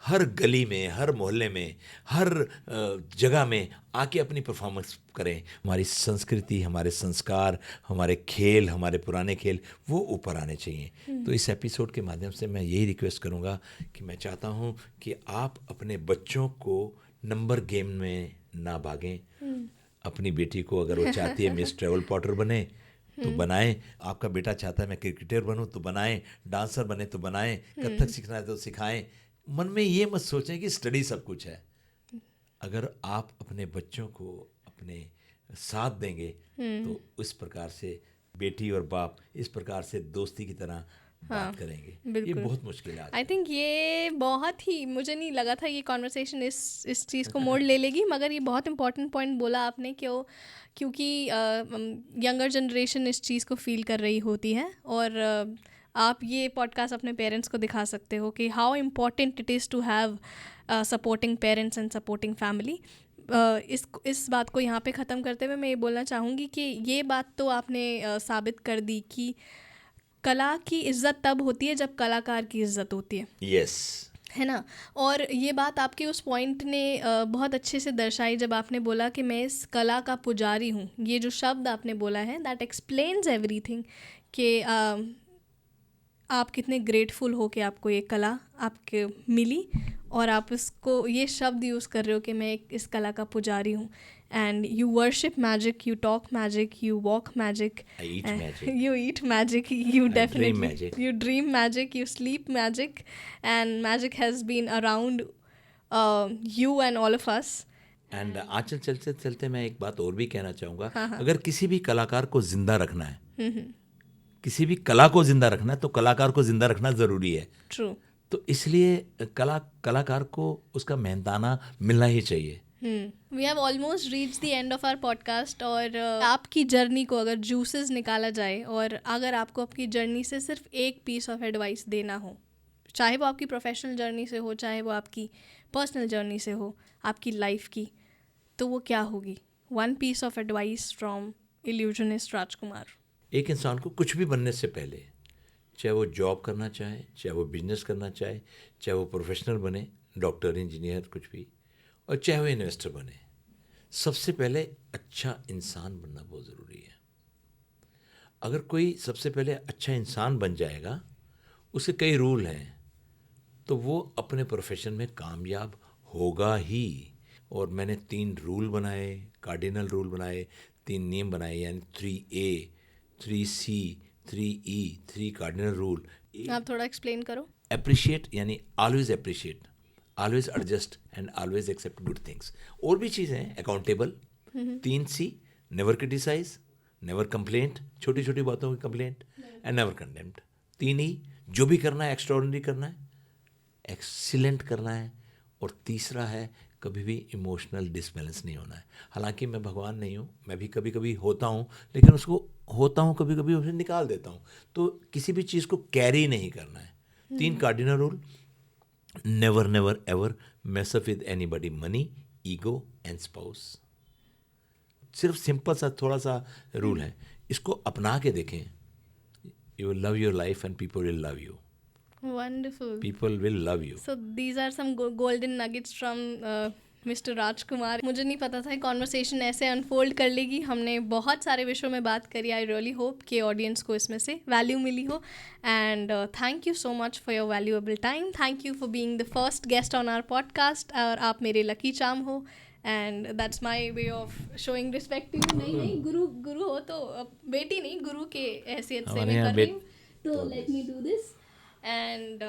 हर गली में, हर मोहल्ले में, हर जगह में आके अपनी परफॉर्मेंस करें। हमारी संस्कृति, हमारे संस्कार, हमारे खेल, हमारे पुराने खेल वो ऊपर आने चाहिए। तो इस एपिसोड के माध्यम से मैं यही रिक्वेस्ट करूँगा कि मैं चाहता हूँ कि आप अपने बच्चों को नंबर गेम में ना भागें। अपनी बेटी को अगर वो चाहती है मिस ट्रेवल पॉटर बने तो बनाएं, आपका बेटा चाहता है मैं क्रिकेटर बनूं तो बनाएं, डांसर बने तो बनाएं, कथक सीखना है तो सिखाएं। मन में ये मत सोचें कि स्टडी सब कुछ है। अगर आप अपने बच्चों को अपने साथ देंगे तो इस प्रकार से बेटी और बाप इस प्रकार से दोस्ती की तरह बात करेंगे। ये बहुत मुश्किल है। आई थिंक ये बहुत ही, मुझे नहीं लगा था ये कॉन्वर्सेशन इस चीज़ को मोड़ ले लेगी, मगर ये बहुत इंपॉर्टेंट पॉइंट बोला आपने क्योंकि यंगर जनरेशन इस चीज़ को फील कर रही होती है। और आप ये पॉडकास्ट अपने पेरेंट्स को दिखा सकते हो कि how important it is to have supporting parents and supporting family. इस बात को यहाँ पे ख़त्म करते हुए मैं ये बोलना चाहूँगी कि ये बात तो आपने साबित कर दी कि कला की इज्जत तब होती है जब कलाकार की इज्जत होती है। यस, है ना। और ये बात आपके उस पॉइंट ने बहुत अच्छे से दर्शाई जब आपने बोला कि मैं इस कला का पुजारी हूँ। ये जो शब्द आपने बोला है दैट एक्सप्लेन्स एवरीथिंग कि आप कितने ग्रेटफुल हो कि आपको ये कला आपके मिली और आप इसको ये शब्द यूज़ कर रहे हो कि मैं इस कला का पुजारी हूँ। And you worship magic, you talk magic, you walk magic. I eat magic. You eat magic, you definitely dream magic. You dream magic, you sleep magic, and magic has been around you and all of us. And Anchal चलते चलते मैं एक बात और भी कहना चाहूँगा। अगर किसी भी कलाकार को जिंदा रखना है, किसी भी कला को जिंदा रखना है, तो कलाकार को जिंदा रखना ज़रूरी है। True. तो इसलिए कलाकार को उसका मेहनताना मिलना ही चाहिए। We have almost reached the end of our podcast। और आपकी जर्नी को अगर जूसेस निकाला जाए और अगर आपको आपकी जर्नी से सिर्फ एक पीस ऑफ एडवाइस देना हो, चाहे वो आपकी प्रोफेशनल जर्नी से हो, चाहे वो आपकी पर्सनल जर्नी से हो, आपकी लाइफ की, तो वो क्या होगी? One piece of advice from illusionist Rajkumar. एक इंसान को कुछ भी बनने से पहले, चाहे वो जॉब करना चाहे, चाहे वो बिजनेस करना चाहे, चाहे वो प्रोफेशनल बने, डॉक्टर, इंजीनियर, कुछ भी, और चाहे वो इन्वेस्टर बने, सबसे पहले अच्छा इंसान बनना बहुत ज़रूरी है। अगर कोई सबसे पहले अच्छा इंसान बन जाएगा, उसके कई रूल हैं, तो वो अपने प्रोफेशन में कामयाब होगा ही। और मैंने 3 रूल बनाए, कार्डिनल रूल बनाए, 3 नियम बनाए, यानी 3A, 3C, 3E, 3 cardinal rule. आप थोड़ा एक्सप्लेन करो। अप्रिशिएट यानी always appreciate, always adjust and always accept good things. और भी चीज़ें हैं, accountable. 3C, never criticise, never complaint, छोटी छोटी बातों की complaint, and never condemned. 3E, जो भी करना है एक्स्ट्राऑर्डिनरी करना है, एक्सीलेंट करना है। और तीसरा है, कभी भी इमोशनल डिसबैलेंस नहीं होना है। हालांकि मैं भगवान नहीं हूँ, मैं भी कभी कभी होता हूँ, लेकिन उसको होता हूँ कभी कभी उसे निकाल देता हूँ। तो किसी भी चीज़ को कैरी नहीं करना है। 3 cardinal rule, never never ever mess up with anybody, money, ego and spouse. सिर्फ सिंपल सा थोड़ा सा रूल है, इसको अपना के देखें। You will love your life and people will love you. Wonderful. People will love you. So these are some golden nuggets from Mr. Rajkumar. मुझे नहीं पता था कॉन्वर्सेशन ऐसे अनफोल्ड कर लेगी। हमने बहुत सारे विषयों में बात करी। आई रियली होप कि ऑडियंस को इसमें से वैल्यू मिली हो। And thank you so much for your valuable time. Thank you for being the first guest on our podcast. और आप मेरे लकी चार्म हो, and that's my way of showing respect to you. नहीं, गुरु हो तो बेटी नहीं, गुरु के हैसियत से मैं कर रही हूँ, तो let me do this. And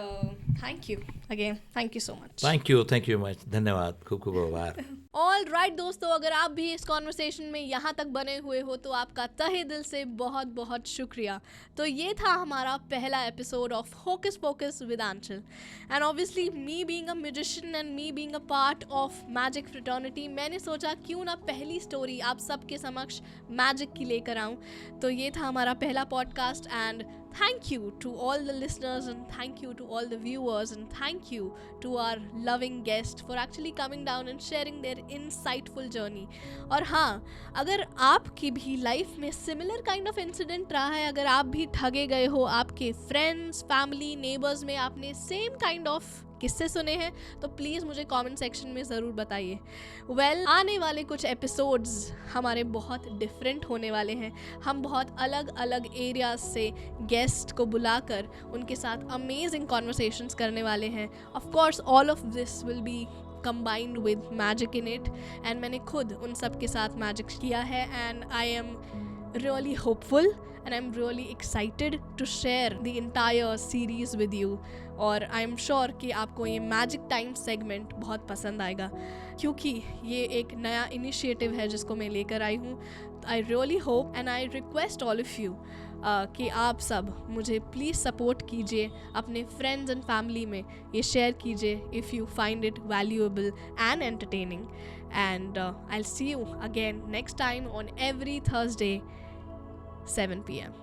thank you again. Thank you so much. Thank you much. धन्यवाद, खूब खूब आभार। ऑल राइट दोस्तों, अगर आप भी इस कॉन्वर्सेशन में यहाँ तक बने हुए हो तो आपका तहे दिल से बहुत बहुत शुक्रिया। तो ये था हमारा पहला episode of hocus pocus with Anchal. And obviously me being a musician and me being a part of magic fraternity, मैंने सोचा क्यों ना पहली स्टोरी आप सबके समक्ष मैजिक की लेकर आऊँ। तो ये था हमारा पहला podcast. And thank you to all the listeners, and thank you to all the viewers, and thank you to our loving guest for actually coming down and sharing their insightful journey. और हाँ, अगर आपकी भी life में similar kind of incident रहा है, अगर आप भी ठगे गए हो, आपके फ्रेंड्स, फैमिली, नेबर्स में आपने सेम काइंड ऑफ किस्से सुने हैं, तो प्लीज़ मुझे कमेंट सेक्शन में ज़रूर बताइए। वेल, आने वाले कुछ एपिसोड्स हमारे बहुत डिफरेंट होने वाले हैं। हम बहुत अलग अलग एरियाज से गेस्ट को बुलाकर उनके साथ अमेजिंग कॉन्वर्सेशंस करने वाले हैं। Of course all of this will be combined with magic in it, and मैंने खुद उन सब के साथ मैजिक किया है। and I am really hopeful and I'm really excited to share the entire series with you. और I am sure कि आपको ये मैजिक टाइम सेगमेंट बहुत पसंद आएगा, क्योंकि ये एक नया इनिशिएटिव है जिसको मैं लेकर आई हूँ। I really hope and I request all of you कि आप सब मुझे प्लीज़ सपोर्ट कीजिए, अपने फ्रेंड्स एंड फैमिली में ये शेयर कीजिए if you find it valuable and entertaining. And I will see you again next time on every Thursday 7 PM.